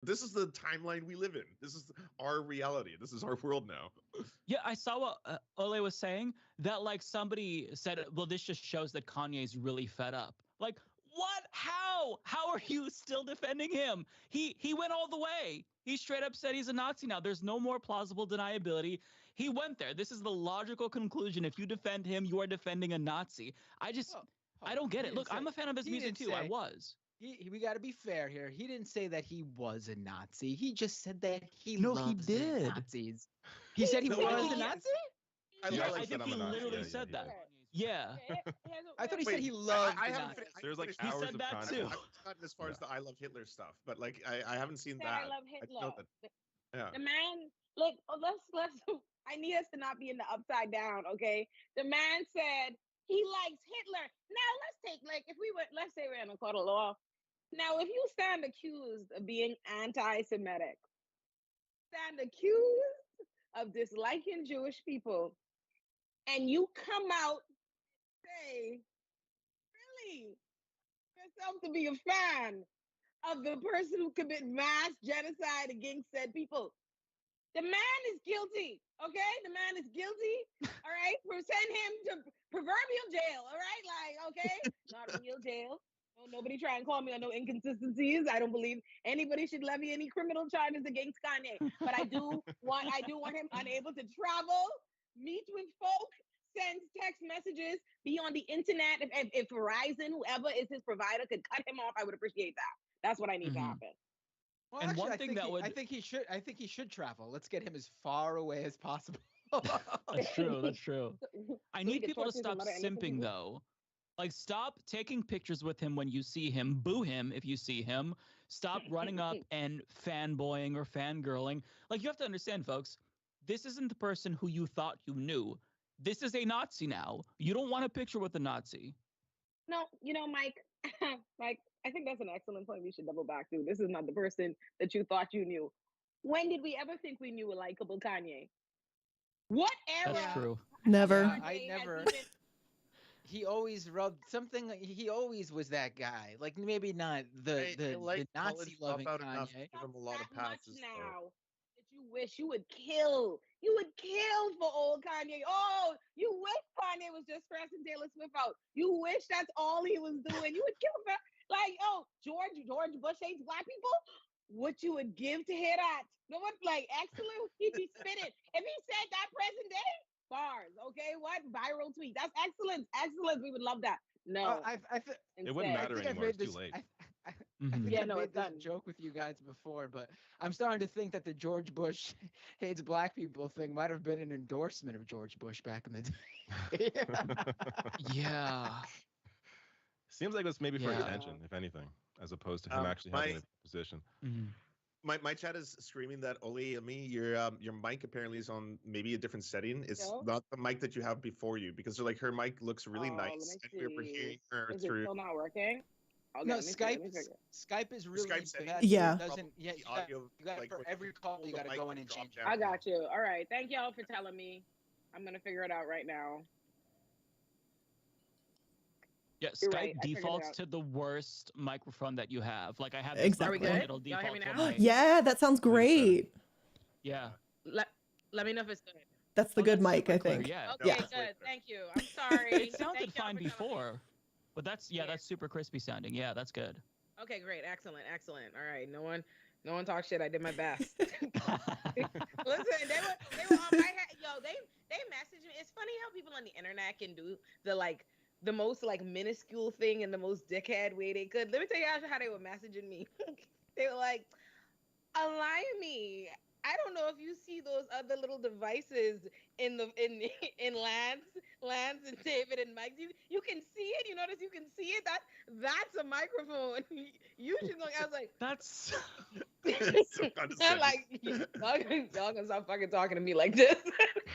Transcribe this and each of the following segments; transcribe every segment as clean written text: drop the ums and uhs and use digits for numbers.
This is the timeline we live in. This is our reality. This is our world now. Yeah, I saw what Ole was saying, that like somebody said, well, this just shows that Kanye's really fed up. Like, what? How are you still defending him? He went all the way. He straight up said he's a Nazi now. There's no more plausible deniability. He went there. This is the logical conclusion. If you defend him, you are defending a Nazi. I don't get it. Look, I'm a fan of his music too. I was. We got to be fair here. He didn't say that he was a Nazi. He just said that he No, loves he did. Nazis. He said he No, was he- a Nazi? I think he literally said that. Yeah. I thought he Wait, said he loved I the haven't Nazis. finished. There's like He hours said of that content. too. I haven't gotten as far as the I love Hitler stuff, but like I haven't seen that. I love I Hitler. know that. Yeah. The man, look, let's. I need us to not be in the upside down, okay? The man said he likes Hitler. Now let's take let's say we're in a court of law. Now, if you stand accused of being anti-Semitic, stand accused of disliking Jewish people, and you come out and say, really, yourself to be a fan of the person who commit mass genocide against said people. The man is guilty, okay? The man is guilty, all right? Send him to proverbial jail, all right? Like, okay, not real jail. No, nobody try and call me on no inconsistencies. I don't believe anybody should levy any criminal charges against Kanye. But I do want him unable to travel, meet with folk, send text messages, be on the internet. If Verizon, whoever is his provider, could cut him off, I would appreciate that. That's what I need to happen. Well, And actually, one I thing think that he, would- I think he should travel. Let's get him as far away as possible. That's true. That's true. I So we need could people to torture stop some other innocent simping people? though. Like, stop taking pictures with him when you see him. Boo him if you see him. Stop running up and fanboying or fangirling. Like, you have to understand, folks, this isn't the person who you thought you knew. This is a Nazi now. You don't want a picture with a Nazi. No, Mike, Mike, I think that's an excellent point we should double back to. This is not the person that you thought you knew. When did we ever think we knew a likable Kanye? What era? That's true. Never. Yeah, I Kanye has never. even- He always rubbed something. He always was that guy. Like maybe not I the like Nazi college loving dropout enough to Kanye. give him a lot of that much passes. though. now that you wish you would kill. You would kill for old Kanye. Oh, you wish Kanye was just pressing Taylor Swift out. You wish that's all he was doing. You would kill for George Bush hates black people. What you would give to hear that? No one excellent. He'd be spitting. If he said that present day, bars. Okay, what viral tweet? That's excellent. Excellent. We would love that. No, It wouldn't matter I think I've anymore. made It's too this. late. I Mhm. think Yeah, I've no, made it's this done. joke with you guys before, but I'm starting to think that the George Bush hates black people thing might have been an endorsement of George Bush back in the day. Yeah. Seems like it was maybe for Yeah. attention, if anything, as opposed to him actually having a position. Mhm. My chat is screaming that Oli, your mic apparently is on maybe a different setting. It's No? not the mic that you have before you because they're like her mic looks really Oh, nice let and me we're see. hearing her Is it through still not working? Okay, No, let me see, let me Skype. figure. Skype is really Skype settings. bad. Yeah. It doesn't. Yeah, the you got, audio. you got like, for when every call, you hold got the to mic go in and and drop change. down. I got you. All right. Thank y'all for telling me. I'm gonna figure it out right now. Yeah, You're Skype right, I figured it defaults out. to the worst microphone that you have. Like, I have this Exactly. microphone, Are we it'll good? Y'all hear default me to now? my... Yeah, that sounds great. Yeah. Let me know if it's good. That's the Oh, good that's mic, super I clear, think. Yeah. Okay, Yeah. good. Thank you. I'm sorry. It sounded Thank y'all fine for telling me. before, but that's Yeah. that's super crispy sounding. Yeah, that's good. Okay, great. Excellent. Excellent. All right. No one talk shit. I did my best. Listen, they were on my head. Yo, they messaged me. It's funny how people on the internet can do the most minuscule thing in the most dickhead way they could. Let me tell you how they were messaging me. They were like, "Allow me. I don't know if you see those other little devices in Lance and David and Mike. You can see it. You notice you can see it. That's a microphone. You should know." I was like, That's... So I'm condescending. like, y'all gonna stop fucking talking to me like this.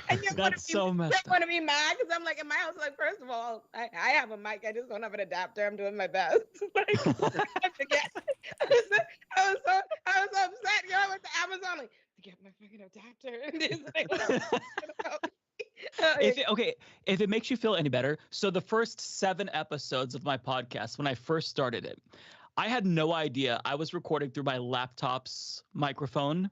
And you're gonna That's so messed They're gonna be mad because I'm like in my house. Like, first of all, I have a mic. I just don't have an adapter. I'm doing my best. Like, I forget. I was so upset. Yo, I went to Amazon like to get my fucking adapter. And it's like, If it makes you feel any better, so the first 7 episodes of my podcast, when I first started it, I had no idea I was recording through my laptop's microphone.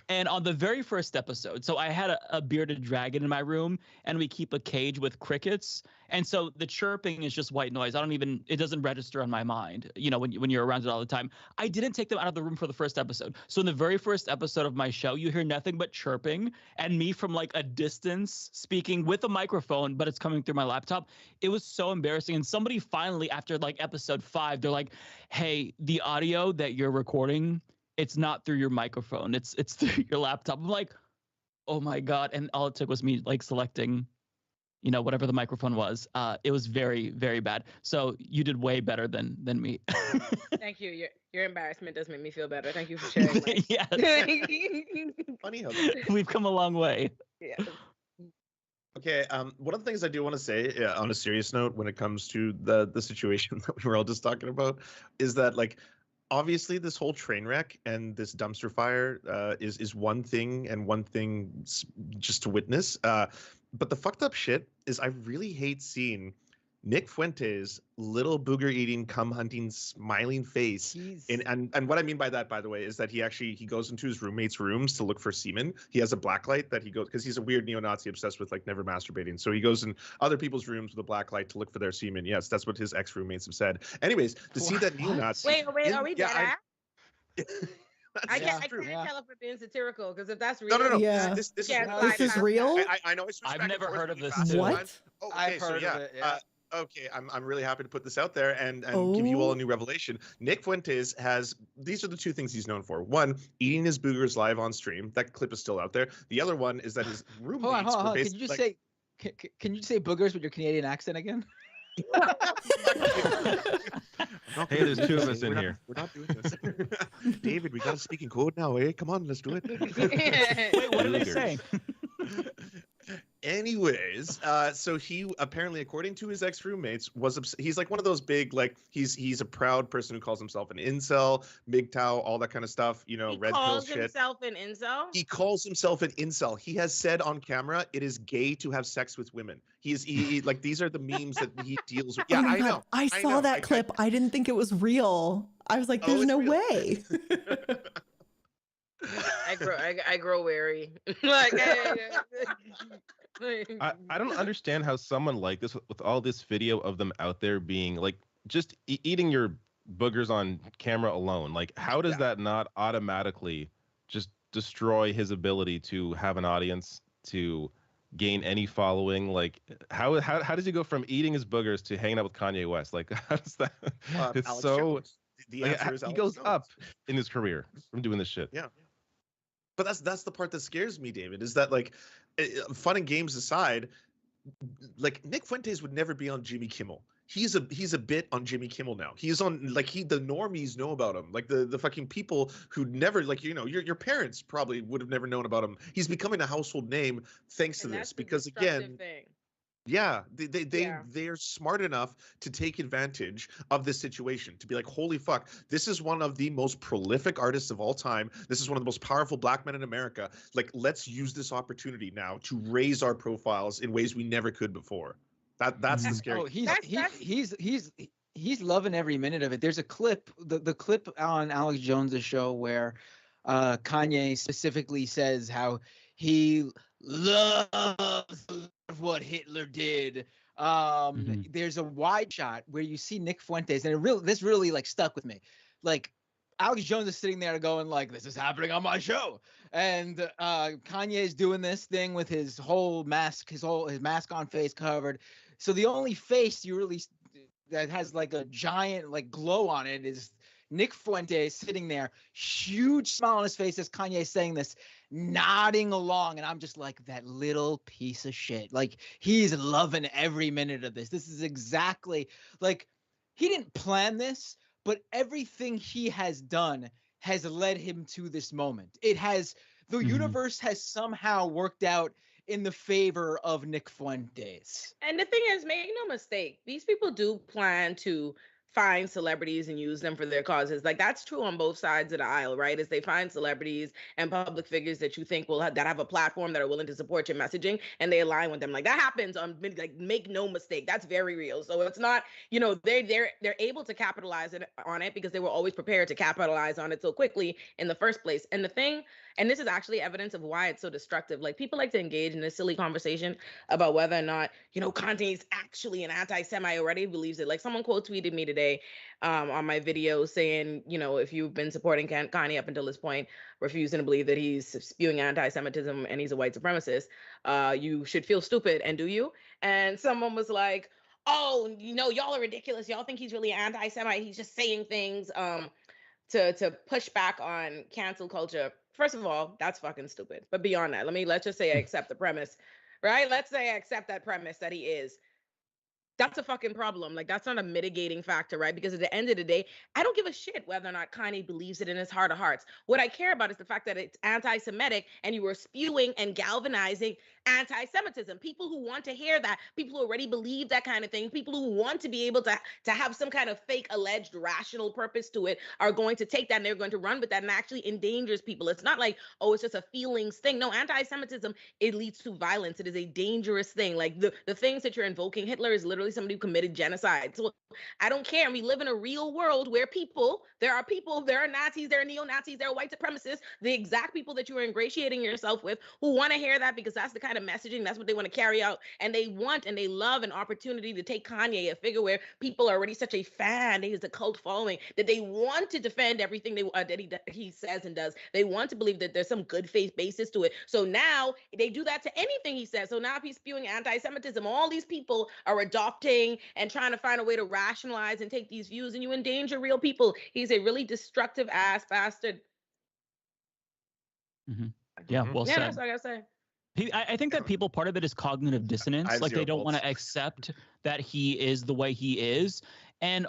And on the very first episode, so I had a bearded dragon in my room, and we keep a cage with crickets. And so the chirping is just white noise. It doesn't register on my mind, when you're around it all the time. I didn't take them out of the room for the first episode. So in the very first episode of my show, you hear nothing but chirping and me from like a distance speaking with a microphone, but it's coming through my laptop. It was so embarrassing. And somebody finally, after like episode 5, they're like, hey, the audio that you're recording, it's not through your microphone. It's through your laptop. I'm like, oh my God. And all it took was me like selecting, whatever the microphone was. It was very, very bad. So you did way better than me. Thank you. Your embarrassment does make me feel better. Thank you for sharing. Yes. Funny how we've come a long way. Yeah. Okay, one of the things I do want to say on a serious note when it comes to the situation that we were all just talking about is that, like, obviously this whole train wreck and this dumpster fire is one thing, and one thing just to witness. But the fucked up shit is I really hate seeing Nick Fuentes' little booger eating, cum hunting, smiling face. And what I mean by that, by the way, is that he goes into his roommates' rooms to look for semen. He has a blacklight that he goes, because he's a weird neo-Nazi obsessed with like never masturbating. So he goes in other people's rooms with a blacklight to look for their semen. Yes, that's what his ex-roommates have said. Anyways, to see that neo-Nazi. Wait, are we dead ass? I can't true. tell if we're being satirical, because if that's real, No. Yeah. This This is real? I know. I switched I've back and never forth heard of really this fast too. sometimes. What? Oh, okay, I've so heard yeah. of it. Yeah. Okay, I'm really happy to put this out there and give you all a new revelation. Nick Fuentes these are the two things he's known for. One, eating his boogers live on stream. That clip is still out there. The other one is that his roommates Hold on. were Can basically you just say? Can you say boogers with your Canadian accent again? Hey, there's two of us in here. We're not doing this. David, we got to speak in code now, eh? Come on, let's do it. Wait, what are they saying? Anyways, so he apparently, according to his ex-roommates, he's like one of those big, like, he's a proud person who calls himself an incel, MGTOW, all that kind of stuff, he red pill calls shit. himself an incel. He calls himself an incel. He has said on camera, it is gay to have sex with women. He like, these are the memes that he deals with. Yeah, Oh my I God. know. I saw that clip. I didn't think it was real. I was like, Oh, there's it's no real. way. I grow wary. Like, I don't understand how someone like this, with all this video of them out there being like just eating your boogers on camera alone, like how does that not automatically just destroy his ability to have an audience, to gain any following? Like how does he go from eating his boogers to hanging out with Kanye West? Like how does that? It's Alex so. Jones. The Like, answer is he Alex goes Jones. up in his career from doing this shit. Yeah. But that's the part that scares me, David, is that, like, fun and games aside, like, Nick Fuentes would never be on Jimmy Kimmel. He's a bit on Jimmy Kimmel now. He's on, like, the normies know about him. Like the fucking people who never, like, your parents probably would have never known about him. He's becoming a household name thanks to this, because again, yeah, they're smart enough to take advantage of this situation, to be like, holy fuck, this is one of the most prolific artists of all time. This is one of the most powerful black men in America. Like, let's use this opportunity now to raise our profiles in ways we never could before. That's the scary. Oh, he's loving every minute of it. There's a clip, the clip on Alex Jones' show where Kanye specifically says how he loves what Hitler did. There's a wide shot where you see Nick Fuentes, and this really like stuck with me. Like, Alex Jones is sitting there going like, this is happening on my show, and Kanye is doing this thing with his whole mask, his mask on, face covered. So the only face you really that has like a giant like glow on it is Nick Fuentes sitting there, huge smile on his face as Kanye is saying this, nodding along. And I'm just like, that little piece of shit. Like, he's loving every minute of this. This is exactly like, he didn't plan this, but everything he has done has led him to this moment. The universe has somehow worked out in the favor of Nick Fuentes. And the thing is, make no mistake, these people do plan to find celebrities and use them for their causes. Like that's true on both sides of the aisle, right? As they find celebrities and public figures that you think will that have a platform that are willing to support your messaging, and they align with them. Like that happens on, like, make no mistake, that's very real. So it's not, you know, they're able to capitalize on it because they were always prepared to capitalize on it so quickly in the first place. And the thing, and this is actually evidence of why it's so destructive. Like people like to engage in this silly conversation about whether or not, you know, Kanye is actually an anti-Semite, already believes it. Like someone quote tweeted me today on my video saying, you know, if you've been supporting Kanye up until this point, refusing to believe that he's spewing anti-Semitism and he's a white supremacist, you should feel stupid. And do you? And someone was like, oh, you know, y'all are ridiculous. Y'all think he's really anti-Semite. He's just saying things to push back on cancel culture. First of all, that's fucking stupid. But beyond that, let's just say I accept the premise, right? Let's say I accept that premise that he is. That's a fucking problem. Like that's not a mitigating factor, right? Because at the end of the day, I don't give a shit whether or not Kanye believes it in his heart of hearts. What I care about is the fact that it's anti-Semitic and you were spewing and galvanizing anti-Semitism. People who want to hear that, people who already believe that kind of thing, people who want to be able to have some kind of fake alleged rational purpose to it are going to take that and they're going to run with that, and actually endangers people. It's not like, oh, it's just a feelings thing. No, anti-Semitism, it leads to violence. It is a dangerous thing. Like the things that you're invoking, Hitler is literally somebody who committed genocide. So I don't care. And we live in a real world where there are Nazis, there are neo-Nazis, there are white supremacists, the exact people that you are ingratiating yourself with, who want to hear that because that's the kind of messaging, that's what they want to carry out. And they want and they love an opportunity to take Kanye, a figure where people are already such a fan, he has a cult following, that they want to defend everything that he says and does. They want to believe that there's some good faith basis to it. So now they do that to anything he says. So now if he's spewing anti-Semitism, all these people are adopting and trying to find a way to rationalize and take these views, and you endanger real people. He's a really destructive ass bastard. Mm-hmm. Yeah, well said. That's what I gotta say. I think that people, part of it is cognitive dissonance. Like they don't want to accept that he is the way he is. And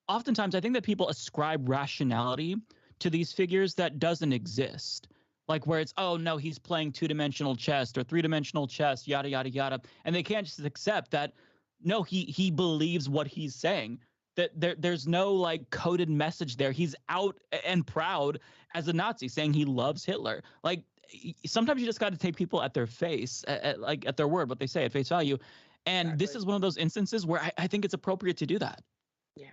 oftentimes I think that people ascribe rationality to these figures that doesn't exist. Like where it's, oh no, he's playing 2-dimensional chess or 3-dimensional chess, yada, yada, yada. And they can't just accept that, no, he believes what he's saying. That there's no like coded message there. He's out and proud as a Nazi saying he loves Hitler. Like sometimes you just got to take people at their face, at their word, what they say at face value. And This is one of those instances where I think it's appropriate to do that. Yeah.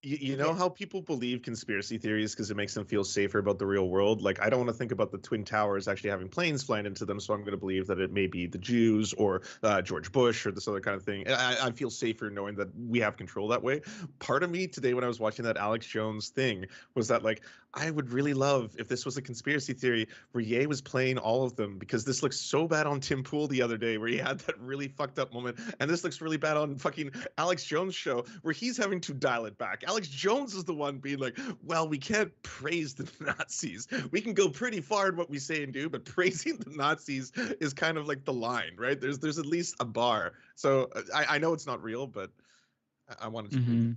You know how people believe conspiracy theories because it makes them feel safer about the real world? Like, I don't want to think about the Twin Towers actually having planes flying into them, so I'm going to believe that it may be the Jews or George Bush or this other kind of thing. I feel safer knowing that we have control that way. Part of me today when I was watching that Alex Jones thing was that, like, I would really love if this was a conspiracy theory where Ye was playing all of them, because this looks so bad on Tim Pool the other day where he had that really fucked up moment, and this looks really bad on fucking Alex Jones' show where he's having to dial it back. Alex Jones is the one being like, well, we can't praise the Nazis. We can go pretty far in what we say and do, but praising the Nazis is kind of like the line, right? There's at least a bar. So I know it's not real, but I wanted to. Mm-hmm.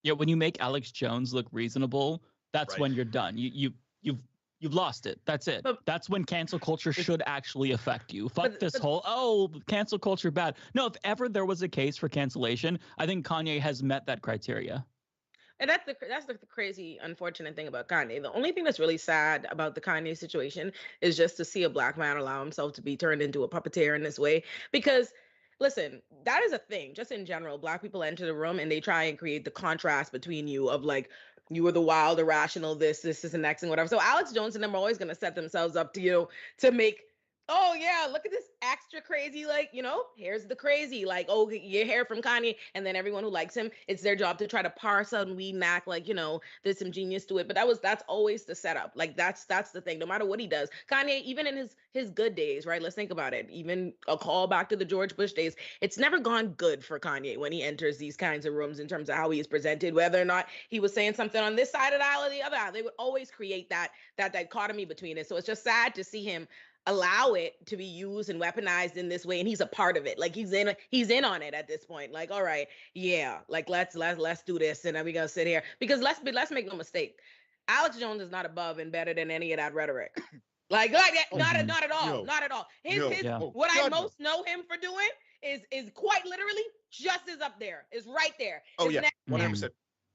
Yeah, when you make Alex Jones look reasonable, that's when you're done. You've lost it. That's it. That's when cancel culture should actually affect you. Fuck this whole, cancel culture bad. No, if ever there was a case for cancellation, I think Kanye has met that criteria. And that's the crazy, unfortunate thing about Kanye. The only thing that's really sad about the Kanye situation is just to see a black man allow himself to be turned into a puppeteer in this way. Because, listen, that is a thing. Just in general, black people enter the room and they try and create the contrast between you of like, you were the wild, irrational, this is the next thing, whatever. So Alex Jones and them are always going to set themselves up to, to make, oh yeah, look at this extra crazy, like, here's the crazy, like, oh, you hear from Kanye, and then everyone who likes him, it's their job to try to parse out and weed and act like, there's some genius to it. But that's always the setup. Like that's the thing. No matter what he does, Kanye, even in his good days, right? Let's think about it. Even a call back to the George Bush days, it's never gone good for Kanye when he enters these kinds of rooms in terms of how he is presented, whether or not he was saying something on this side of the aisle or the other aisle. They would always create that dichotomy between it. So it's just sad to see him allow it to be used and weaponized in this way, and he's a part of it. Like he's in on it at this point. Like, all right, yeah, like let's do this, and then we gonna sit here, because let's make no mistake, Alex Jones is not above and better than any of that rhetoric. like that, not at all, not at all. What I most know him for doing is quite literally just is up there. It's right there. Oh It's yeah, next to 100%. him.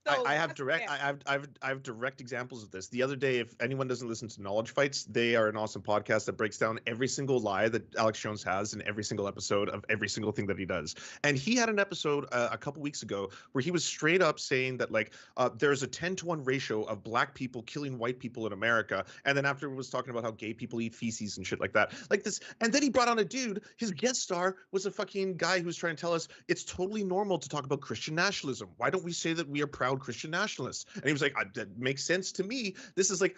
So I have that's direct. fair. I have direct examples of this. The other day, if anyone doesn't listen to Knowledge Fights, they are an awesome podcast that breaks down every single lie that Alex Jones has in every single episode of every single thing that he does. And he had an episode a couple weeks ago where he was straight up saying that like there's a 10-to-1 ratio of black people killing white people in America, and then after was talking about how gay people eat feces and shit like that, like this. And then he brought on a dude. His guest star was a fucking guy who was trying to tell us it's totally normal to talk about Christian nationalism. Why don't we say that we are proud Christian nationalists? And he was like, that makes sense to me. This is like,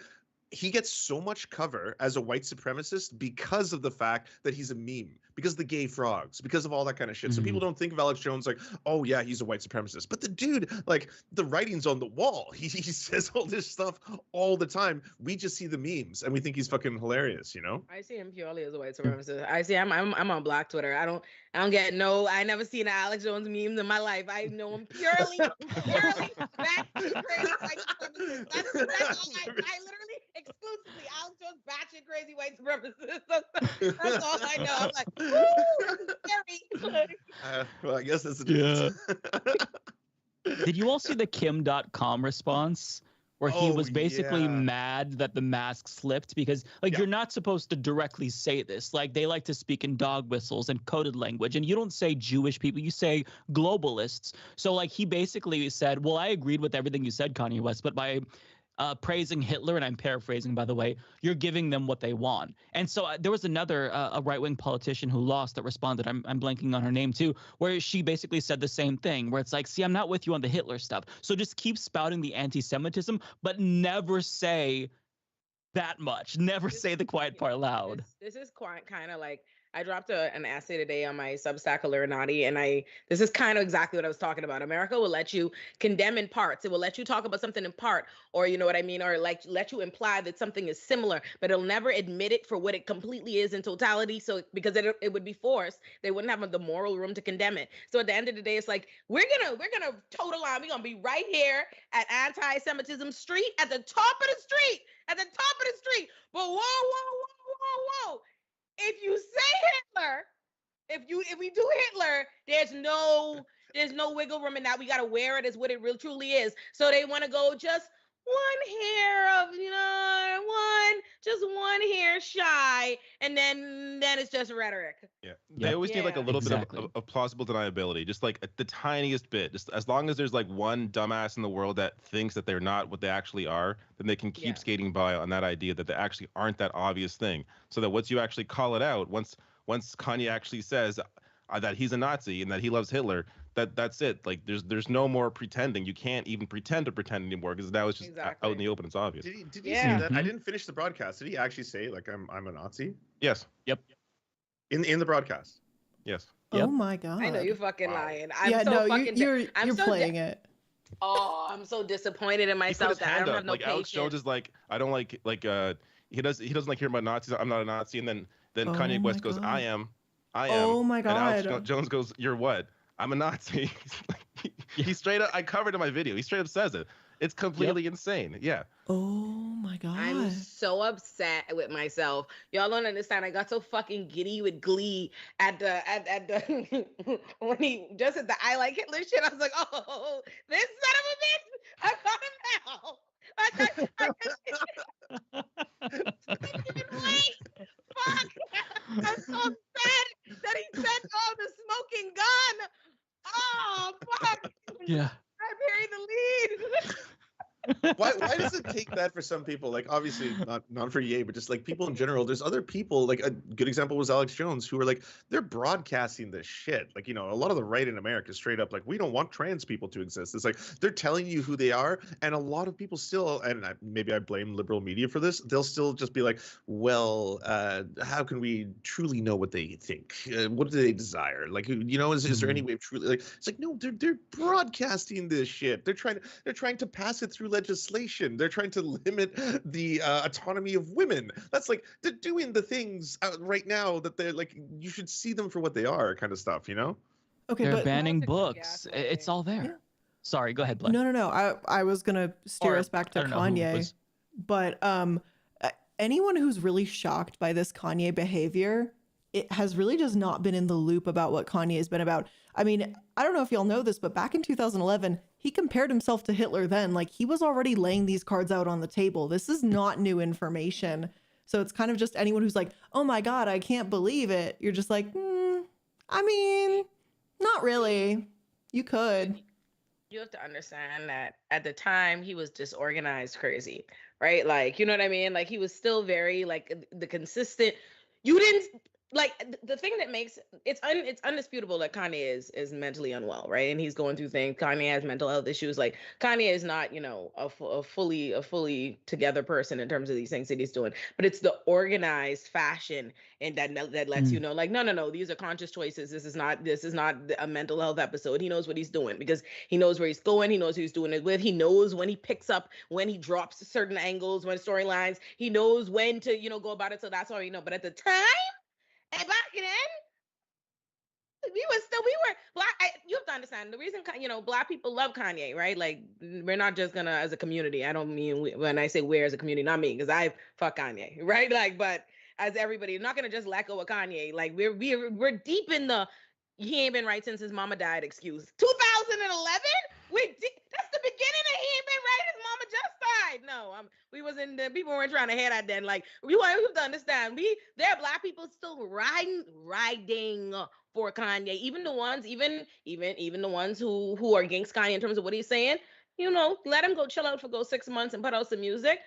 he gets so much cover as a white supremacist because of the fact that he's a meme, because of the gay frogs, because of all that kind of shit. So people don't think of Alex Jones like, oh yeah, he's a white supremacist. But the dude, like, the writing's on the wall. He says all this stuff all the time. We just see the memes and we think he's fucking hilarious, you know? I see him purely as a white supremacist. I see I'm on Black Twitter. I don't get I never seen an Alex Jones meme in my life. I know him purely batshit crazy white supremacist. That's all I literally exclusively Alex Jones batshit crazy white supremacist. That's all I know. I'm like, ooh, scary. Well, I guess that's the difference. Did you all see the Kim.com response? Where he was basically yeah. mad that the mask slipped because, like, you're not supposed to directly say this. Like, they like to speak in dog whistles and coded language, and you don't say Jewish people, you say globalists. So, like, he basically said, well, I agreed with everything you said, Kanye West, but by praising Hitler, and I'm paraphrasing, by the way, you're giving them what they want. And so there was another a right-wing politician who lost that responded. I'm blanking on her name too, where she basically said the same thing, where it's like, see, I'm not with you on the Hitler stuff. So just keep spouting the anti-Semitism, but never say that much. Never say the quiet part loud. This is quite kind of like, I dropped an essay today on my Substack Illuminati, and this is kind of exactly what I was talking about. America will let you condemn in parts. It will let you talk about something in part, or you know what I mean, or like let you imply that something is similar, but it'll never admit it for what it completely is in totality. So because it would be forced, they wouldn't have the moral room to condemn it. So at the end of the day, it's like we're gonna toe the line. We're gonna be right here at anti-Semitism street, at the top of the street, at the top of the street. But whoa. If you say Hitler, if we do Hitler, there's no wiggle room in that. We gotta wear it as what it really truly is. So they want to go just one hair of one hair shy, and then it's just rhetoric. Yeah, they always need like a little exactly. bit of plausible deniability, just like the tiniest bit. Just as long as there's like one dumbass in the world that thinks that they're not what they actually are, then they can keep skating by on that idea that they actually aren't that obvious thing. So that once you actually call it out, once Kanye actually says that he's a Nazi and that he loves Hitler, that's it. Like there's no more pretending. You can't even pretend to pretend anymore because now it's just out in the open. It's obvious. Did he say that? I didn't finish the broadcast. Did he actually say like I'm a Nazi? Yes. Yep. In the broadcast. Yes. Oh my god. I know you fucking lying. You're playing it. Oh, I'm so disappointed in myself that I don't have no like patience. Alex Jones is like, I don't like he doesn't like hearing about Nazis. I'm not a Nazi. And then Kanye West goes, I am. Oh my god. And Alex Jones goes, you're what? I'm a Nazi. He straight up, I covered in my video. He straight up says it. It's completely insane. Yeah. Oh my god. I'm so upset with myself. Y'all don't understand. I got so fucking giddy with glee at the when he just at the I like Hitler shit. I was like, oh, this son of a bitch! I got him now. Fuck! I'm so sad that he said, "Oh, the smoking gun." Oh, fuck! Yeah. I buried the lead. Why does it take that for some people? Like obviously not for Ye, but just like people in general. There's other people, like a good example was Alex Jones, who are like they're broadcasting this shit. Like, you know, a lot of the right in America is straight up like we don't want trans people to exist. It's like they're telling you who they are, and a lot of people still, and maybe I blame liberal media for this, they'll still just be like, well, how can we truly know what they think? What do they desire? Like, you know, is there any way of truly like? It's like no, they're broadcasting this shit. They're trying to pass it through legislation. They're trying to limit the autonomy of women. That's like they're doing the things right now that they're like you should see them for what they are, kind of stuff, you know? Okay, they're but banning books. It's all there. Yeah. Sorry, go ahead, Blaine. No. I was gonna steer us back to Kanye, but anyone who's really shocked by this Kanye behavior it has really just not been in the loop about what Kanye has been about. I mean, I don't know if y'all know this, but back in 2011, he compared himself to Hitler then. Like, he was already laying these cards out on the table. This is not new information. So it's kind of just anyone who's like, oh my God, I can't believe it. You're just like, I mean, not really. You could. You have to understand that at the time he was disorganized crazy, right? Like, you know what I mean? Like, he was still very like the consistent. You didn't like the thing that makes it's undisputable that Kanye is mentally unwell, right? And he's going through things. Kanye has mental health issues. Like, Kanye is not, you know, a fully together person in terms of these things that he's doing. But it's the organized fashion and that lets you know, like, no, these are conscious choices. This is not a mental health episode. He knows what he's doing because he knows where he's going. He knows who he's doing it with. He knows when he picks up, when he drops certain angles, when storylines. He knows when to, you know, go about it. So that's all you know. But at the time, and back then, we were black. You have to understand the reason, you know, black people love Kanye, right? Like, we're not just gonna, as a community. I don't mean when I say we're as a community, not me, because I fuck Kanye, right? Like, but as everybody, I'm not gonna just let go of Kanye. Like, we're deep in the he ain't been right since his mama died excuse. 2011, that's the beginning of he ain't been right. His mama just died. No, we wasn't. People weren't trying to hear that then. Like, you have to understand, there are black people still riding for Kanye. Even the ones, even the ones who are against Kanye in terms of what he's saying. You know, let him go chill out for 6 months and put out some music.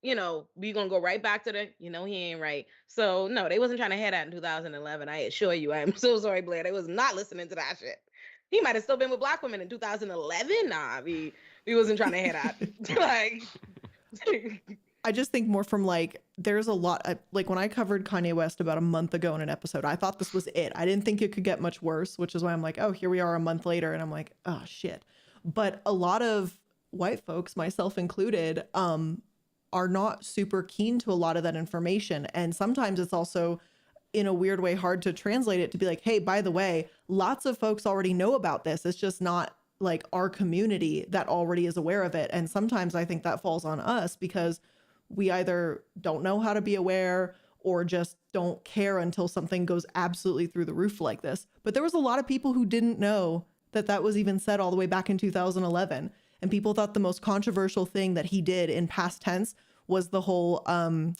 You know, we gonna go right back to the, you know, he ain't right. So no, they wasn't trying to hear that in 2011. I assure you. I am so sorry, Blair. They was not listening to that shit. He might have still been with black women in 2011. Nah, we wasn't trying to hear that. Like, I just think more from like, there's a lot like when I covered Kanye West about a month ago in an episode, I thought this was it. I didn't think it could get much worse, which is why I'm like, oh, here we are a month later. And I'm like, oh shit. But a lot of white folks, myself included, are not super keen to a lot of that information. And sometimes it's also in a weird way hard to translate it to be like, hey, by the way, lots of folks already know about this. It's just not like our community that already is aware of it. And sometimes I think that falls on us because we either don't know how to be aware or just don't care until something goes absolutely through the roof like this. But there was a lot of people who didn't know that that was even said all the way back in 2011. And people thought the most controversial thing that he did in past tense was the whole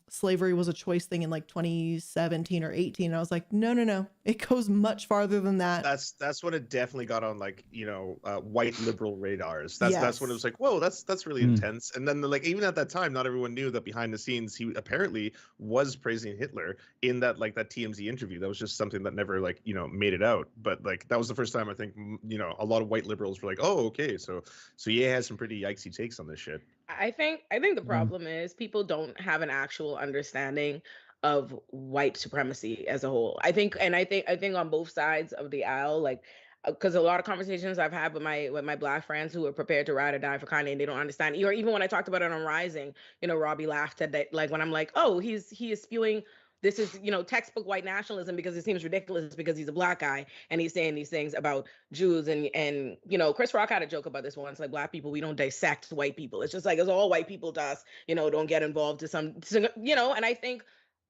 slavery was a choice thing in like 2017 or 18. And I was like, no. It goes much farther than that. That's when it definitely got on like, you know, white liberal radars. That's when it was like, whoa, that's really intense. And then like even at that time, not everyone knew that behind the scenes he apparently was praising Hitler in that like that TMZ interview. That was just something that never like, you know, made it out. But like that was the first time I think, you know, a lot of white liberals were like, oh, okay, so he has some pretty yikesy takes on this shit. I think the problem is people don't have an actual understanding of white supremacy as a whole. I think on both sides of the aisle, like, because a lot of conversations I've had with my black friends who are prepared to ride or die for Kanye, and they don't understand. Or even when I talked about it on Rising, you know, Robbie laughed at that. Like when I'm like, oh, he is spewing. This is, you know, textbook white nationalism because it seems ridiculous because he's a black guy and he's saying these things about Jews and you know, Chris Rock had a joke about this once, like black people, we don't dissect white people. It's just like it's all white people to us, you know, don't get involved to you know, and I think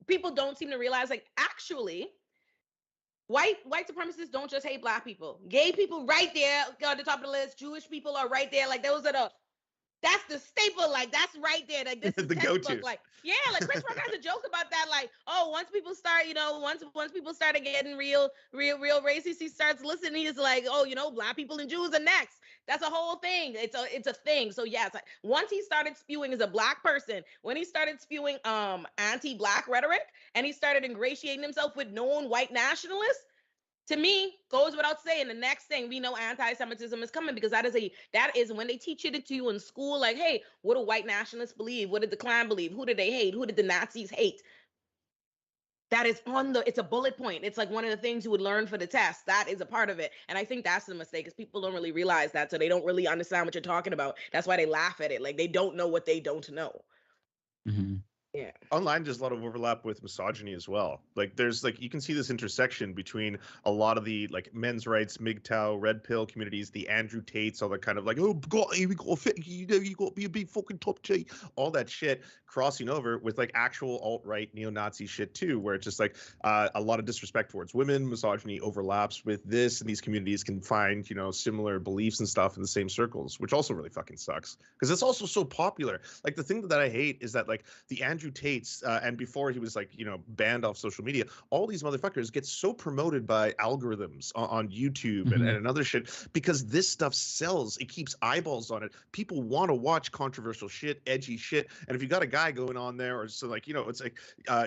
people don't seem to realize like actually white supremacists don't just hate black people. Gay people right there at the top of the list. Jewish people are right there. Like those are that's the staple, like that's right there. Like this is the go-to. Like, yeah, like Chris Rock has a joke about that. Like, oh, once people start, you know, once people started getting real racist, he starts listening. He's like, oh, you know, black people and Jews are next. That's a whole thing. It's a thing. So yes, like, once he started spewing as a black person, when he started spewing anti-black rhetoric, and he started ingratiating himself with known white nationalists, to me, goes without saying, the next thing we know anti-Semitism is coming, because that is when they teach it to you in school, like, hey, what do white nationalists believe? What did the Klan believe? Who did they hate? Who did the Nazis hate? That is it's a bullet point. It's like one of the things you would learn for the test. That is a part of it. And I think that's the mistake, is people don't really realize that. So they don't really understand what you're talking about. That's why they laugh at it. Like they don't know what they don't know. Mm-hmm. Yeah. Online there's a lot of overlap with misogyny as well. Like there's like you can see this intersection between a lot of the like men's rights, MGTOW, red pill communities, the Andrew Tates, all that kind of like, oh god, we got fit, you know, you got to be a big fucking top G, all that shit crossing over with like actual alt-right neo-Nazi shit too, where it's just like a lot of disrespect towards women, misogyny overlaps with this, and these communities can find, you know, similar beliefs and stuff in the same circles, which also really fucking sucks because it's also so popular. Like the thing that I hate is that like the Andrew Tates, and before he was like, you know, banned off social media, all these motherfuckers get so promoted by algorithms on YouTube and other shit because this stuff sells. It keeps eyeballs on it. People want to watch controversial shit, edgy shit. And if you got a guy going on there, or so like, you know, it's like,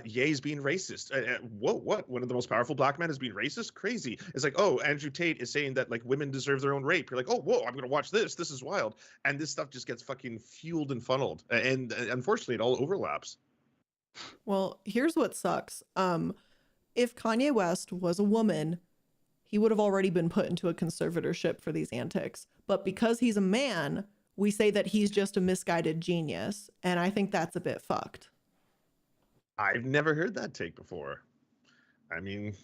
Ye's being racist. Whoa, what? One of the most powerful black men is being racist? Crazy. It's like, oh, Andrew Tate is saying that like women deserve their own rape. You're like, oh, whoa, I'm going to watch this. This is wild. And this stuff just gets fucking fueled and funneled. And unfortunately, it all overlaps. Well, here's what sucks. If Kanye West was a woman, he would have already been put into a conservatorship for these antics. But because he's a man, we say that he's just a misguided genius. And I think that's a bit fucked. I've never heard that take before. I mean,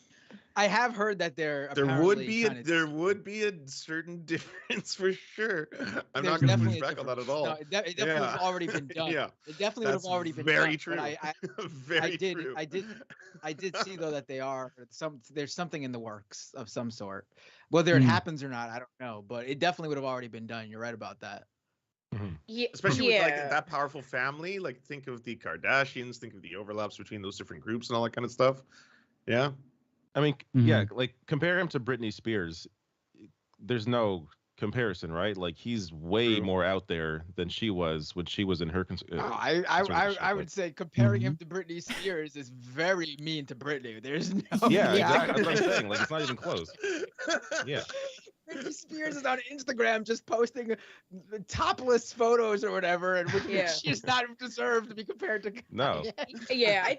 I have heard that there would be a certain difference for sure. I'm not going to push back on that at all. No, it definitely would have already been done. Yeah, it definitely would have already been very done. True. Very true. I did see though that there's something in the works of some sort. Whether it happens or not, I don't know. But it definitely would have already been done. You're right about that. Mm-hmm. Yeah, especially with like that powerful family. Like think of the Kardashians. Think of the overlaps between those different groups and all that kind of stuff. Yeah. I mean, yeah, like compare him to Britney Spears. There's no comparison, right? Like he's way more out there than she was when she was in her. I would say comparing him to Britney Spears is very mean to Britney. There's no. Yeah, exactly. That's what I'm saying. Like it's not even close. Yeah. Britney Spears is on Instagram just posting topless photos or whatever, and which she does not deserve to be compared to. No. Yeah, I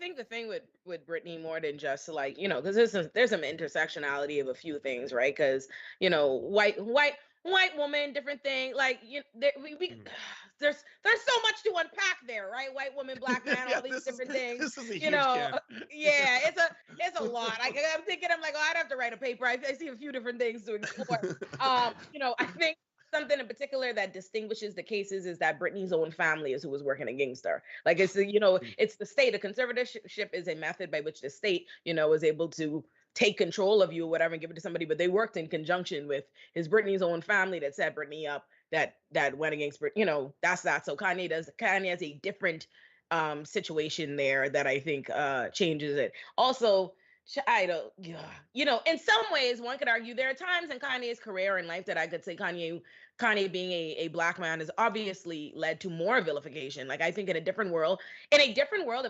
think the thing with Britney more than just like, you know, because there's some intersectionality of a few things, right? Because, you know, white woman, different thing. Like there's so much to unpack there, right? White woman, black man, all these different things. This is a huge yeah, it's a lot. I'm thinking, I'm like, oh, I'd have to write a paper. I see a few different things to explore. You know, I think something in particular that distinguishes the cases is that Britney's own family is who was working against her. Like it's it's the state. A conservatorship is a method by which the state, you know, is able to take control of you or whatever and give it to somebody, but they worked in conjunction with Britney's own family that set Britney up, that went against Britney, you know, that's that. So Kanye has a different situation there that I think changes it. Also, I don't, you know, in some ways one could argue there are times in Kanye's career and life that I could say Kanye being a black man has obviously led to more vilification. Like I think in a different world, if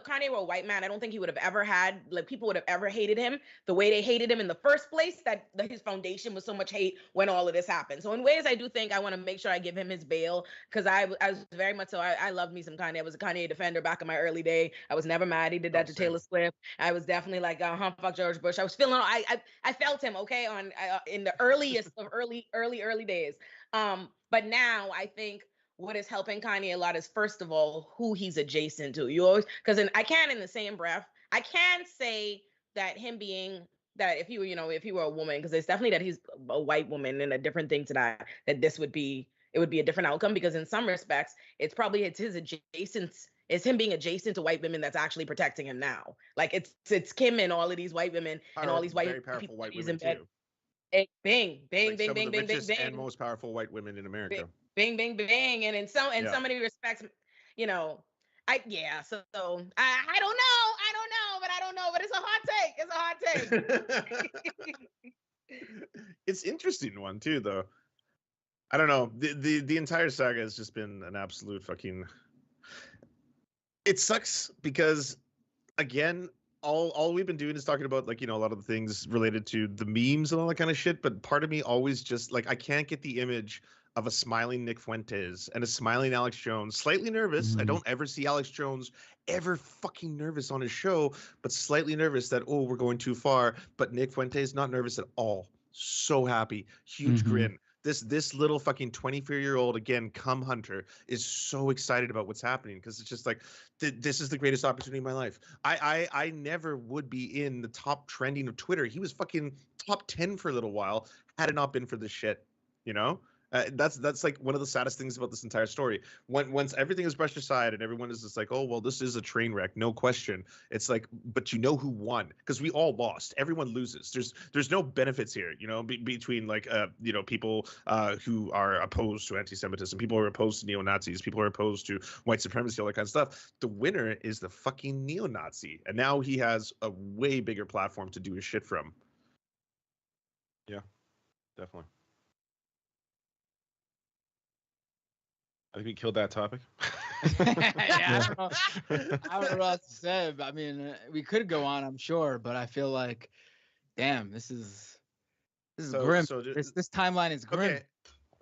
Kanye were a white man, I don't think he would have ever had, like people would have ever hated him the way they hated him in the first place, that his foundation was so much hate when all of this happened. So in ways I do think I want to make sure I give him his bail, because I was very much so, I love me some Kanye. I was a Kanye defender back in my early day. I was never mad he did that to Taylor Swift. I was definitely like, fuck George Bush. I was feeling, I felt him, okay, on in the earliest of early days. But now I think what is helping Kanye a lot is, first of all, who he's adjacent to. You always, because I can in the same breath, I can say that him being that if he were a woman, because it's definitely that he's a white woman and a different thing to that it would be a different outcome, because in some respects it's him being adjacent to white women that's actually protecting him now. Like it's Kim and all of these white women and all these very powerful white women too. Bing, bing, like bing, some bing, of the bing, bing, richest bing, and most powerful white women in America. Bing, bing, bing, and in so many respects, you know, so I don't know, but it's a hot take. It's interesting one too, though. I don't know. The entire saga has just been an absolute fucking. It sucks because, again, all we've been doing is talking about, like, you know, a lot of the things related to the memes and all that kind of shit. But part of me always just like, I can't get the image of a smiling Nick Fuentes and a smiling Alex Jones, slightly nervous. I don't ever see Alex Jones ever fucking nervous on his show, but slightly nervous that, oh, we're going too far. But Nick Fuentes not nervous at all. So happy, huge grin. This little fucking 24-year-old, again, cum hunter, is so excited about what's happening because it's just like this is the greatest opportunity of my life. I never would be in the top trending of Twitter. He was fucking top 10 for a little while had it not been for this shit, you know. That's like one of the saddest things about this entire story. Once everything is brushed aside and everyone is just like, oh well, this is a train wreck, no question. It's like, but you know who won? Because we all lost. Everyone loses. There's no benefits here, you know, between like you know, people who are opposed to anti-Semitism, people who are opposed to neo-Nazis, people who are opposed to white supremacy, all that kind of stuff. The winner is the fucking neo-Nazi, and now he has a way bigger platform to do his shit from. Yeah, definitely. I think we killed that topic. Yeah, I don't know what else to say. But I mean, we could go on, I'm sure, but I feel like, damn, this is grim. This timeline is grim.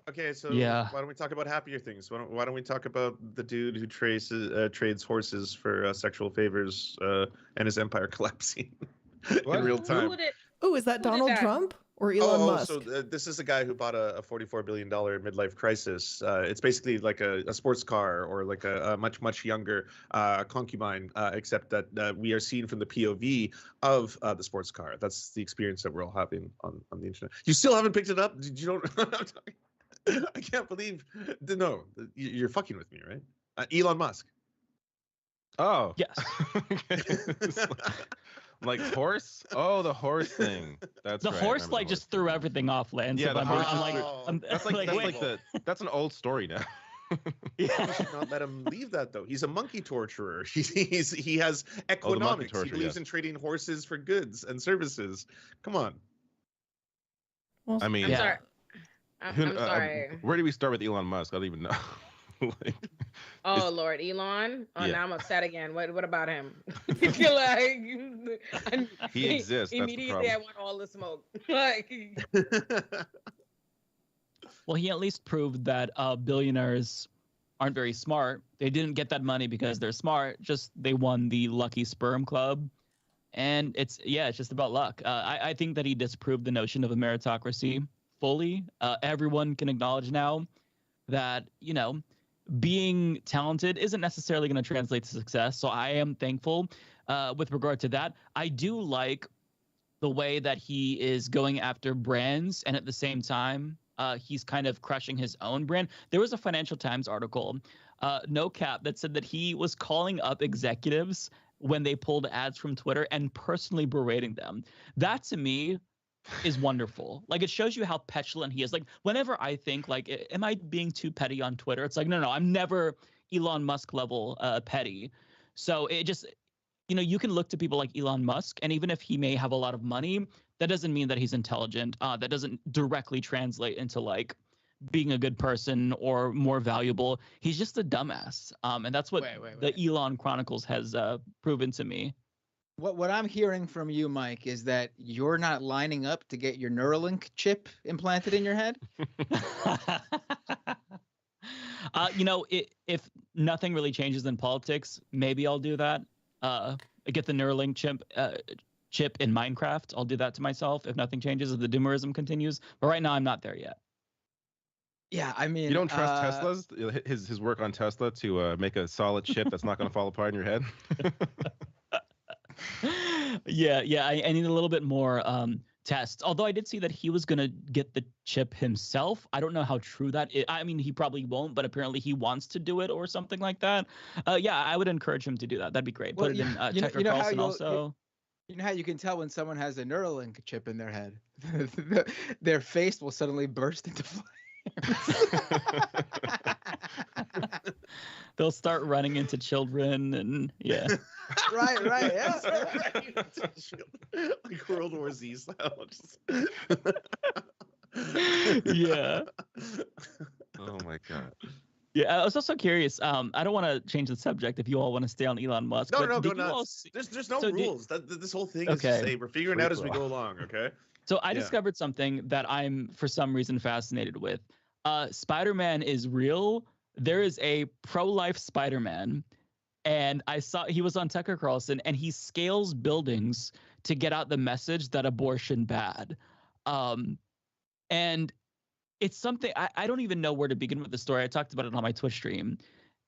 Okay, so Yeah. why don't we talk about happier things? Why don't we talk about the dude who trades horses for sexual favors and his empire collapsing in real time? Oh, is that Who did Donald that? Trump or Elon Musk? So this is a guy who bought a $44 billion midlife crisis. It's basically like a sports car or like a much younger concubine, except that we are seen from the POV of the sports car. That's the experience that we're all having on the internet. You still haven't picked it up? Did you don't? I can't believe. No, you're fucking with me, right? Elon Musk. Oh. Yes. Like horse? Oh, the horse thing. That's The right. horse like just threw everything off, Lance. Yeah, if the I'm, horse I'm just like, threw- I'm, That's like wait. that's an old story now. You Yeah. should not let him leave that though. He's a monkey torturer. He has Oh, the monkey economics. torture, He believes yes. in trading horses for goods and services. Come on. Well, I mean, I'm Yeah. sorry. I'm sorry. Where do we start with Elon Musk? I don't even know. Like, Oh Lord, Elon. Oh, Yeah. now I'm upset again. What about him? like, He exists, that's the Immediately, I problem. want all the smoke. like, Well, he at least proved that billionaires aren't very smart. They didn't get that money because they're smart. Just they won the lucky sperm club, and it's just about luck. I think that he disproved the notion of a meritocracy fully. Everyone can acknowledge now that being talented isn't necessarily going to translate to success. So I am thankful with regard to that. I do like the way that he is going after brands, and at the same time, he's kind of crushing his own brand. There was a Financial Times article, no cap, that said that he was calling up executives when they pulled ads from Twitter and personally berating them. That to me is wonderful. Like, it shows you how petulant he is. Like, whenever I think like, am I being too petty on Twitter? It's like, no, I'm never Elon Musk level petty. So it just, you can look to people like Elon Musk, and even if he may have a lot of money, that doesn't mean that he's intelligent. That doesn't directly translate into like being a good person or more valuable. He's just a dumbass. And that's what the Elon Chronicles has proven to me. What I'm hearing from you, Mike, is that you're not lining up to get your Neuralink chip implanted in your head. If nothing really changes in politics, maybe I'll do that. Get the Neuralink chip in Minecraft. I'll do that to myself if nothing changes, if the doomerism continues. But right now, I'm not there yet. Yeah, I mean, you don't trust Tesla's his work on Tesla to make a solid chip that's not going to fall apart in your head. Yeah. I need a little bit more tests. Although I did see that he was going to get the chip himself. I don't know how true that is. I mean, he probably won't, but apparently he wants to do it or something like that. Yeah, I would encourage him to do that. That'd be great. Well, Put it in Tucker how Carlson also. You know how you can tell when someone has a Neuralink chip in their head? Their face will suddenly burst into flames. They'll start running into children and yeah. Right, yeah. Like World War Z style. Yeah. Oh my god. Yeah, I was also curious. I don't want to change the subject if you all want to stay on Elon Musk. No, but go did you all nuts. see- There's no so rules. This whole thing is just say we're figuring Free out as we for all. go along. Okay. So I Yeah. discovered something that I'm for some reason fascinated with. Spider-Man is real. There is a pro-life Spider-Man, and I saw he was on Tucker Carlson, and he scales buildings to get out the message that abortion bad. And it's something I don't even know where to begin with the story. I talked about it on my Twitch stream.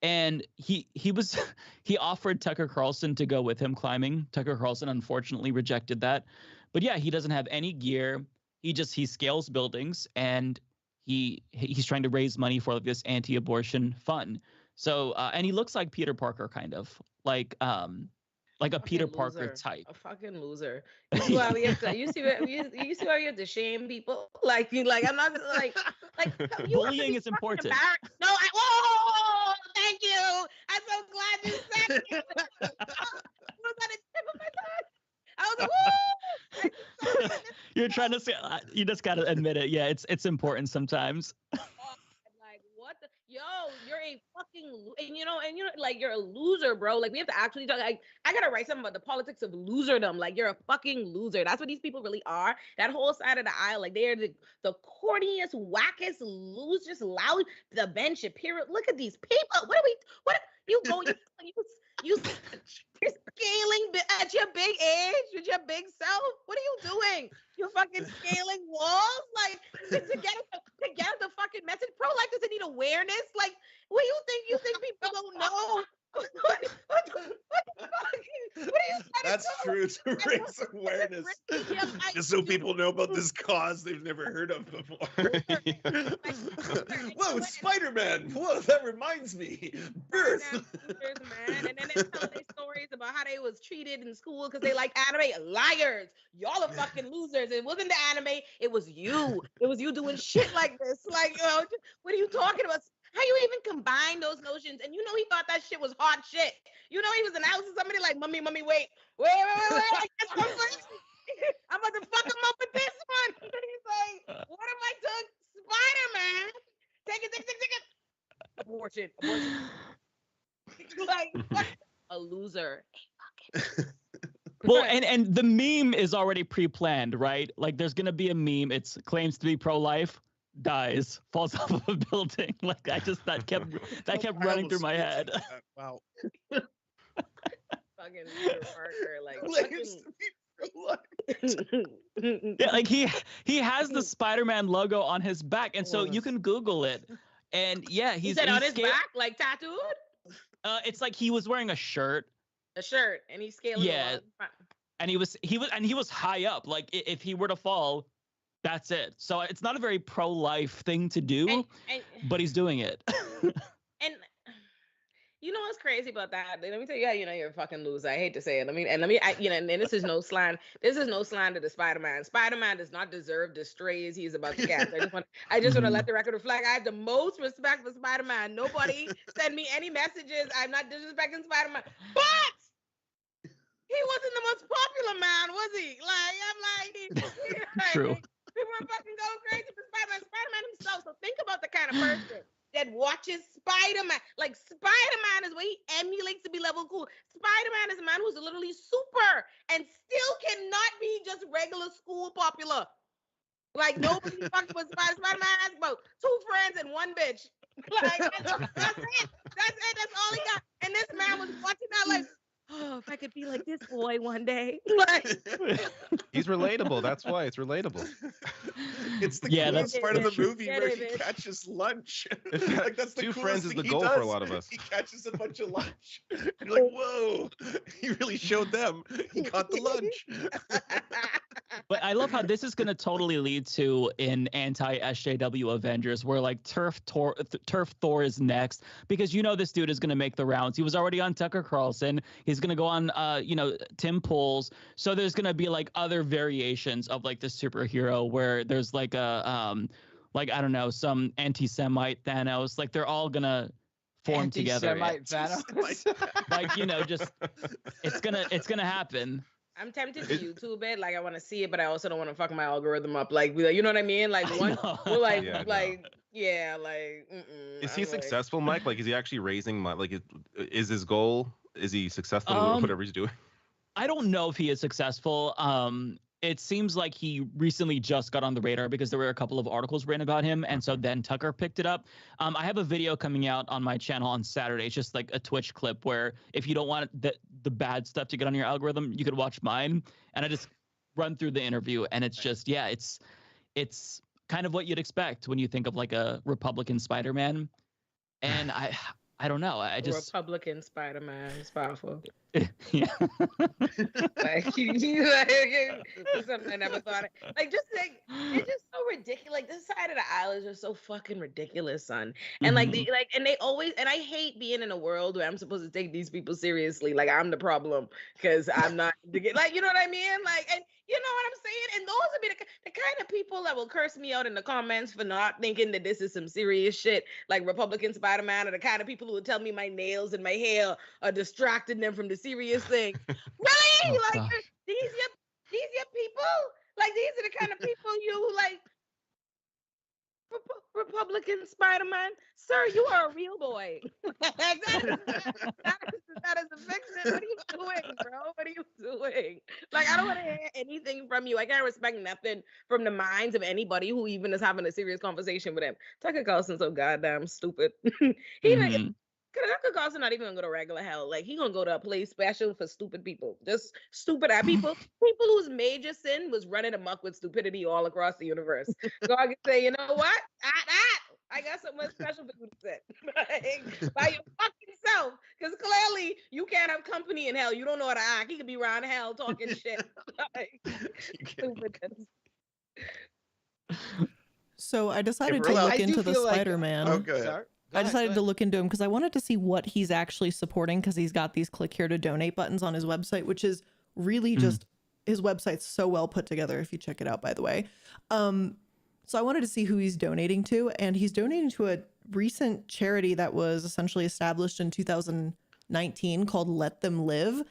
And he was he offered Tucker Carlson to go with him climbing. Tucker Carlson unfortunately rejected that. But yeah, he doesn't have any gear. He scales buildings, and he's trying to raise money for this anti-abortion fund. So and he looks like Peter Parker, kind of like a Fucking Peter Parker loser. type. A fucking loser. You see why we have to? You see why we have to shame people? Like I'm not like you Bullying is important. No, whoa, thank you. I'm so glad you said it. Was that a tip of my tongue? I was like, woo! Thank you so much. You're trying to say you just got to admit it. Yeah, it's important sometimes. Like what the you're a fucking like you're a loser, bro. Like we have to actually talk. Like I gotta write something about the politics of loserdom. Like you're a fucking loser. That's what these people really are. That whole side of the aisle, like they are the corniest, wackest, lose, just loud. The Ben Shapiro. Look at these people. What you go? You're scaling at your big age with your big self. What are you doing? You're fucking scaling walls, like to get the fucking message. Pro-life doesn't need awareness. Like, what do you think? You think people don't know? What the fuck? What are you? That's true, to raise awareness, just so people know about this cause they've never heard of before. Whoa, it's Spider-Man. Whoa, that reminds me. Birth. Man. And then they tell their stories about how they was treated in school because they like anime. Liars. Y'all are fucking losers. It wasn't the anime. It was you. It was you doing shit like this. Like, what are you talking about? How you even combine those notions? And he thought that shit was hot shit. He was announcing somebody like, mommy, wait. Like, that's so crazy. I'm about to fuck him up with this one. He's like, what if I took Spider-Man? Take it. Abortion. Like, a loser. Well, and the meme is already pre-planned, right? Like there's gonna be a meme. It's claims to be pro-life, dies, falls off of a building. Like that kept running through my head. Wow. Fucking Peter Parker, like Claims to be pro-life. Yeah, like he has the Spider-Man logo on his back, and so you can Google it. And yeah, he said on his back, like tattooed. It's like he was wearing a shirt, and he's scaling. Yeah, and he was high up. Like if he were to fall, that's it. So it's not a very pro-life thing to do, but he's doing it. And you know what's crazy about that? Let me tell you how you're a fucking loser. I hate to say it. And this is no slander. This is no slander to Spider-Man. Spider-Man does not deserve the strays he's about to catch. I just want to let the record reflect. I have the most respect for Spider-Man. Nobody send me any messages. I'm not disrespecting Spider-Man, but he wasn't the most popular man, was he? Like I'm like, true. People are fucking going crazy for Spider-Man. Spider-Man himself. So think about the kind of person that watches Spider-Man. Like Spider-Man is what he emulates to be level cool. Spider-Man is a man who's literally super and still cannot be just regular school popular. Like nobody fucking with Spider-Man has about 2 friends and 1 bitch. Like that's it. That's all he got. And this man was watching that like, oh, if I could be like this boy one day. Like he's relatable. That's why it's relatable. It's the coolest part of the movie where he catches lunch. Like that's the 2 friends is the goal does. for a lot of us. He catches a bunch of lunch. And you're like, whoa, he really showed them. He caught the lunch. But I love how this is going to totally lead to an anti-SJW Avengers where like Turf Thor is next, because this dude is going to make the rounds. He was already on Tucker Carlson. He's going to go on Tim Pool's. So there's going to be like other variations of like the superhero where there's like a like I don't know, some anti-Semite Thanos. Like they're all going to form together. Thanos. Like just it's going to happen. I'm tempted to YouTube it. Like I want to see it, but I also don't want to fuck my algorithm up. Like, you know what I mean? Like one, we're like, Is he successful, Mike? Like, is he actually raising money? Like, is his goal? Is he successful in whatever he's doing? I don't know if he is successful. It seems like he recently just got on the radar because there were a couple of articles written about him, and so then Tucker picked it up. I have a video coming out on my channel on Saturday. It's just like a Twitch clip where if you don't want the bad stuff to get on your algorithm, you could watch mine. And I just run through the interview, and it's just it's kind of what you'd expect when you think of like a Republican Spider-Man. And I don't know. I just Republican Spider-Man is powerful. yeah. Like, something I never thought of. Like, just like, it's just so ridiculous. Like, this side of the aisle is just so fucking ridiculous, son. And like, they always, and I hate being in a world where I'm supposed to take these people seriously. Like, I'm the problem because I'm not, like, you know what I mean? Like, and you know what I'm saying? And those would be the kind of people that will curse me out in the comments for not thinking that this is some serious shit. Like, Republican Spider-Man are the kind of people who would tell me my nails and my hair are distracting them from the serious thing. Really? Oh, like, gosh. these your people? Like, these are the kind of people you like. Republican Spider-Man, sir, you are a real boy. that is a fiction. What are you doing, bro? What are you doing? Like, I don't want to hear anything from you. I can't respect nothing from the minds of anybody who even is having a serious conversation with him. Tucker Carlson's so goddamn stupid. Tucker Carlson not even gonna go to regular hell. Like, he gonna go to a place special for stupid people. Just stupid people. People whose major sin was running amok with stupidity all across the universe. So I can say, you know what? I got something special for you to say. Like, by your fucking self. Because clearly you can't have company in hell. You don't know how to act. He could be around hell talking shit. Like, stupidness. So I decided to we're allowed- look I do into the feel like- Spider-Man. Oh, go ahead. Sorry. I decided to look into him because I wanted to see what he's actually supporting, because he's got these click here to donate buttons on his website, which is really just, his website's so well put together if you check it out, by the way. So I wanted to see who he's donating to, and he's donating to a recent charity that was essentially established in 2019 called Let Them Live.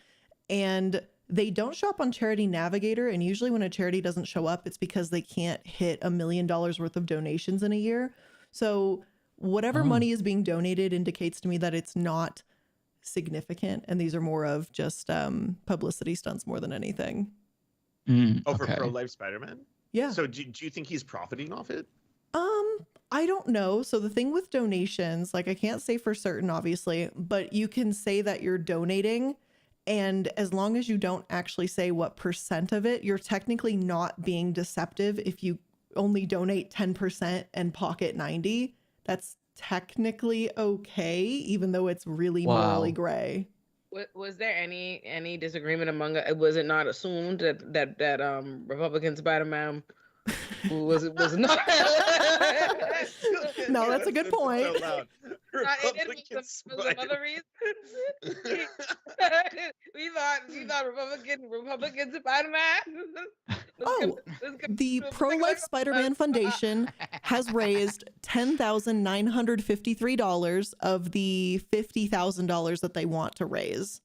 And they don't show up on Charity Navigator, and usually when a charity doesn't show up, it's because they can't hit $1 million worth of donations in a year. So whatever money is being donated indicates to me that it's not significant, and these are more of just publicity stunts more than anything. For pro-life Spider-Man? Yeah. So do you think he's profiting off it? I don't know. So the thing with donations, like, I can't say for certain, obviously, but you can say that you're donating, and as long as you don't actually say what % of it, you're technically not being deceptive. If you only donate 10% and pocket 90, that's technically okay, even though it's really morally gray. Was there any disagreement among? Was it not assumed that Republican Spider-Man was not? No, that's a good point. Was another reason. we thought Republican Spider-Man. The Pro-Life Spider-Man Foundation has raised $10,953 of the $50,000 that they want to raise.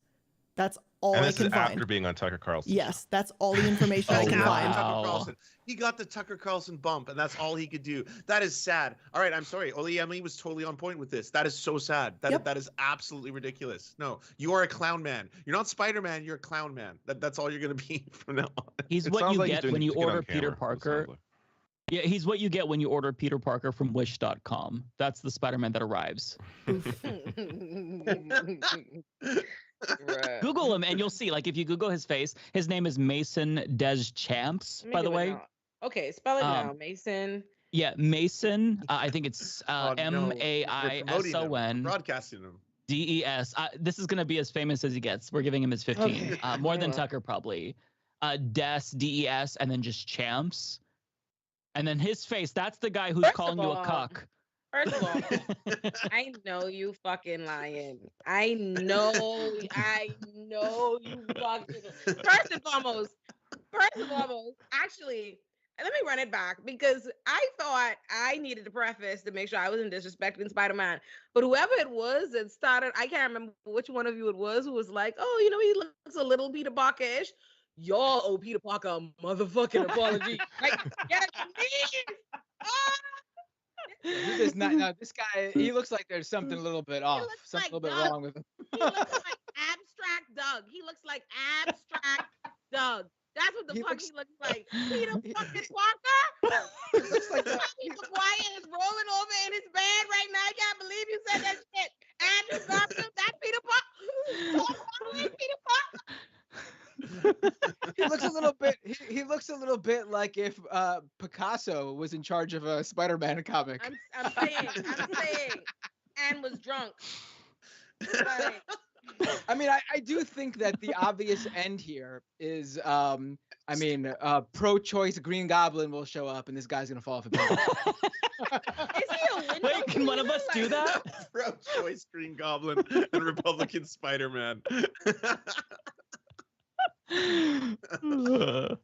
That's all And I this can is find. after being on Tucker Carlson. Yes, that's all the information I Like, can after find. Tucker Carlson. He got the Tucker Carlson bump, and that's all he could do. That is sad. All right, I'm sorry. Oli Emily was totally on point with this. That is so sad. That is absolutely ridiculous. No, you are a clown man. You're not Spider-Man. You're a clown man. That's all you're gonna be from now on. He's It what sounds you like he's get doing when it you to get on order Peter camera, it Parker. sounds like. Yeah, he's what you get when you order Peter Parker from Wish.com. That's the Spider-Man that arrives. Right. Google him and you'll see. Like, if you Google his face, his name is Mason Deschamps, Let me by the do it way. now. Okay, spell it now, Mason. Yeah, Mason. I think it's Oh, no. We're promoting him. We're MAISON broadcasting him. DES. This is going to be as famous as he gets. We're giving him his 15. Okay. More than Well. Tucker, probably. DES, and then just Champs. And then his face, that's the guy who's First calling of you a all, cuck. First of all, I know you fucking lying. I know you fucking. First and foremost, actually, let me run it back because I thought I needed to preface to make sure I wasn't disrespecting Spider-Man. But whoever it was that started, I can't remember which one of you it was who was like, oh, you know, he looks a little Peter Parker-ish. Y'all owe Peter Parker a motherfucking apology. Like, get it, please. He does not. No, this guy. He looks like there's something a little bit off. looks Something like a little bit Doug. wrong with him. He looks like abstract Doug. He looks like abstract Doug. That's what the fuck he looks like. Peter fucking Parker. He looks like a, He's quiet and is rolling over in his bed right now. I can't believe you said that shit. Andrew Garfield, that's Peter Parker. Peter Parker. he looks a little bit. he looks a little bit like if Picasso was in charge of a Spider-Man comic. I'm saying, and was drunk. Like, I mean, I do think that the obvious end here is, pro-choice Green Goblin will show up and this guy's gonna fall off a building. is he a window Wait, can one of us do that? Pro-choice Green Goblin and Republican Spider-Man. Yes,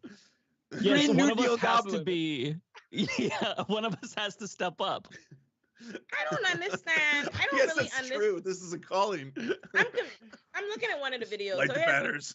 Green one New of Deal us has to Goblin. be. Yeah, one of us has to step up. I don't understand. I don't Yes, really that's understand. true. This is a calling. I'm looking at one of the videos. Like so the here's- banners.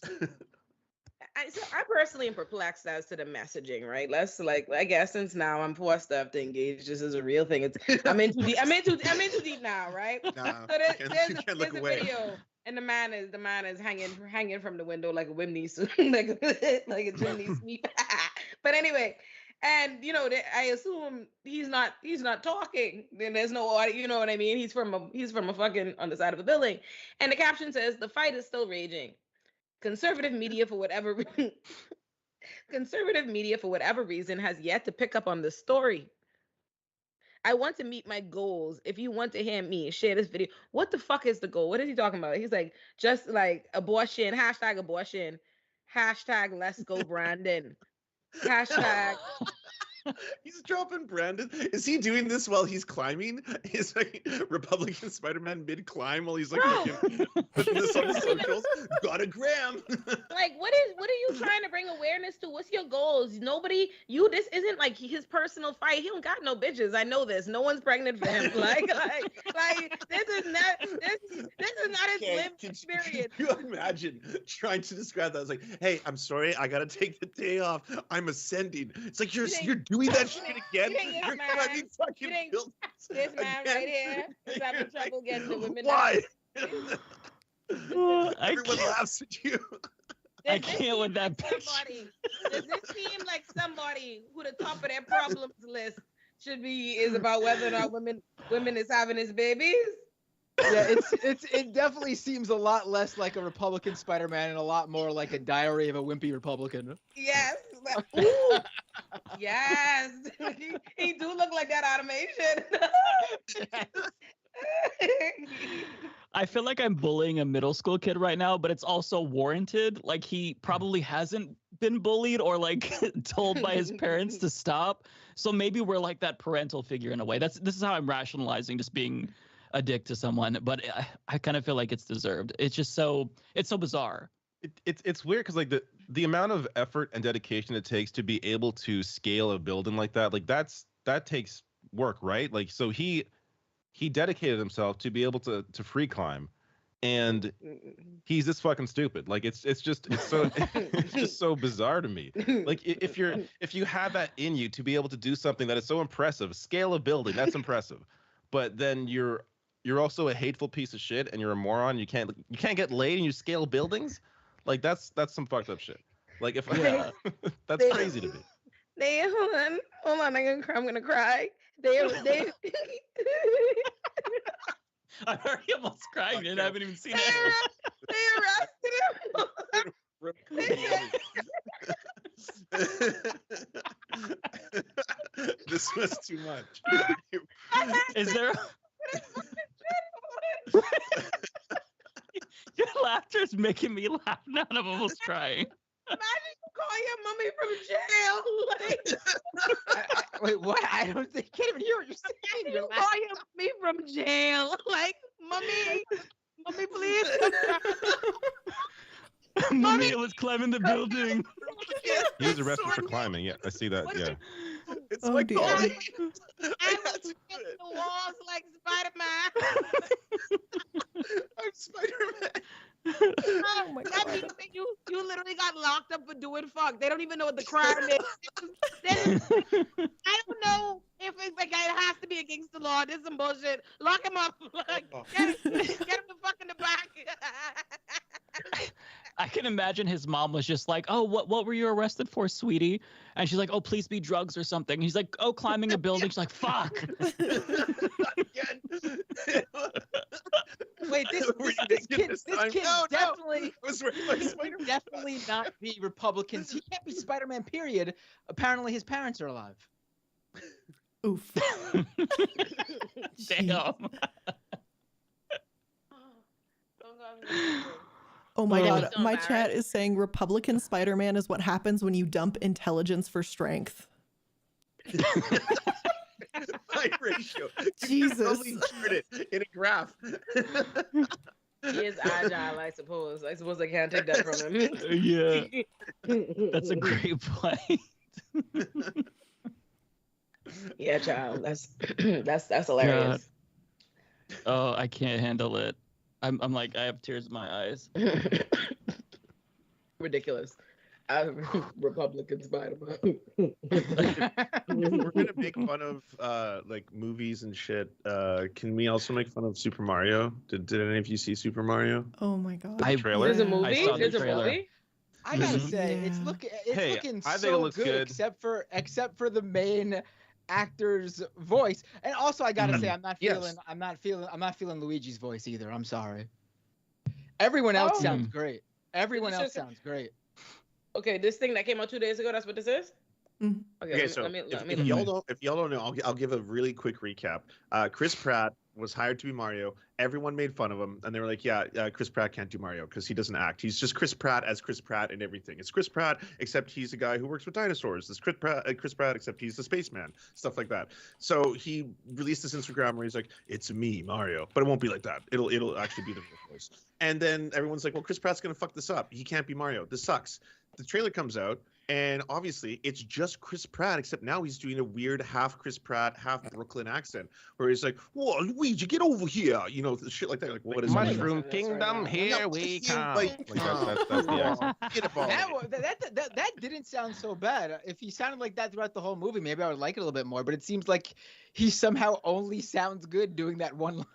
I personally am perplexed as to the messaging, right? Let's I guess since now I'm forced to have to engage this is a real thing. I'm in too deep now, right? Nah, So you can't there's look a away. video, and the man is hanging from the window like a chimney like a chimney sweep. But anyway, and I assume he's not talking. Then there's no audio. You know what I mean? He's from a fucking on the side of a building, and the caption says the fight is still raging. Conservative media for whatever reason has yet to pick up on this story. I want to meet my goals. If you want to hear me, share this video. What the fuck is the goal? What is he talking about? He's like, just like abortion, #abortion, #let's go Brandon, hashtag. He's dropping Brandon. Is he doing this while he's climbing? He's like Republican Spider-Man mid-climb while he's like putting this on the socials. Got a gram. Like, what are you trying to bring awareness to? What's your goals? This isn't like his personal fight. He don't got no bitches. I know this. No one's pregnant for him. Like this is not his lived experience. Can you imagine trying to describe that? It's like, hey, I'm sorry, I gotta take the day off. I'm ascending. It's like you're doing that shit again. You're climbing fucking buildings. This man right here is having trouble getting the women. Why? I Everyone can't- laughs at you. I can't with that picture. Does this seem like somebody who the top of their problems list is about whether or not women is having his babies? Yeah, it definitely seems a lot less like a Republican Spider-Man and a lot more like a Diary of a Wimpy Republican. Yes. Ooh. Yes. He do look like that automation. I feel like I'm bullying a middle school kid right now, but it's also warranted. Like he probably hasn't been bullied or like told by his parents to stop. So maybe we're like that parental figure in a way. This is how I'm rationalizing just being a dick to someone, but I kind of feel like it's deserved. It's just so bizarre. It's weird because like the amount of effort and dedication it takes to be able to scale a building like that takes work, right? Like so he dedicated himself to be able to free climb, and he's this fucking stupid. Like it's just so bizarre to me. Like if you have that in you to be able to do something that is so impressive, scale a building, that's impressive, but then you're also a hateful piece of shit and you're a moron. You can't get laid and you scale buildings. Like that's some fucked up shit. Like if that's crazy to me. Hold on, I'm gonna cry. They I'm already almost crying and I haven't even seen it. they arrested him. This was too much. Is there? Your laughter is making me laugh now, and I'm almost crying. Imagine you call your mommy from jail. Like, Wait, what? I don't think can't even hear what you're saying. you call your mommy from jail. Like, mommy, please. Mommy was climbing the building. He was arrested for climbing. Yeah, I see that. Yeah. It's Oh, my dear. calling. I was against the walls like Spider-Man. I'm Spider-Man. Oh my That God. means that you literally got locked up for doing fuck. They don't even know what the crime is. I don't know if it's like it has to be against the law. This is some bullshit. Lock him up. Like, get him the fuck in the back. I can imagine his mom was just like, "Oh, what were you arrested for, sweetie?" And she's like, "Oh, please be drugs or something." He's like, "Oh, climbing a building." She's like, "Fuck." Not again. Wait, this kid definitely definitely not be Republicans. He can't be Spider-Man. Period. Apparently, his parents are alive. Oof. Damn. Oh my God. so My embarrassed. chat is saying Republican Spider-Man is what happens when you dump intelligence for strength. Height ratio. Jesus. Probably chart it in a graph. He is agile, I suppose. I suppose I can't take that from him. Yeah. That's a great point. Yeah, child. That's hilarious. Oh, I can't handle it. I'm like, I have tears in my eyes. Ridiculous. Republican Spider-Man. We're gonna make fun of like movies and shit. Can we also make fun of Super Mario? Did any of you see Super Mario? Oh my God. The trailer? There's a I movie. saw the There's a trailer. movie. I gotta Mhm. say, it's Hey, looking I think so it looks good. except for the main actor's voice. And also, I gotta say, I'm not Yes. feeling Luigi's voice either. I'm sorry. Everyone else Oh. sounds great. Everyone This else is- sounds great. Okay, this thing that came out 2 days ago. That's what this is. Mhm. Okay, so if y'all don't know, I'll give a really quick recap. Chris Pratt was hired to be Mario. Everyone made fun of him, and they were like, "Yeah, Chris Pratt can't do Mario because he doesn't act. He's just Chris Pratt as Chris Pratt and everything. It's Chris Pratt except he's a guy who works with dinosaurs. It's Chris Pratt except he's the spaceman. Stuff like that." So he released this Instagram where he's like, "It's me, Mario," but it won't be like that. It'll actually be the real voice. And then everyone's like, "Well, Chris Pratt's gonna fuck this up. He can't be Mario. This sucks." The trailer comes out. And obviously, it's just Chris Pratt, except now he's doing a weird half Chris Pratt, half Brooklyn accent, where he's like, "Whoa, Luigi, get over here!" You know, shit like that. Like, what is it? Mushroom That's right. Kingdom, here we come. Like, Like, that's the accent. Get a ball. That didn't sound so bad. If he sounded like that throughout the whole movie, maybe I would like it a little bit more. But it seems like he somehow only sounds good doing that one line.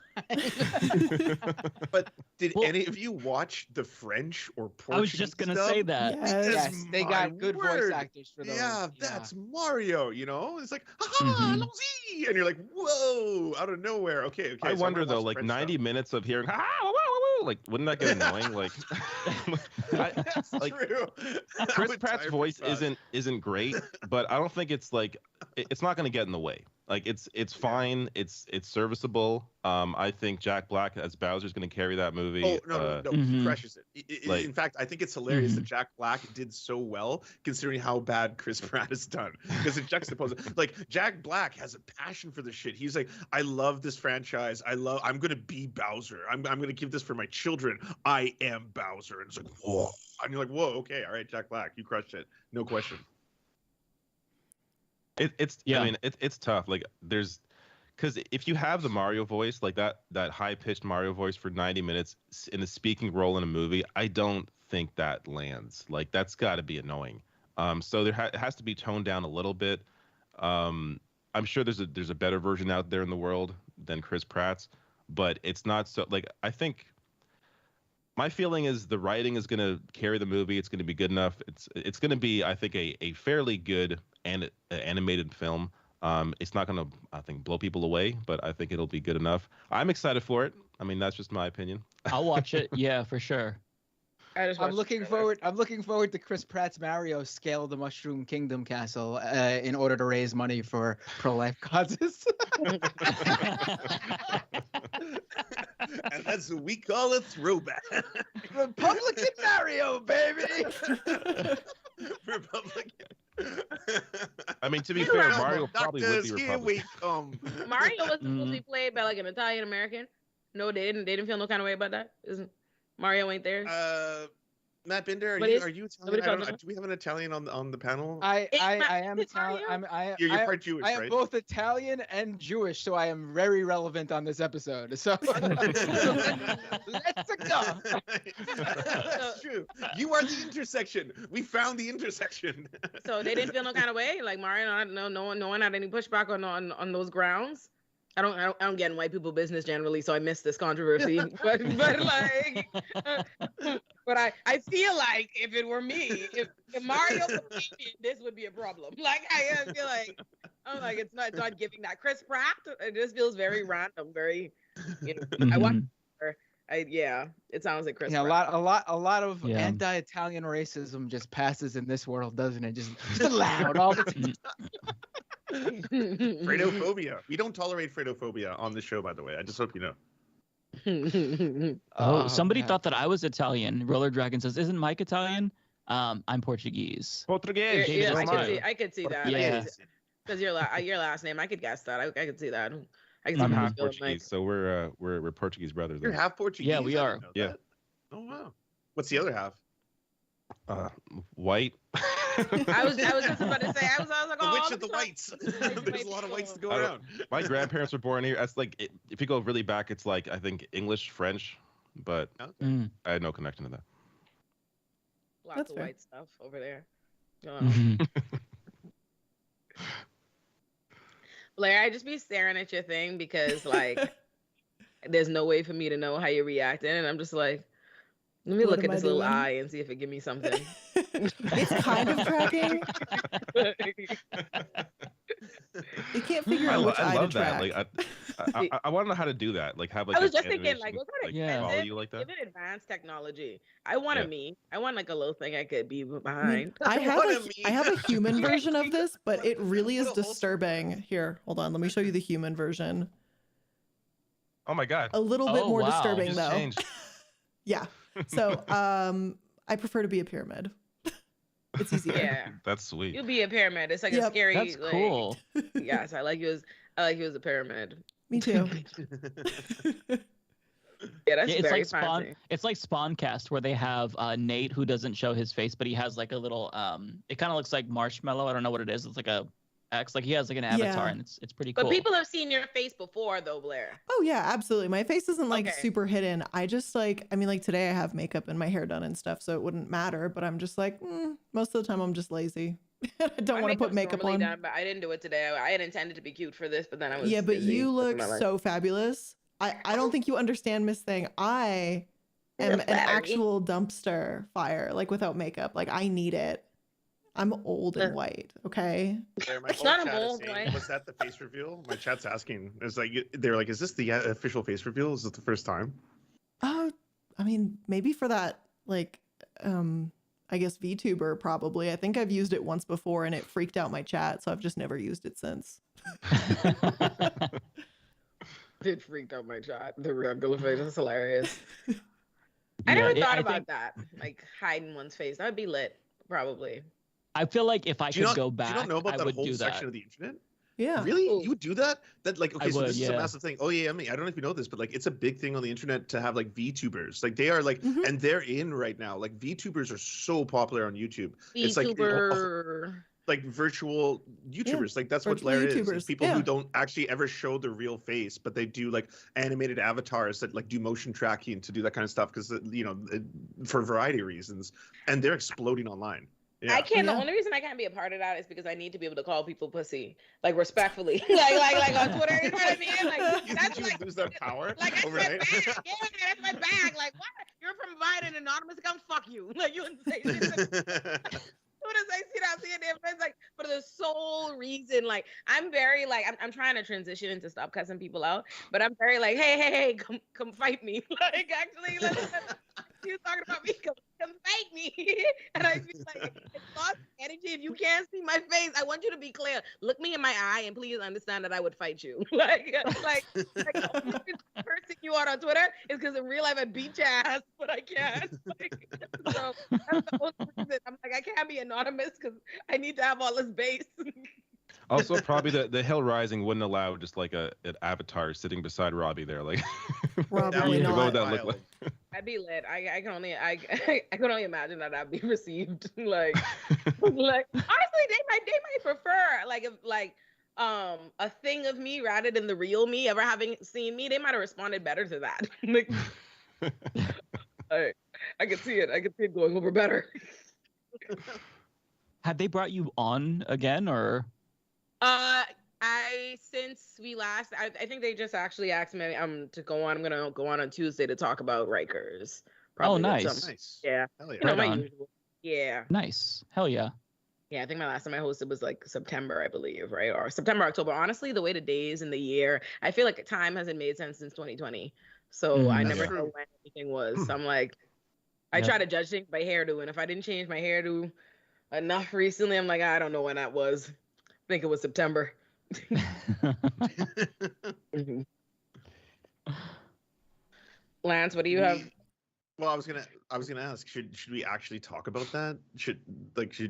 But did Well- any of you watch the French or Portuguese? I was just gonna dub? say that. Yes. Yes, they My got good word. voice actors for those. Yeah, that's Mario. You know, it's like, "Aha, Mhm. Luigi," and you're like, "Whoa!" out of nowhere. Okay. I so I'm wonder gonna though, watch like French 90 dub. minutes of hearing, "Ah, woo, woo, woo," like, wouldn't that get annoying? Like, That's like, true. I Chris would Pratt's tire voice myself. isn't great, but I don't think it's like it's not going to get in the way. Like it's fine. It's serviceable. I think Jack Black as Bowser is going to carry that movie. Oh no, he Mhm. crushes it. Like- In fact, I think it's hilarious Mhm. that Jack Black did so well, considering how bad Chris Pratt has done. Because it juxtaposes, like Jack Black has a passion for this shit. He's like, "I love this franchise. I'm gonna be Bowser. I'm gonna give this for my children. I am Bowser." And it's like, whoa, and you're like, whoa, okay, all right, Jack Black, you crushed it, no question. Yeah. I mean, it's tough. Like there's, because if you have the Mario voice, like that high pitched Mario voice for 90 minutes in a speaking role in a movie, I don't think that lands. Like that's got to be annoying. So there it has to be toned down a little bit. I'm sure there's a better version out there in the world than Chris Pratt's, but it's not so. Like I think my feeling is the writing is going to carry the movie. It's going to be good enough. It's going to be, I think, a fairly good animated film. It's not going to, I think, blow people away, but I think it'll be good enough. I'm excited for it. I mean, that's just my opinion. I'll watch it. Yeah, for sure. I'm looking forward to Chris Pratt's Mario scale the Mushroom Kingdom castle in order to raise money for pro-life causes. And that's what we call a throwback. Republican Mario, baby. Republican. I mean, to be You're fair, right. Mario probably would Doctors, be here Republican. we come. Mario was supposed to be played by like an Italian American. No, they didn't. They didn't feel no kind of way about that. Isn't Mario ain't there? Matt Binder, But are you Italian? somebody I don't know. talking- Do we have an Italian on the panel? I am It's Italian. Mario. You're part Jewish, I am right? both Italian and Jewish, so I am very relevant on this episode. So let's go. That's true. You are the intersection. We found the intersection. So they didn't feel no kind of way. Like Mario, no one had any pushback on those grounds. I don't get in white people business generally, so I missed this controversy. but like, but I feel like if it were me, if Mario was Indian, this would be a problem. Like I feel like I'm like it's not giving that Chris Pratt. It just feels very random, very. You know, I watched Yeah, it sounds like Chris Yeah, Brown. a lot of Yeah. anti-Italian racism just passes in this world, doesn't it? Just allowed all the time. Fredophobia. We don't tolerate fredophobia on the show, by the way. I just hope you know. Oh, somebody man. thought that I was Italian. Roller Dragon says, "Isn't Mike Italian?" I'm Portuguese. Português. Yeah, I could see that. Yeah. Because your last name, I could guess that. I could see that. I can see I'm what half you're feeling Portuguese, so we're Portuguese brothers. You're then. half Portuguese. Yeah, we I are. didn't know Yeah. that. Oh wow. What's the other half? White. I was just about to say. I was like, The oh, witch of the whites. There's a lot of whites to go around. My grandparents were born here. That's like, if you go really back, it's like, I think English, French, but Okay. Mm. I had no connection to that. lots That's of fair. white stuff over there. Mhm. Blair, I just be staring at your thing because like there's no way for me to know how you're reacting, and I'm just like, let me What look at am I this little doing? eye and see if it give me something. It's kind of tracking. You can't figure out which I eye to love that. track. Like, I want to know how to do that. Like, have like. I was an just thinking, animation, like, what kind of Yeah. follow expensive? you like that? Give it advanced technology. I want a Yeah. me. I want like a little thing I could be I mean, behind. I have What a, a I have a human Right. version of this, but it really is What a wholesome disturbing. Here, hold on. Let me show you the human version. Oh my god. A little bit Oh, more wow. disturbing Just though. changed. Yeah. So, I prefer to be a pyramid. It's easier. Yeah, That's sweet. you'll be a pyramid. It's like a Yep. scary. That's like- cool. Yes, I like you as a pyramid. Me too. Yeah, that's Yeah, it's very like Spawn. fancy. It's like Spawncast, where they have Nate, who doesn't show his face, but he has like a little. It kind of looks like marshmallow. I don't know what it is. It's like a X. Like he has like an avatar, Yeah. and it's pretty cool. But people have seen your face before, though, Blair. Oh yeah, absolutely. My face isn't like Okay. super hidden. I just like, I mean, like today I have makeup and my hair done and stuff, so it wouldn't matter. But I'm just like, most of the time I'm just lazy. I don't My want to put makeup's makeup normally on. done, but I didn't do it today. I had intended to be cute for this, but then I was. Yeah, but busy you living look my life. so fabulous. I don't think you understand, Miss Thing. I am an Flattery. actual dumpster fire, like without makeup. Like I need it. I'm old and white. Okay. There, my It's whole not a chat is mold, saying, right? was that the face reveal? My chat's asking. It's like they're like, is this the official face reveal? Is it the first time? Oh, I mean, maybe for that, like, I guess VTuber probably. I think I've used it once before and it freaked out my chat, so I've just never used it since. It freaked out my chat. The regular face is hilarious. I Yeah, never it- thought I about think- that, like hiding one's face. That'd be lit, probably. I feel like if I Do you could not, go do back, you not know about I that would whole do section that. of the internet? Yeah. Really? Ooh. You would do that? That like okay, I so would, this is a yeah. massive thing. Oh yeah, I mean, I don't know if you know this, but like it's a big thing on the internet to have like VTubers. Like they are like, Mhm. and they're in right now. Like VTubers are so popular on YouTube. It's like VTuber. like virtual YouTubers. Like that's what virtual Blair is. YouTubers, It's people yeah. who don't actually ever show their real face, but they do like animated avatars that like do motion tracking to do that kind of stuff because for a variety of reasons, and they're exploding online. Yeah. I can't. Yeah. The only reason I can't be a part of that is because I need to be able to call people pussy, like respectfully, like on Twitter. You know what I mean? Like You that's think you like, would lose that power like that's my overnight? bag. Yeah, that's my bag. Like what? You're providing an anonymous account. Fuck you. Like you wouldn't say shit. As soon as I see that, I see it there. It's like for the sole reason, like I'm very like I'm trying to transition into stop cussing people out, but I'm very like, hey, come fight me. Like actually, let's you talking about me, come fight me. And I feel like it's lost energy. If you can't see my face, I want you to be clear. Look me in my eye and please understand that I would fight you. like the only reason I'm cursing you out on Twitter is because in real life I beat your ass, but I can't. Like, so that's the only reason. I'm like, I can't be anonymous because I need to have all this base. Also, probably the Hill Rising wouldn't allow just like an avatar sitting beside Robbie there. Like, Probably what would not. that look like? I'd be lit. I can only I can only imagine that I'd be received like like honestly they might prefer like if like a thing of me rather than the real me ever having seen me. They might have responded better to that. Like, I could see it going over better. Have they brought you on again, or? Since we last I think they just actually asked me to go on. I'm gonna go on Tuesday to talk about Rikers. Probably with nice. some- Nice. Yeah. Hell yeah. You know, Right my on. usual. Yeah. Nice. Hell yeah. Yeah, I think my last time I hosted was like September, I believe, right? Or September, October. Honestly, the way the days and the year, I feel like time hasn't made sense since 2020. So I Mm. never That's know true. when anything was. So I'm like, I Yep. try to judge things by hairdo, and if I didn't change my hairdo enough recently, I'm like, I don't know when that was. I think it was September. Mhm. Lance, what do you have? Well, I was gonna ask, should we actually talk about that? Should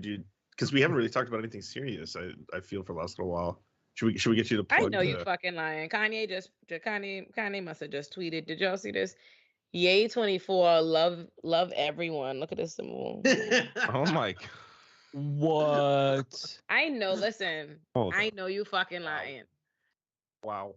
you? Because we haven't really talked about anything serious. I feel for the last little while. Should we get you to I plug know you the? fucking lying. Kanye must have just tweeted. Did y'all see this? Yay 24, love everyone. Look at this symbol. Oh my god. What? I know, listen. Hold I on. know you fucking Wow. lying. Wow.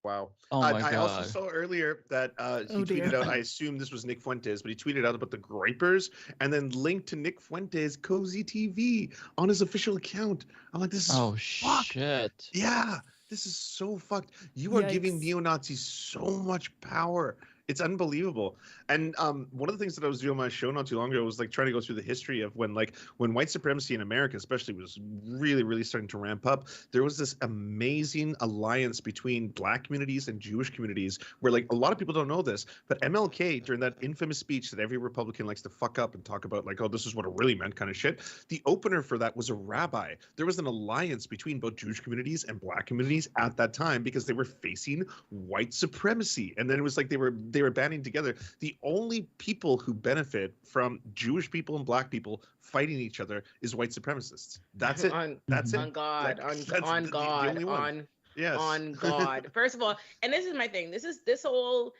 Wow. Oh my I also god. saw earlier that he Oh, dear. tweeted out, I assume this was Nick Fuentes, but he tweeted out about the Gripers and then linked to Nick Fuentes' Cozy TV on his official account. I'm like, this is Oh fucked. shit. Yeah, this is so fucked. You are giving Yikes. neo-Nazis so much power. It's unbelievable. And one of the things that I was doing on my show not too long ago was like trying to go through the history of when white supremacy in America especially was really, really starting to ramp up. There was this amazing alliance between black communities and Jewish communities where like a lot of people don't know this, but MLK during that infamous speech that every Republican likes to fuck up and talk about like, oh, this is what it really meant kind of shit. The opener for that was a rabbi. There was an alliance between both Jewish communities and black communities at that time because they were facing white supremacy. And then it was like they were banding together. The only people who benefit from Jewish people and black people fighting each other is white supremacists. That's it. That's it. On God, That's on the God, only one. Yes. on God. First of all, and this is my thing. This whole,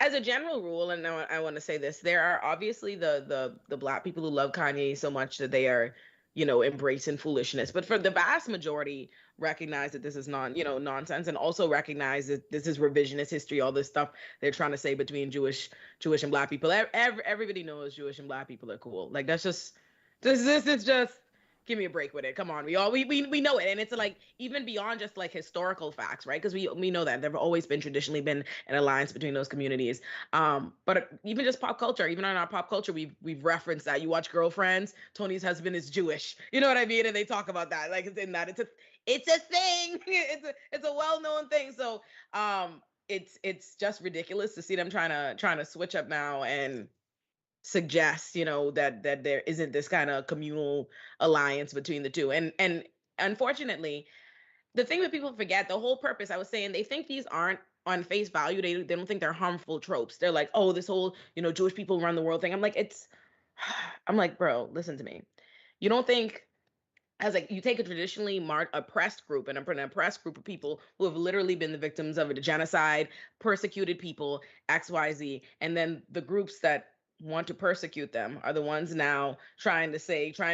as a general rule, and I want to say this: there are obviously the black people who love Kanye so much that they are, embracing foolishness. But for the vast majority, recognize that this is nonsense, and also recognize that this is revisionist history. All this stuff they're trying to say between Jewish and black people. Everybody knows Jewish and black people are cool. Like that's just this is just. Give me a break with it. Come on, we know it, and it's like even beyond just like historical facts, right? Because we know that there've always been traditionally been an alliance between those communities. But even just pop culture, even on our pop culture, we've referenced that. You watch Girlfriends, Tony's husband is Jewish. You know what I mean? And they talk about that, like it's in that. It's a thing. It's a well-known thing. So it's just ridiculous to see them trying to switch up now and suggests that there isn't this kind of communal alliance between the two, and unfortunately the thing that people forget, the whole purpose, I was saying, they think these aren't on face value, they don't think they're harmful tropes. They're like, oh, this whole Jewish people run the world thing. I'm like, bro, listen to me. You don't think, as like, you take a traditionally oppressed group, and an oppressed group of people who have literally been the victims of a genocide, persecuted people, XYZ, and then the groups that want to persecute them are the ones now trying to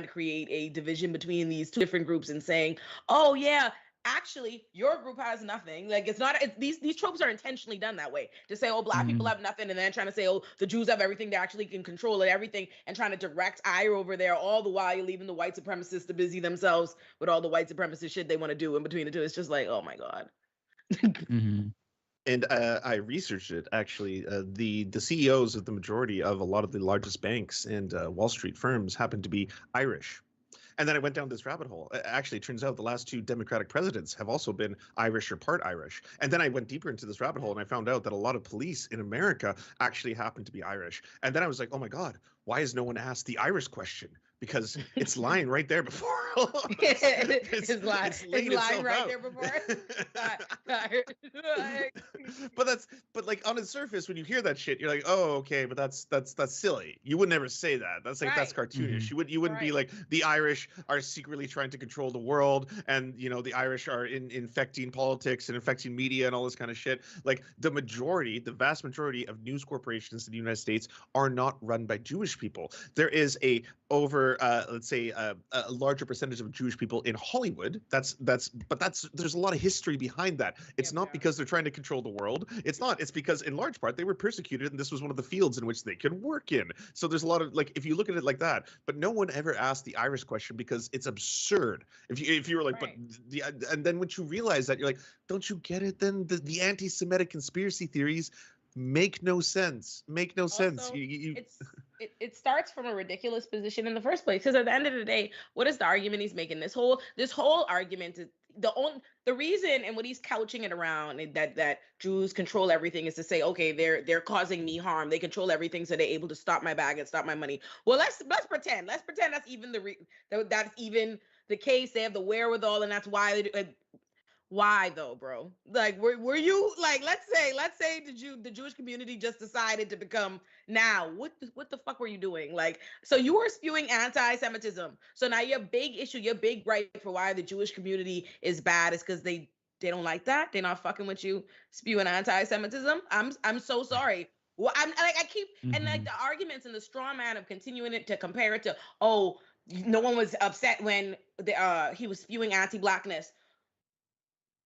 create a division between these two different groups and saying, oh yeah, actually your group has nothing. Like these tropes are intentionally done that way to say, oh, black people have nothing, and then trying to say, oh, the Jews have everything, they actually can control it, everything, and trying to direct ire over there, all the while you're leaving the white supremacists to busy themselves with all the white supremacist shit they want to do in between the two. It's just like, oh my God. Mm-hmm. And I researched it actually. The CEOs of the majority of a lot of the largest banks and Wall Street firms happen to be Irish. And then I went down this rabbit hole. Actually, it turns out the last two Democratic presidents have also been Irish or part Irish. And then I went deeper into this rabbit hole and I found out that a lot of police in America actually happen to be Irish. And then I was like, oh my God, why has no one asked the Irish question? Because it's lying right there before all of us. It's lying right out. there before but like on the surface, when you hear that shit, you're like, oh, okay, but that's silly. You would never say that. That's like that's Right. cartoonish. You wouldn't be like, the Irish are secretly trying to control the world, and the Irish are infecting politics and infecting media and all this kind of shit. Like the vast majority of news corporations in the United States are not run by Jewish people. There is a let's say a larger percentage of Jewish people in Hollywood. There's a lot of history behind that. It's not because they're trying to control the world. It's not. It's because in large part they were persecuted, and this was one of the fields in which they could work in. So there's a lot of, like, if you look at it like that. But no one ever asked the Irish question because it's absurd. If you were like, Right. and then once you realize that, you're like, don't you get it? Then the anti-Semitic conspiracy theories make no sense. Make no sense. Also, it starts from a ridiculous position in the first place. Because at the end of the day, what is the argument he's making? This whole argument is the reason, and what he's couching it around, that Jews control everything, is to say, okay, they're causing me harm. They control everything, so they're able to stop my bag and stop my money. Well, let's pretend. Let's pretend that's even that's even the case. They have the wherewithal, and that's why why though, bro? Like, were you like, let's say the Jewish community just decided to become, now what the fuck were you doing? Like, so you were spewing anti-Semitism. So now your big issue, your big gripe for why the Jewish community is bad is because they don't like that. They're not fucking with you spewing anti-Semitism. I'm so sorry. Well, I'm like, I keep and like the arguments and the straw man of continuing it to compare it to, oh, no one was upset when he was spewing anti-blackness.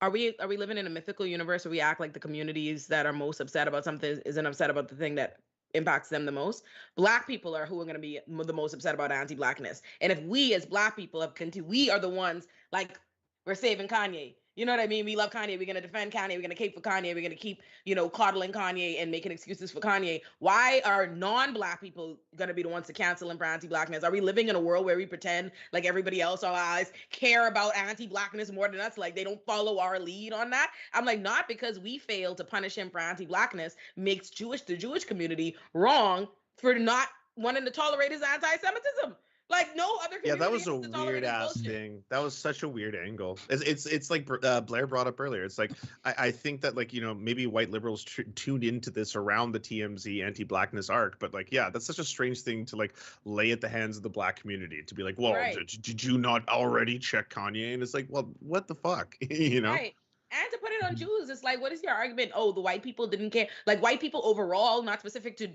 Are we living in a mythical universe where we act like the communities that are most upset about something isn't upset about the thing that impacts them the most? Black people are who are going to be the most upset about anti-blackness. And if we as Black people we are the ones, like, we're saving Kanye. You know what I mean? We love Kanye. We're going to defend Kanye. We're going to cape for Kanye. We're going to keep, coddling Kanye and making excuses for Kanye. Why are non-Black people going to be the ones to cancel him for anti-Blackness? Are we living in a world where we pretend like everybody else, our eyes, care about anti-Blackness more than us? Like, they don't follow our lead on that? I'm like, not because we fail to punish him for anti-Blackness makes the Jewish community wrong for not wanting to tolerate his anti-Semitism. Like, no other community. Yeah, that was a has to tolerate weird his ass bullshit. thing. That was such a weird angle. It's like Blair brought up earlier. It's like I think that, like, maybe white liberals tuned into this around the TMZ anti-blackness arc, but like, yeah, that's such a strange thing to like lay at the hands of the Black community, to be like, well, Right. did you not already check Kanye? And it's like, well, what the fuck, you know? Right. And to put it on Jews, it's like, what is your argument? Oh, the white people didn't care. Like, white people overall, not specific to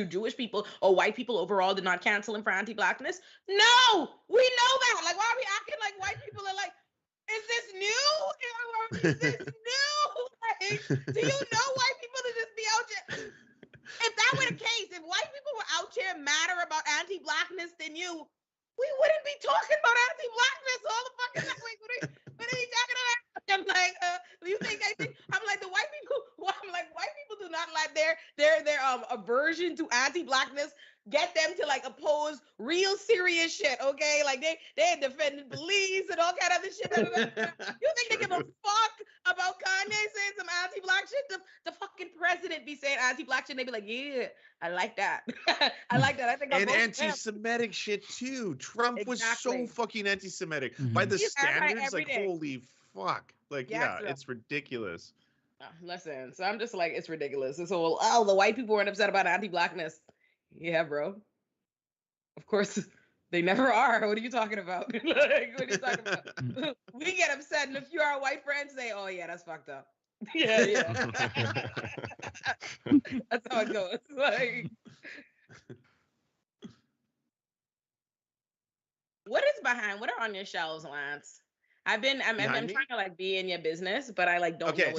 Jewish people, or white people overall did not cancel him for anti-Blackness. No, we know that. Like, why are we acting like white people are like, is this new? Is this new? Like, do you know white people to just be out here? If that were the case, if white people were out here matter about anti-Blackness than you, we wouldn't be talking about anti-Blackness all the fucking time. What are you talking about? I'm like, I'm like, the white people. Well, I'm like, white people do not let their aversion to anti-Blackness get them to like oppose real serious shit. Okay, like they defended police and all kind of other shit. You think they give a fuck about Kanye saying some anti-Black shit? The fucking president be saying anti-Black shit, and they be like, yeah, I like that. I like that. I think and anti-Semitic shit too. Trump was so fucking anti-Semitic by the standards. Like, holy fuck! Like, yeah, it's ridiculous. Listen, so I'm just like, it's ridiculous. And so, oh, the white people weren't upset about anti-Blackness. Yeah, bro. Of course, they never are. What are you talking about? Like, what are you talking about? We get upset, and if you are a white friend, say, oh yeah, that's fucked up. Yeah. That's how it goes. Like, what are on your shelves, Lance? I'm trying to like be in your business, but I like don't know.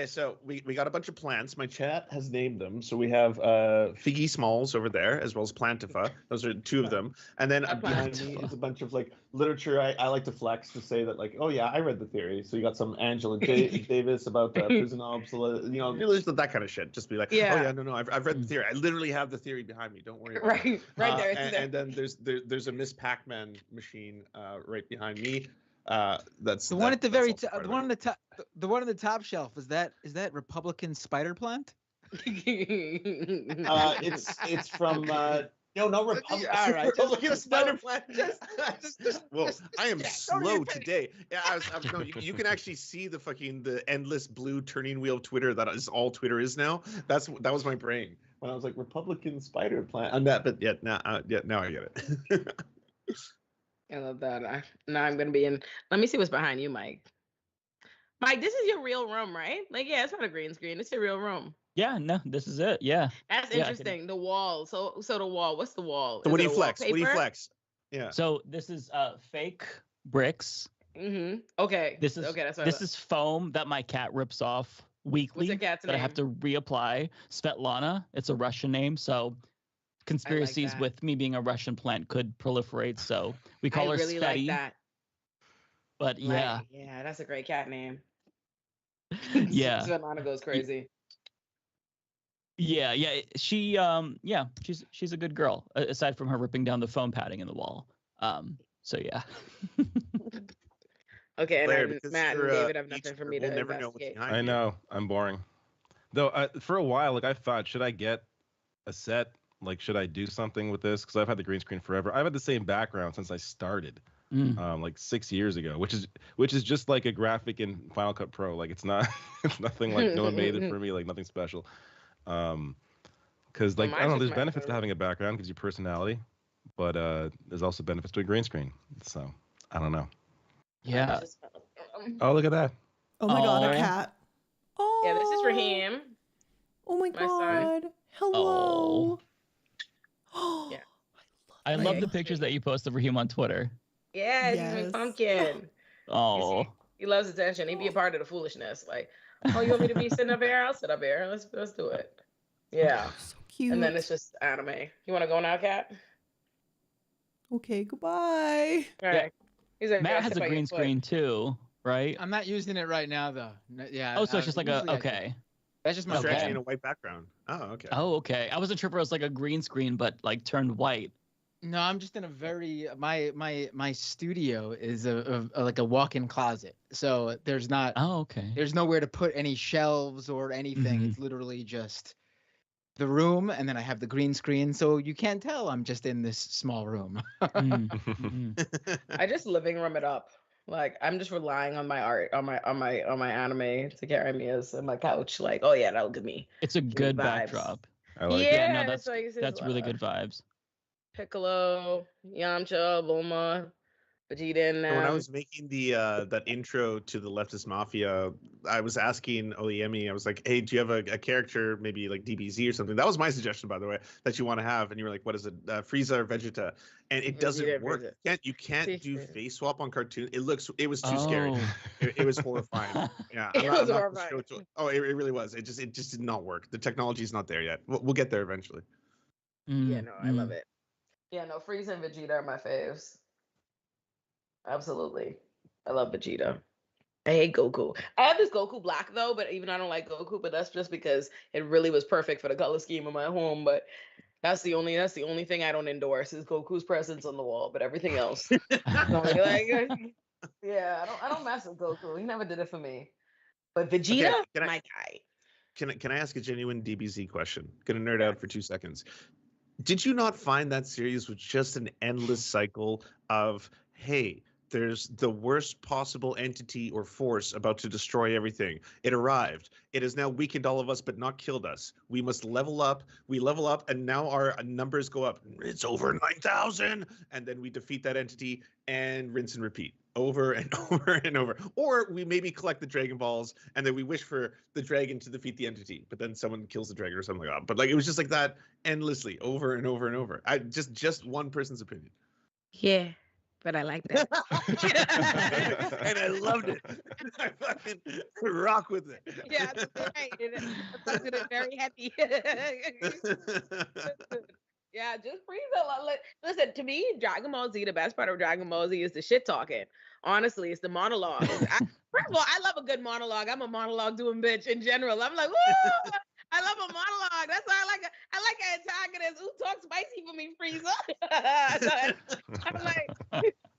So we got a bunch of plants. My chat has named them. So we have Figgy Smalls over there, as well as Plantifa. Those are two of them. And then behind me is a bunch of like literature. I like to flex to say that, like, oh yeah, I read the theory. So you got some Angela Davis about prison obsolete, that kind of shit. Just be like, oh yeah, no, I've read the theory. I literally have the theory behind me. Don't worry about it. Right there. And then there's a Miss Pac-Man machine right behind me. That's the one at the very top. The one on the top. The one on the top shelf. Is that Republican spider plant? It's from no Republican. All right, Republican spider plant. Well, I am slow today. Yeah, you can actually see the endless blue turning wheel of Twitter. That is all Twitter is now. That was my brain when I was like Republican spider plant on that. But now I get it. I love that. Now I'm gonna be in. Let me see what's behind you, Mike. Mike, this is your real room, right? Like, yeah, it's not a green screen. It's your real room. Yeah, no, this is it. Yeah. That's interesting. The wall. So the wall. What's the wall? So what do you flex? What do you flex? Yeah. So this is fake bricks. Mm-hmm. Okay. This is foam that my cat rips off weekly. What's your cat's name? I have to reapply. Svetlana. It's a Russian name, so conspiracies with me being a Russian plant could proliferate, so we call her really Sveti. Like that. But yeah. Yeah, that's a great cat name. Yeah. Svetlana goes crazy. Yeah, she yeah, she's a good girl aside from her ripping down the foam padding in the wall. So yeah. Okay, Blair, and because Matt you're and a David have nothing for YouTuber, me we'll to never know what's investigate. behind I you. know. I'm boring. Though for a while, like I thought, should I get a set? Like, should I do something with this? Because I've had the green screen forever. I've had the same background since I started, like 6 years ago, which is just like a graphic in Final Cut Pro. Like it's not, it's nothing like no one made it for me. Like nothing special. Because Well, like I mine's don't know, just there's my benefits to phone. having a background, gives you personality, but there's also benefits to a green screen. So I don't know. Yeah. Mine's just Oh, look at that. Oh my god, a Aw. cat. Oh. yeah, this is for him. Oh my My son. god. Hello. Yeah. I Oh, love yeah, the he's pictures big. that you post of Raheem on Twitter. Yes, he's my Yes. pumpkin. Oh. He loves attention. He be a part of the foolishness. Like, oh, you want me to be sitting up here? I'll sit up here. Let's do it. Yeah. So cute. And then it's just anime. You want to go now, Cat? Okay, goodbye. All Yeah. right. He's like, Matt "Go has sit a by your green foot." screen too, right? I'm not using it right now though. Yeah. Oh, so it's just like a usually I do. okay. That's just my You're Okay. actually in wall. a white background. Oh, okay. Oh, okay. I wasn't sure if it was like a green screen, but like turned white. No, I'm just in a very my studio is like a walk-in closet. So there's not Oh, okay. there's nowhere to put any shelves or anything. Mhm. It's literally just the room, and then I have the green screen, so you can't tell I'm just in this small room. I just living room it up. Like I'm just relying on my art, on my anime to carry me as my couch. Like, oh yeah, that'll give me It's a good vibes. backdrop. I like yeah, it. No, it's like it's that's really good vibes. Piccolo, Yamcha, Bulma, Vegeta, and So when I was making the that intro to the Leftist Mafia, I was asking Oyemi, I was like, "Hey, do you have a character, maybe like DBZ or something?" That was my suggestion, by the way, that you want to have. And you were like, "What is it, Frieza or Vegeta?" And it Vegeta, doesn't work. Frieza. You can't See, do Frieza. face swap on cartoon. It was too scary. Oh. It was horrifying. Yeah, It I'm was not gonna horrifying. show it to. Oh, it really was. It just did not work. The technology is not there yet. We'll get there eventually. Yeah, no, I love it. Yeah, no, Frieza and Vegeta are my faves. Absolutely. I love Vegeta. I hate Goku. I have this Goku Black though, but even I don't like Goku, but that's just because it really was perfect for the color scheme of my home. But that's the only thing I don't endorse is Goku's presence on the wall. But everything else, yeah, I don't mess with Goku. He never did it for me. But Vegeta, my guy. Can I ask a genuine DBZ question? Gonna nerd out for 2 seconds. Did you not find that series was just an endless cycle of, hey, there's the worst possible entity or force about to destroy everything. It arrived. It has now weakened all of us, but not killed us. We must level up. We level up, and now our numbers go up. It's over 9,000. And then we defeat that entity and rinse and repeat over and over and over. Or we maybe collect the Dragon Balls, and then we wish for the dragon to defeat the entity, but then someone kills the dragon or something like that. But like it was just like that endlessly, over and over and over. I just one person's opinion. Yeah, but I like that. And I loved it. I fucking rock with it. Yeah, that's right. It's very happy. Yeah, just Frieza. Listen, to me, Dragon Ball Z, the best part of Dragon Ball Z is the shit talking. Honestly, it's the monologue. First of all, I love a good monologue. I'm a monologue doing bitch in general. I'm like, woo! I love a monologue. That's why I like an antagonist who talks spicy for me, Frieza. I'm like,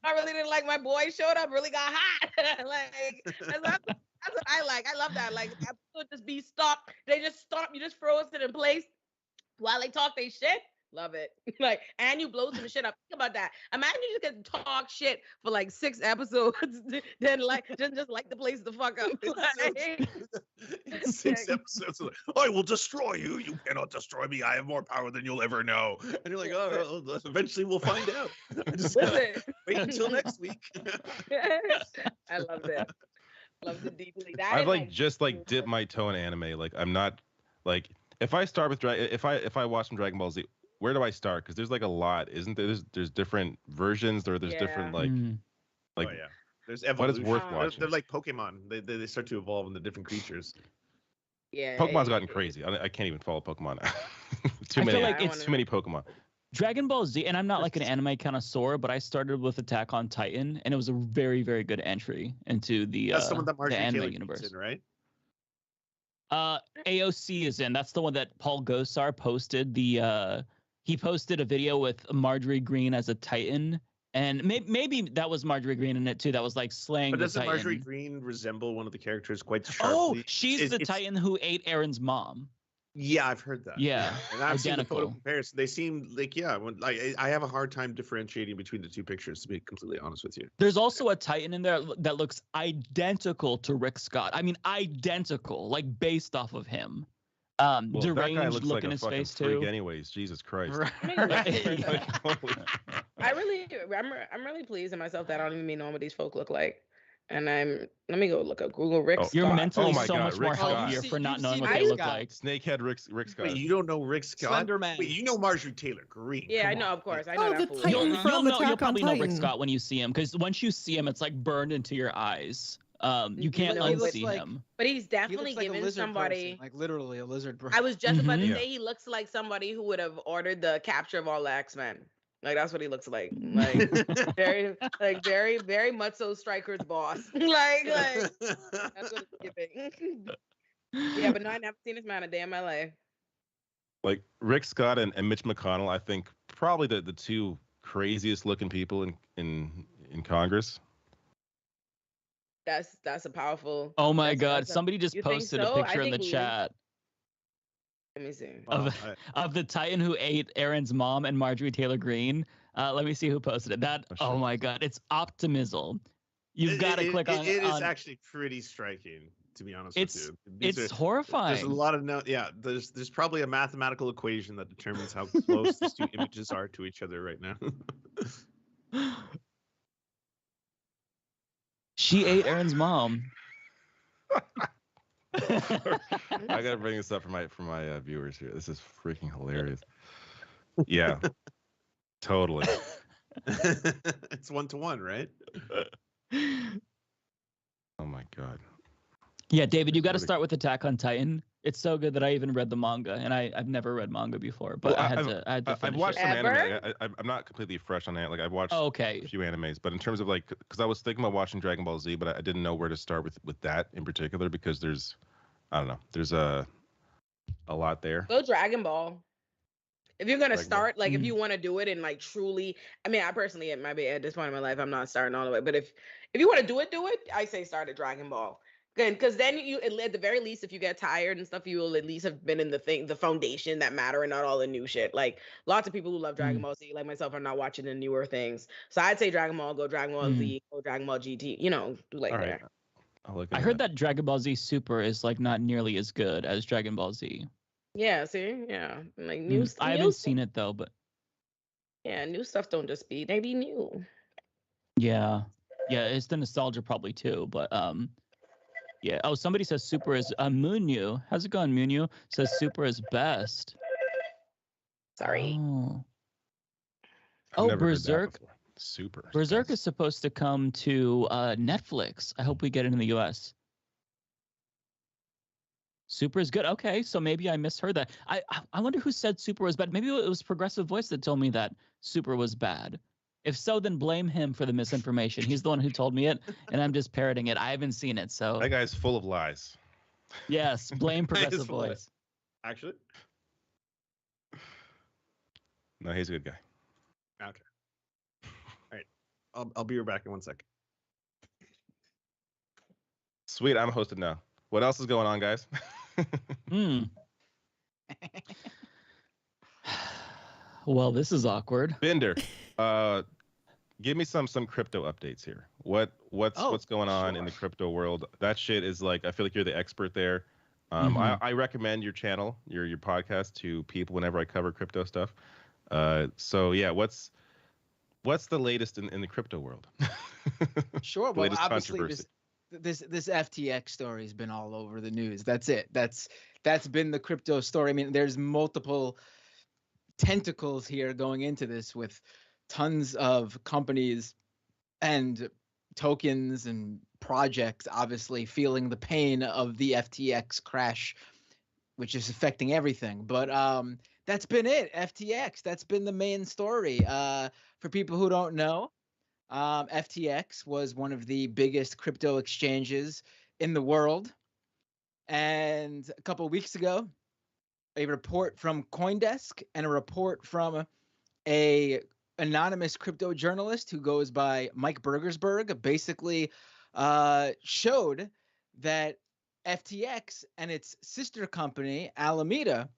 I really didn't like my boy showed up, really got hot. Like that's what I like. I love that. Like episode just be stopped. They just stop. You just froze it in place while they talk they shit. Love it. Like, and you blow some shit up. Think about that. Imagine you just get to talk shit for like 6 episodes, then like just like the place the fuck up. Like, 6 episodes. I will destroy you. You cannot destroy me. I have more power than you'll ever know. And you're like, oh, eventually we'll find out. Just listen. wait until next week. I loved it. Loved it deeply. That I've is, like just like dipped my toe in anime. Like I'm not like if I start with if I watch some Dragon Ball Z, where do I start? Because there's like a lot, isn't there? There's different versions, or there's different like Oh yeah. There's but evolution. it's worth watching. They're like Pokemon. They start to evolve into different creatures. Yeah. Pokemon's gotten crazy. I can't even follow Pokemon. Too I many. feel like It's too many Pokemon. Dragon Ball Z, and I'm not like an anime connoisseur, but I started with Attack on Titan, and it was a very, very good entry into the That's some of the anime universe. right? AOC is in. That's the one that Paul Gosar posted. He posted a video with Marjorie Green as a Titan, and maybe that was Marjorie Green in it too. That was like slaying But the doesn't Titan. Marjorie Green resemble one of the characters quite Oh, sharply? she's the Titan who ate Aaron's mom. Yeah, I've heard that. Yeah, and I've seen the photo identical. comparison. They seem like I have a hard time differentiating between the two pictures, to be completely honest with you. There's also a Titan in there that looks identical to Rick Scott. I mean, identical, like based off of him. Well, that guy Deranged looks look like in a his fucking face freak too. anyways. Jesus Christ. I'm really pleased in myself that I don't even know what these folk look like. And let me go look up Google Rick Scott. You're mentally my so God, much Rick more Scott. healthier for not You've knowing seen what Rick they look Scott. like. Snakehead Rick Scott. Wait, you don't know Rick Scott? Slender Man. Wait, you know Marjorie Taylor Greene? Yeah, Come I know, on. of course. I know Oh, that the fool. Titan You'll from know. You'll Attack on probably know Rick Titan. Scott when you see him, because once you see him, it's like burned into your eyes. You can't He looks unsee like- him. But he's He definitely looks like a giving lizard somebody. person, like literally a lizard person. I was just about to Mhm. say he looks like somebody who would have ordered the capture of all the X-Men. Like that's what he looks like. Like very, very much so Stryker's boss. like that's what it's giving. Yeah, but no, I never seen this man a day in my life. Like Rick Scott and Mitch McConnell, I think probably the two craziest looking people in Congress. That's a powerful. Oh my that's- God! that's a- Somebody just you think posted a so? I picture in the think chat Let me see. Well, of the Titan who ate Aaron's mom and Marjorie Taylor Greene. Let me see who posted it. That Oh, shit. oh my God! It's Optimism. You've got to click on. It is on- actually pretty striking, to be honest It's- with you. It's horrifying. There's a lot of there's probably a mathematical equation that determines how close these two images are to each other right now. She ate Aaron's mom. I gotta bring this up for my viewers here. This is freaking hilarious. Yeah, totally. It's 1-to-1, right? Oh my God. Yeah, David, you got to Really- start with Attack on Titan. It's so good that I even read the manga, and I've never read manga before, but Well, I had to I've finish watched it. some Ever? anime. I'm not completely fresh on that. Like I've watched Oh, okay. a few animes, but in terms of like, because I was thinking about watching Dragon Ball Z, but I didn't know where to start with that in particular because I don't know, there's a lot there. Go Dragon Ball. If you're gonna Dragon Ball. start, like, if Mm. you want to do it and like truly, I mean, I personally, at this point in my life, I'm not starting all the way. But if you want to do it. I say start at Dragon Ball. Good, because then you, at the very least, if you get tired and stuff, you will at least have been in the foundation that matter and not all the new shit. Like lots of people who love Dragon Ball Z, like myself, are not watching the newer things. So I'd say Dragon Ball, go Dragon Ball Z, go Dragon Ball GT. You know, do like All right. that. I'll look I into heard that Dragon Ball Z Super is like not nearly as good as Dragon Ball Z. Yeah, see, yeah, like new. I new haven't stuff- seen it though, but Yeah, new stuff don't just be. They be new. yeah, it's the nostalgia probably too. But yeah. Oh, somebody says Super is Munyu. How's it going, Munyu? Says Super is best. Sorry. Oh, I've never heard that Berserk. before. Super. Berserk is supposed to come to Netflix. I hope we get it in the US. Super is good. Okay, so maybe I misheard that. I wonder who said Super was bad. Maybe it was Progressive Voice that told me that Super was bad. If so, then blame him for the misinformation. He's the one who told me it, and I'm just parroting it. I haven't seen it, so That guy's full of lies. yes, blame That is Progressive full of Voice. Actually, No, he's a good guy. okay. All right, I'll be right back in 1 second. Sweet, I'm hosted now. What else is going on, guys? Hmm. Well, this is awkward. Bender, give me some crypto updates here. What's going on in the crypto world? That shit is like, I feel like you're the expert there. I recommend your channel, your podcast to people whenever I cover crypto stuff. So yeah, what's the latest in the crypto world? Sure. The Well, latest obviously controversy. this FTX story has been all over the news. That's it. That's been the crypto story. I mean, there's multiple tentacles here going into this with tons of companies and tokens and projects obviously feeling the pain of the FTX crash, which is affecting everything. But that's been it. FTX, that's been the main story. For people who don't know, FTX was one of the biggest crypto exchanges in the world. And a couple of weeks ago, a report from CoinDesk and a report from a anonymous crypto journalist who goes by Mike Burgersberg basically showed that FTX and its sister company Alameda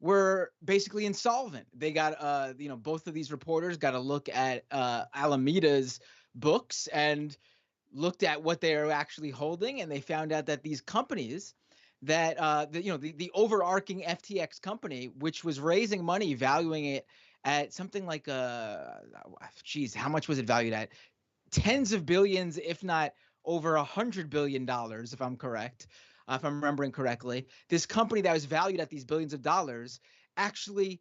were basically insolvent. They got both of these reporters got a look at Alameda's books and looked at what they are actually holding, and they found out that these companies that the overarching FTX company, which was raising money, valuing it at something like how much was it valued at? Tens of billions, if not over $100 billion, if I'm correct, if I'm remembering correctly. This company that was valued at these billions of dollars actually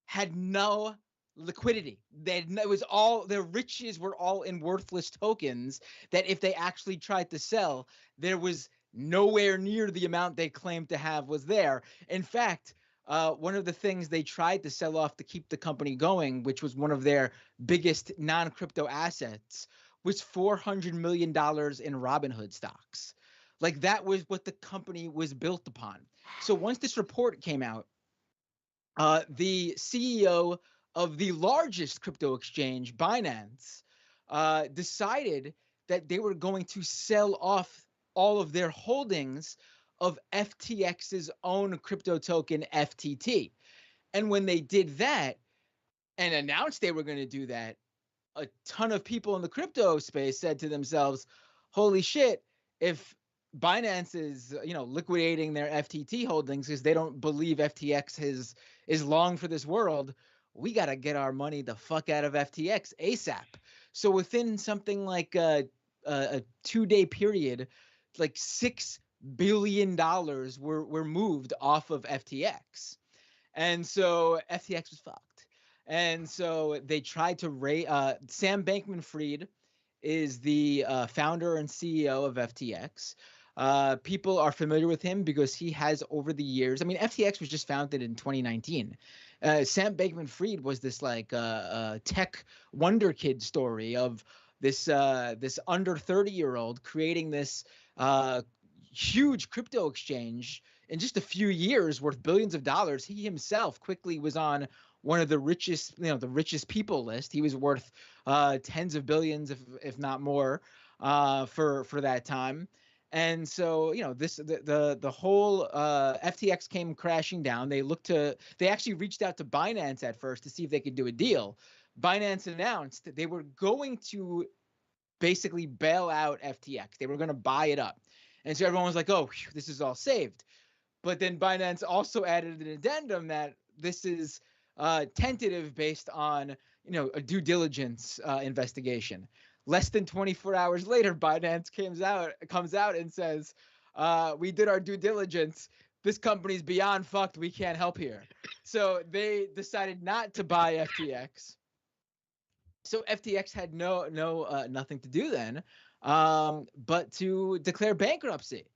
had no liquidity. It was all their riches were all in worthless tokens that if they actually tried to sell, there was nowhere near the amount they claimed to have was there. In fact, one of the things they tried to sell off to keep the company going, which was one of their biggest non-crypto assets, was $400 million in Robinhood stocks. Like that was what the company was built upon. So once this report came out, the CEO of the largest crypto exchange, Binance, decided that they were going to sell off all of their holdings of FTX's own crypto token, FTT. And when they did that and announced they were going to do that, a ton of people in the crypto space said to themselves, holy shit, if Binance is, liquidating their FTT holdings because they don't believe FTX is long for this world, we got to get our money the fuck out of FTX ASAP. So within something like a 2-day period, like $6 billion were moved off of FTX. And so FTX was fucked. And so they tried to raise Sam Bankman-Fried is the founder and CEO of FTX. People are familiar with him because he has over the years. I mean, FTX was just founded in 2019. Sam Bankman-Fried was this like tech wonder kid story of this under 30-year-old creating this huge crypto exchange in just a few years worth billions of dollars. He himself quickly was on one of the richest, the richest people list. He was worth tens of billions, if not more, for that time. And so, the whole FTX came crashing down. They actually reached out to Binance at first to see if they could do a deal. Binance announced that they were going to basically bail out FTX. They were going to buy it up. And so everyone was like, oh, whew, this is all saved. But then Binance also added an addendum that this is tentative based on, a due diligence investigation. Less than 24 hours later, Binance comes out and says, we did our due diligence. This company's beyond fucked. We can't help here. So they decided not to buy FTX. So FTX had nothing to do then, but to declare bankruptcy.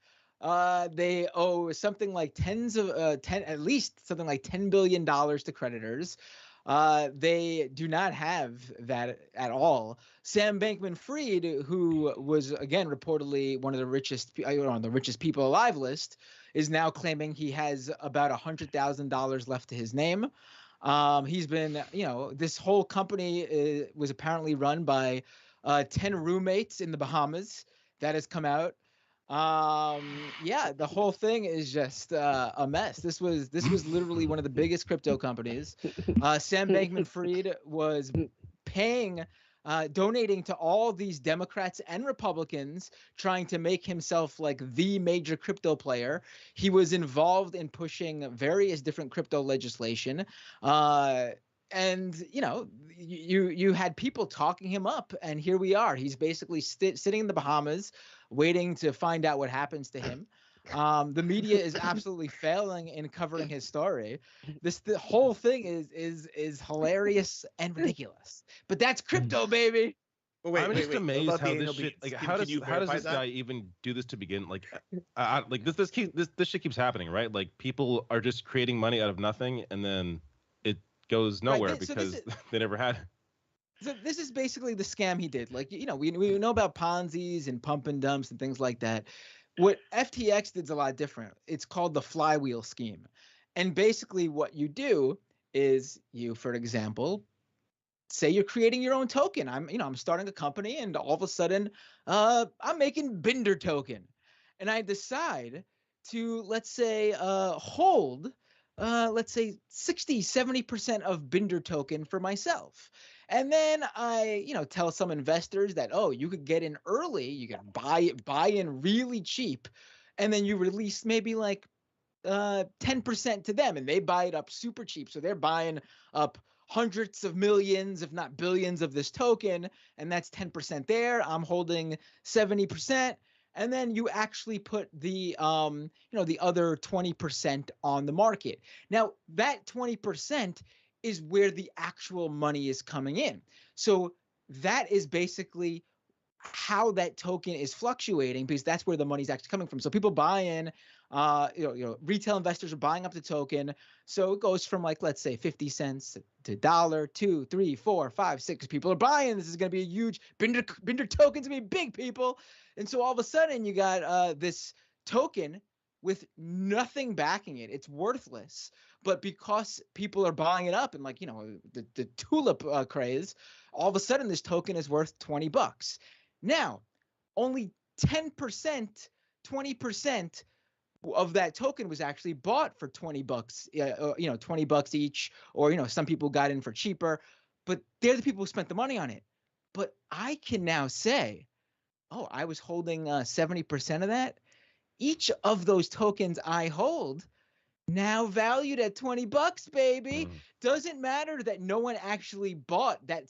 They owe something like at least something like $10 billion to creditors. They do not have that at all. Sam Bankman-Fried, who was again reportedly one of the richest on the richest people alive list, is now claiming he has about $100,000 left to his name. He's been, this whole company was apparently run by 10 roommates in the Bahamas. That has come out. The whole thing is just a mess. This was literally one of the biggest crypto companies. Sam Bankman-Fried was donating to all these Democrats and Republicans, trying to make himself like the major crypto player. He was involved in pushing various different crypto legislation. And you had people talking him up, and here we are. He's basically sitting in the Bahamas, waiting to find out what happens to him. The media is absolutely failing in covering his story. The whole thing is hilarious and ridiculous. But that's crypto, baby. Wait, I'm just amazed What about how the this anal shit. beads? Like, Can how does you verify this that? guy even do this to begin? Like, like this shit keeps happening, right? Like, people are just creating money out of nothing, and then it goes nowhere because they never had. So this is basically the scam he did. Like, we know about Ponzi's and pump and dumps and things like that. What FTX did is a lot different. It's called the flywheel scheme. And basically what you do is you, for example, say you're creating your own token. I'm starting a company and all of a sudden I'm making Binder token. And I decide to, let's say, hold, let's say 60, 70% of Binder token for myself. And then I, tell some investors that, oh, you could get in early, you can buy in really cheap, and then you release maybe like 10% to them, and they buy it up super cheap. So they're buying up hundreds of millions, if not billions, of this token, and that's 10% there. I'm holding 70%. And then you actually put the the other 20% on the market. Now that 20% is where the actual money is coming in. So that is basically how that token is fluctuating, because that's where the money's actually coming from. So people buy in, retail investors are buying up the token. So it goes from, like, let's say 50 cents to $1, $2, $3, $4, $5, $6. People are buying. This is going to be a huge Binder token's going to be big, people. And so all of a sudden you got this token with nothing backing it. It's worthless. But because people are buying it up and, like, the tulip craze, all of a sudden this token is worth $20. Now, only 10%, 20% of that token was actually bought for $20, $20 each, or, some people got in for cheaper, but they're the people who spent the money on it. But I can now say, oh, I was holding 70% of that. Each of those tokens I hold now valued at $20, baby. Doesn't matter that no one actually bought that,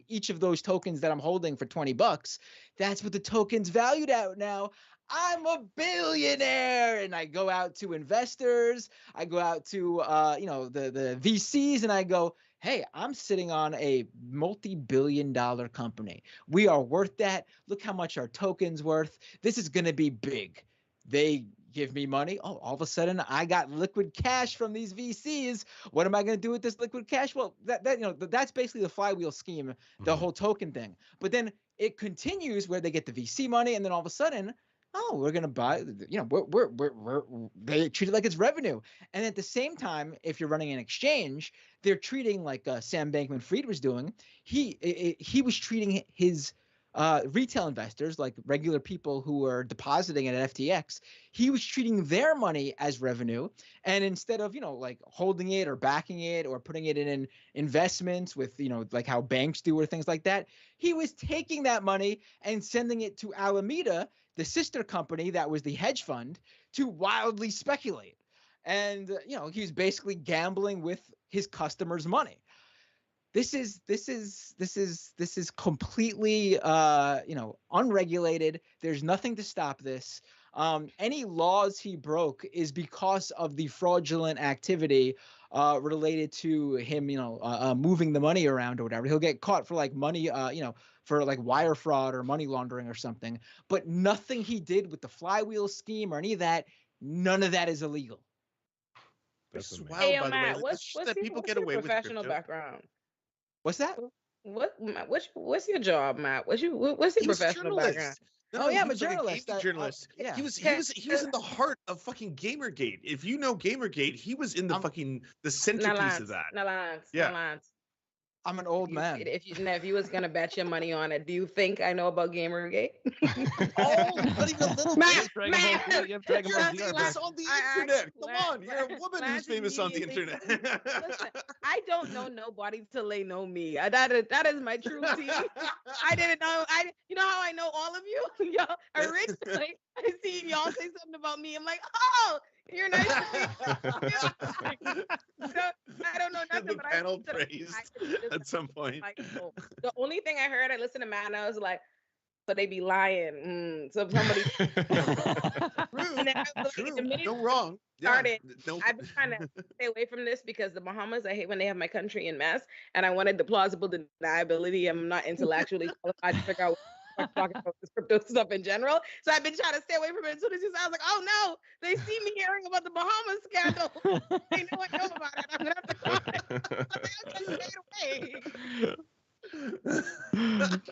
each of those tokens that I'm holding for $20. That's what the token's valued at now. I'm a billionaire. And I go out to investors. I go out to, the VCs, and I go, hey, I'm sitting on a multi-billion-dollar company. We are worth that. Look how much our token's worth. This is going to be big. They give me money. Oh, all of a sudden I got liquid cash from these VCs. What am I going to do with this liquid cash? Well, that's basically the flywheel scheme, the whole token thing. But then it continues where they get the VC money, and then all of a sudden, oh, we're going to buy, they treat it like it's revenue. And at the same time, if you're running an exchange, they're treating, like Sam Bankman-Fried was doing. He was treating his retail investors, like regular people who are depositing at FTX, he was treating their money as revenue. And instead of, like holding it or backing it or putting it in investments with, like how banks do or things like that, he was taking that money and sending it to Alameda, the sister company that was the hedge fund, to wildly speculate. And, he was basically gambling with his customers' money. This is completely unregulated. There's nothing to stop this. Any laws he broke is because of the fraudulent activity related to him, moving the money around or whatever. He'll get caught for, like, money, for, like, wire fraud or money laundering or something. But nothing he did with the flywheel scheme or any of that, none of that is illegal. That's wild, Hey, yo, by the way. Matt, Like, what's shit that people get your away with professional crypto. background? What's that? What's your job, Matt? What's your He was a professional background? journalist. Oh, yeah, he I'm a was like journalist. gaming journalist. Yeah. He was in the heart of fucking Gamergate. If you know Gamergate, he was in the the centerpiece of that. No lines. Yeah. I'm an old man. If you was gonna bet your money on it, do you think I know about Gamergate? Oh, not even a little Matt, bit. Matt, You have Dragon Ball Z You're famous on the internet. Come on, you're a woman who's famous on the internet. Listen, I don't know nobody till they know me. That is my true tea. I didn't know. You know how I know all of you? Yo, originally I seen y'all say something about me. I'm like, oh, you're nice to meet you. So, I don't know nothing. The but panel praised at some point. The only thing I heard, I listened to Matt, and I was like, so they be lying. So somebody. True. No wrong. Started. No. I've been trying to stay away from this because the Bahamas, I hate when they have my country in mess, and I wanted the plausible deniability. I'm not intellectually qualified to figure out what I'm talking about this crypto stuff in general. So I've been trying to stay away from it. As soon as you said, I was like, oh no, they see me hearing about the Bahamas scandal. They know I know about it. I'm gonna have to call it. But they just stayed away.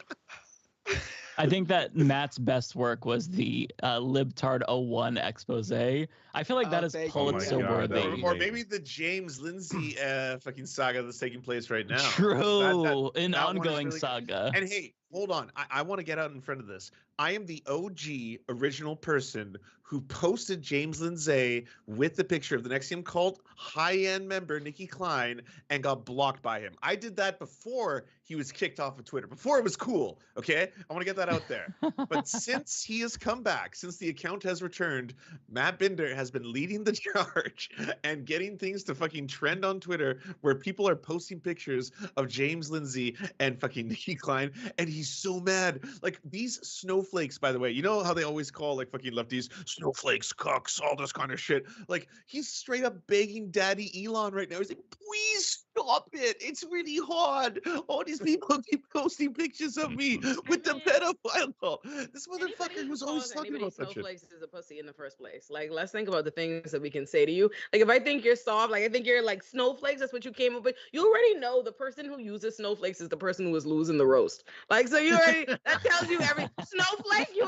I think that Matt's best work was the Libtard 01 expose. I feel like that Oh, is thank you. Oh my Pulitzer God, that was worthy. Or amazing. maybe the James Lindsay fucking saga that's taking place right now. True, an that one is ongoing really good. saga. And hey, hold on. I want to get out in front of this. I am the OG original person who posted James Lindsay with the picture of the NXIVM cult high-end member Nikki Klein and got blocked by him. I did that before he was kicked off of Twitter, before it was cool. Okay, I want to get that out there. But since he has come back, since the account has returned, Matt Binder has been leading the charge and getting things to fucking trend on Twitter where people are posting pictures of James Lindsay and fucking Nikki Klein, and he's so mad. Like these snowflakes, by the way, you know how they always call like fucking lefties snowflakes, cucks, all this kind of shit. Like he's straight up begging Daddy Elon right now. He's like, please stop it. It's really hard. All these people keep posting pictures of me with the pedophile call. This motherfucker who's always talking about that shit. Snowflakes is a pussy in the first place. Like, let's think about the things that we can say to you. Like, if I think you're soft, like I think you're like snowflakes, that's what you came up with. You already know the person who uses snowflakes is the person who is losing the roast. Like, so you already that tells you every snowflake you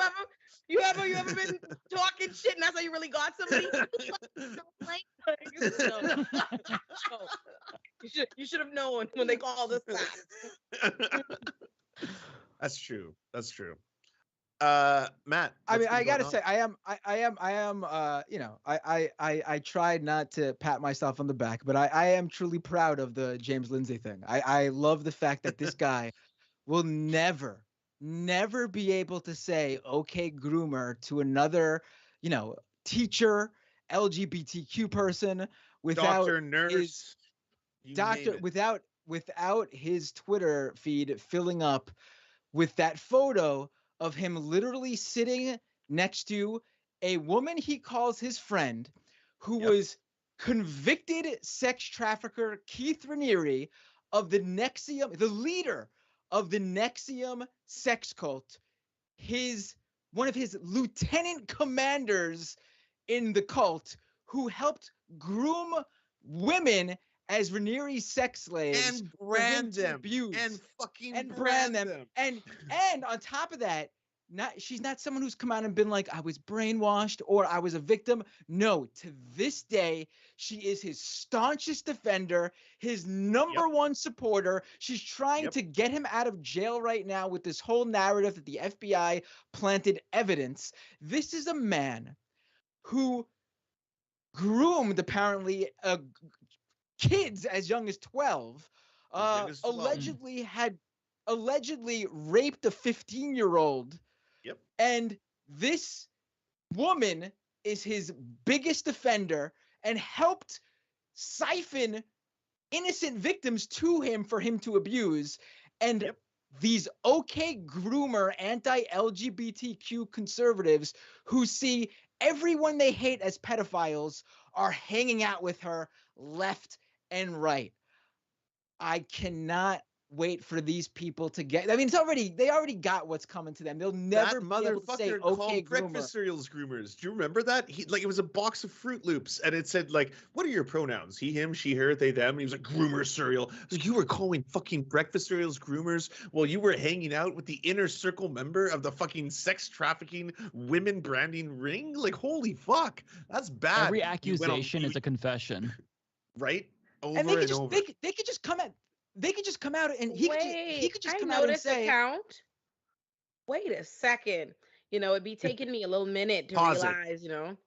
ever been talking shit and that's how you really got somebody. Snowflake. Like, no. You should have known when they called us that. That's true. That's true. Matt. I mean, what's been I gotta going say, I am, you know, I tried not to pat myself on the back, but I am truly proud of the James Lindsay thing. I love the fact that this guy will never be able to say okay groomer to another, you know, teacher, LGBTQ person without Doctor, nurse, his you doctor, name it. without his Twitter feed filling up with that photo of him literally sitting next to a woman he calls his friend, who Yep. was convicted sex trafficker Keith Raniere of the NXIVM, the leader of the NXIVM sex cult, one of his lieutenant commanders in the cult, who helped groom women as Raniere's sex slaves And for him brand to them. abuse And fucking and brand them. And on top of that, she's not someone who's come out and been like, I was brainwashed or I was a victim. No, to this day, she is his staunchest defender, his number one supporter. She's trying to get him out of jail right now with this whole narrative that the FBI planted evidence. This is a man who groomed apparently kids as young as 12, allegedly raped a 15-year-old. Yep. And this woman is his biggest defender and helped siphon innocent victims to him for him to abuse. And these okay groomer anti-LGBTQ conservatives who see everyone they hate as pedophiles are hanging out with her left and right. I cannot wait for these people to get. I mean, they already got what's coming to them. They'll never be able to say okay groomer. Breakfast cereals groomers. Do you remember that? It was a box of Fruit Loops, and it said like, "What are your pronouns? He, him, she, her, they, them." And he was like, "Groomer cereal." Like, you were calling fucking breakfast cereals groomers while you were hanging out with the inner circle member of the fucking sex trafficking women branding ring. Like, holy fuck, that's bad. Every accusation is a confession, right? Over and they could over. They could just come out. They could just come out and he could just come out and say, wait a second. You know, it'd be taking me a little minute to realize, you know,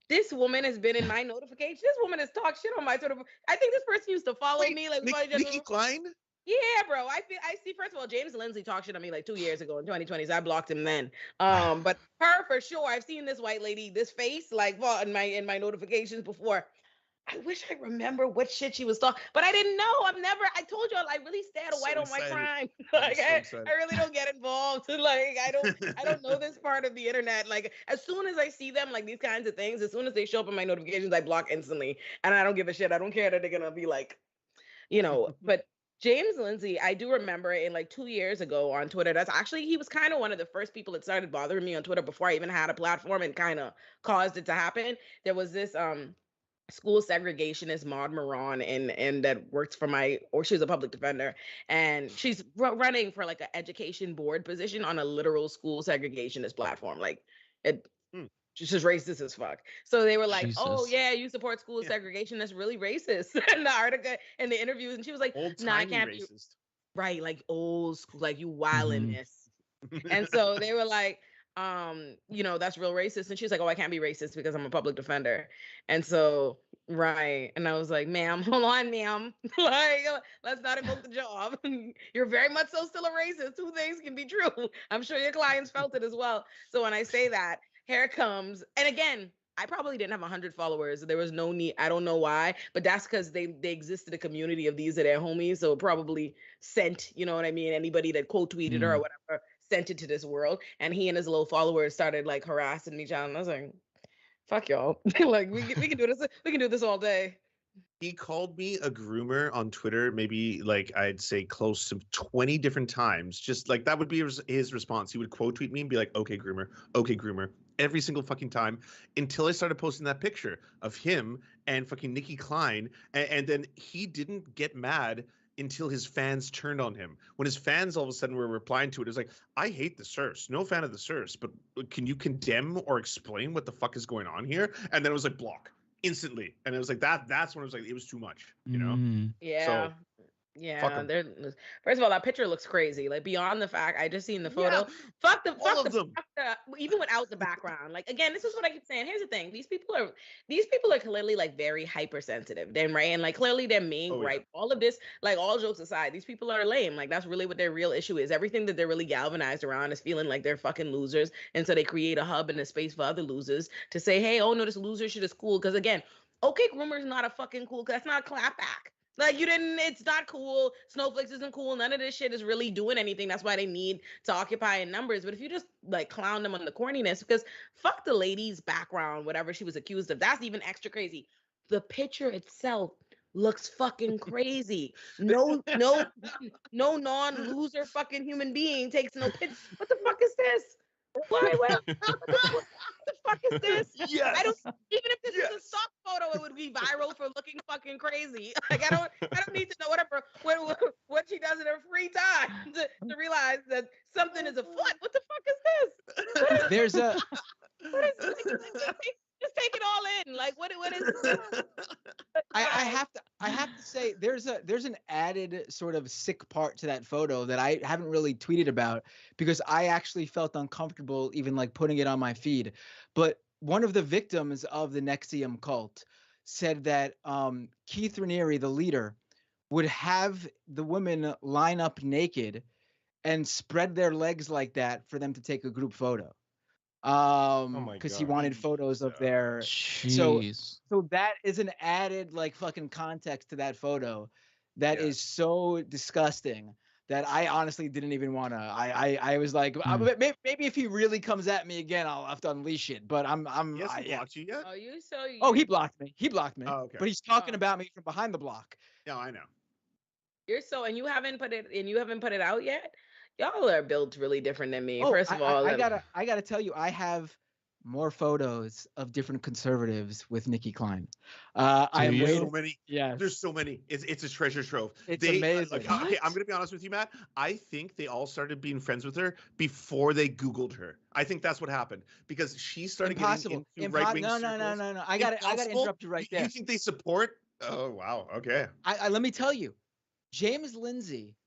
this woman has been in my notifications. This woman has talked shit on my Twitter. I think this person used to follow me. Like Nikki Klein? Yeah, bro. I see. First of all, James Lindsay talked shit on me like 2 years ago in 2020. So I blocked him then. But her for sure. I've seen this white lady, this face, like in my notifications before. I wish I remember what shit she was talking, but I didn't know. I told y'all I really stay out of white on my crime. Like I really don't get involved. Like I don't know this part of the internet. Like as soon as I see them, like these kinds of things, as soon as they show up in my notifications, I block instantly. And I don't give a shit. I don't care that they're gonna be like, you know, but James Lindsay, I do remember in like 2 years ago on Twitter, he was kind of one of the first people that started bothering me on Twitter before I even had a platform and kind of caused it to happen. There was this school segregationist Maud Moran, and that works for she's a public defender, and she's running for like an education board position on a literal school segregationist platform. Like it, Hmm. she's just racist as fuck. So they were like, "Oh Jesus. yeah, you support school Yeah. segregation? That's really racist." In the article, in the interviews, and she was like, Old "No, I timey can't be racist. right, like old school, like you Mhm. wildness." And so they were like, that's real racist. And she's like, "Oh, I can't be racist because I'm a public defender." And so, right. And I was like, "Ma'am, hold on, ma'am. Like, let's not invoke the job. You're very much so still a racist. Two things can be true." I'm sure your clients felt it as well. So when I say that, here it comes. And again, I probably didn't have 100 followers. There was no need. I don't know why, but that's because they existed a community of these are their homies. So it probably sent, you know what I mean? Anybody that quote tweeted her or whatever sent it to this world. And he and his little followers started like harassing each other. And I was like, fuck y'all. Like we can do this. We can do this all day. He called me a groomer on Twitter, maybe like I'd say close to 20 different times. Just like that would be his response. He would quote tweet me and be like, okay, groomer, every single fucking time until I started posting that picture of him and fucking Nikki Klein. And then he didn't get mad until his fans turned on him. When his fans all of a sudden were replying to it, it was like, I hate the serfs. No fan of the serfs, but can you condemn or explain what the fuck is going on here? And then it was like, block instantly. And it was like that's when it was like, it was too much, you know? Yeah. So, yeah, first of all, that picture looks crazy. Like beyond the fact, I just seen the photo. Yeah, all of them. Even without the background. Like again, this is what I keep saying. Here's the thing: these people are clearly like very hypersensitive. Then right, and like clearly they're mean. Oh, yeah. Right, all of this, like all jokes aside, these people are lame. Like that's really what their real issue is. Everything that they're really galvanized around is feeling like they're fucking losers, and so they create a hub and a space for other losers to say, "Hey, oh no, this loser shit is cool." Because again, okay, groomer's not a fucking cool. That's not a clapback. Like it's not cool. Snowflakes isn't cool. None of this shit is really doing anything. That's why they need to occupy in numbers. But if you just like clown them on the corniness, because fuck the lady's background, whatever she was accused of, that's even extra crazy. The picture itself looks fucking crazy. No non-loser fucking human being takes no picture. What the fuck is this? Why? What the fuck is this? Yes. I don't. Even if this is a stock photo, it would be viral for looking fucking crazy. Like I don't need to know what she does in her free time to realize that something is afoot. What the fuck is this? There's a What is just take it all in. Like what is? I have to say there's an added sort of sick part to that photo that I haven't really tweeted about because I actually felt uncomfortable even like putting it on my feed. But one of the victims of the Nexium cult said that Keith Raniere, the leader, would have the women line up naked and spread their legs like that for them to take a group photo. Because he wanted photos of their so that is an added like fucking context to that photo that is so disgusting that I honestly didn't even want to. I was like, maybe if he really comes at me again, I'll have to unleash it. But He hasn't blocked you yet? Oh, he blocked me. He blocked me. Oh, okay. But he's talking about me from behind the block. Yeah, I know. And you haven't put it out yet? Y'all are built really different than me. Oh, First of all, I gotta tell you, I have more photos of different conservatives with Nikki Klein. There's so many. Yeah, there's so many. It's a treasure trove. It's amazing. Okay, I'm gonna be honest with you, Matt. I think they all started being friends with her before they Googled her. I think that's what happened because she started getting into right-wing No. I gotta interrupt you right there. You think they support? Oh wow. Okay. I let me tell you, James Lindsay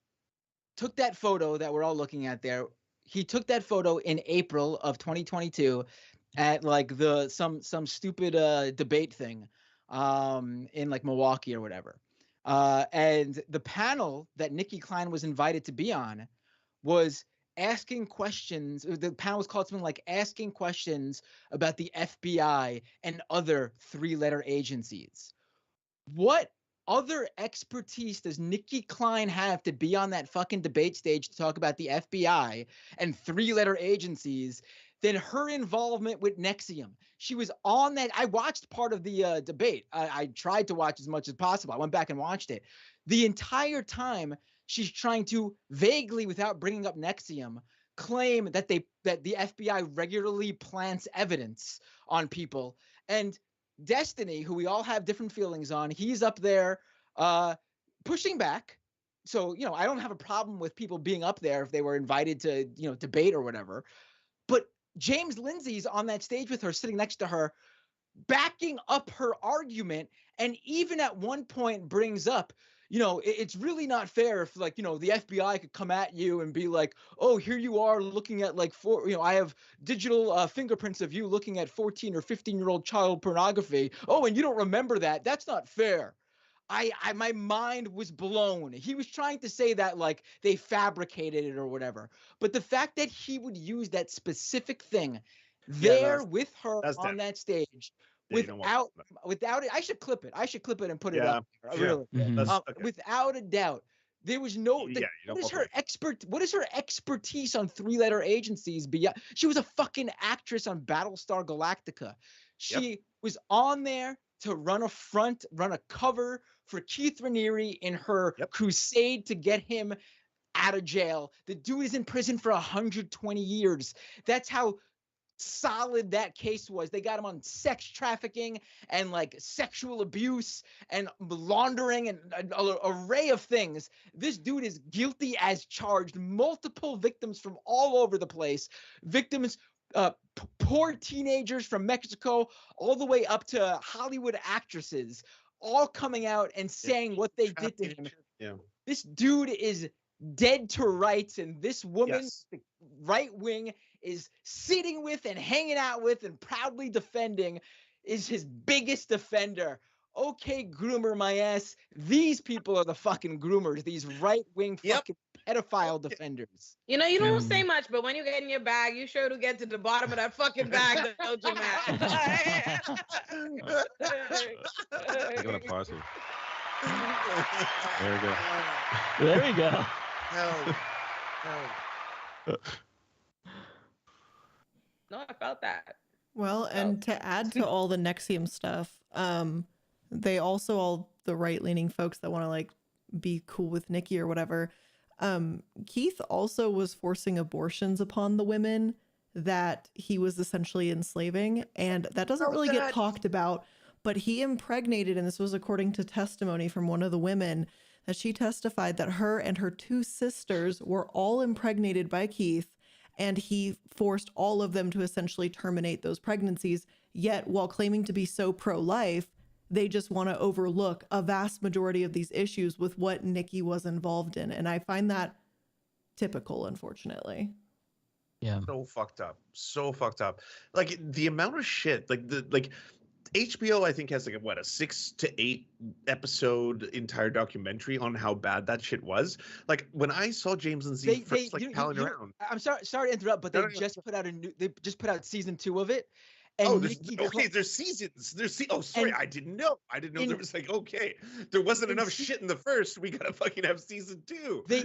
took that photo that we're all looking at there. He took that photo in April of 2022 at like some stupid debate thing in like Milwaukee or whatever. And the panel that Nikki Klein was invited to be on was asking questions. The panel was called something like asking questions about the FBI and other three-letter agencies. What other expertise does Nikki Klein have to be on that fucking debate stage to talk about the FBI and three-letter agencies than her involvement with Nexium? She was on that. I watched part of the debate. I tried to watch as much as possible. I went back and watched it. The entire time, she's trying to vaguely, without bringing up Nexium, claim that the FBI regularly plants evidence on people. And Destiny, who we all have different feelings on, he's up there pushing back. So, I don't have a problem with people being up there if they were invited to, debate or whatever. But James Lindsay's on that stage with her, sitting next to her, backing up her argument, and even at one point brings up, it's really not fair if, like, the FBI could come at you and be like, oh, here you are looking at like I have digital fingerprints of you looking at 14 or 15-year-old child pornography. Oh, and you don't remember that. That's not fair. My mind was blown. He was trying to say that like they fabricated it or whatever. But the fact that he would use that specific thing with her on that stage without it, I should clip it. I should clip it and put it up. Really. Without a doubt. There was no what is her expertise on 3-letter agencies beyond? She was a fucking actress on Battlestar Galactica. She was on there to run a cover for Keith Raniere in her crusade to get him out of jail. The dude is in prison for 120 years. That's how solid that case was. They got him on sex trafficking and like sexual abuse and laundering and an array of things. This dude is guilty as charged. Multiple victims from all over the place. Victims, poor teenagers from Mexico, all the way up to Hollywood actresses, all coming out and saying what they did to him. Yeah. This dude is dead to rights, and this woman, the right wing, is sitting with and hanging out with and proudly defending, is his biggest defender. Okay, groomer my ass. These people are the fucking groomers. These right-wing fucking pedophile defenders. You don't say much, but when you get in your bag, you sure do get to the bottom of that fucking bag, don't you, Matt? I'm gonna pause it. There we go. There we go. Hell. No, I felt that. Well, and to add to all the Nexium stuff, they also, all the right-leaning folks that want to like be cool with Nikki or whatever, Keith also was forcing abortions upon the women that he was essentially enslaving, and that doesn't really get talked about, but he impregnated, and this was according to testimony from one of the women, that she testified that her and her 2 sisters were all impregnated by Keith, and he forced all of them to essentially terminate those pregnancies. Yet, while claiming to be so pro-life, they just want to overlook a vast majority of these issues with what Nikki was involved in. And I find that typical, unfortunately. Yeah. So fucked up. Like the amount of shit, like HBO, I think, has like a 6 to 8 episode entire documentary on how bad that shit was. Like when I saw James and Z first palling around. I'm sorry to interrupt, but they just put out season 2 of it. And there's seasons. I didn't know. There was there wasn't enough shit in the first. We gotta fucking have season 2. They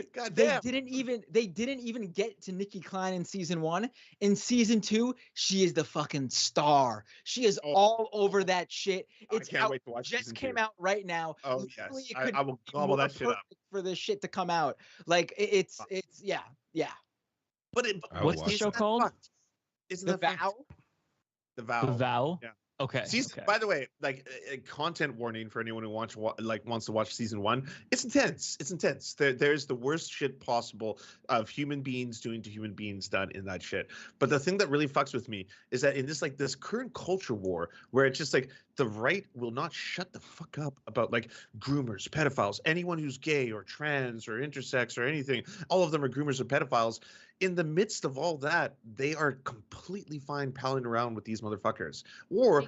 didn't even get to Nikki Klein in season 1. In season 2, she is the fucking star. She is all over that shit. It's I can't wait to watch. Just came out right now. Oh yes, I will gobble that shit up for this shit to come out. Like it's yeah. But what's the show called? Isn't The that Vow? The Vow. The Vow. Yeah. Okay. By the way, like a content warning for anyone who wants to watch season 1. It's intense. There's the worst shit possible of human beings doing to human beings done in that shit. But the thing that really fucks with me is that in this current culture war where it's just like the right will not shut the fuck up about like groomers, pedophiles, anyone who's gay or trans or intersex or anything. All of them are groomers or pedophiles. In the midst of all that, they are completely fine palling around with these motherfuckers. Or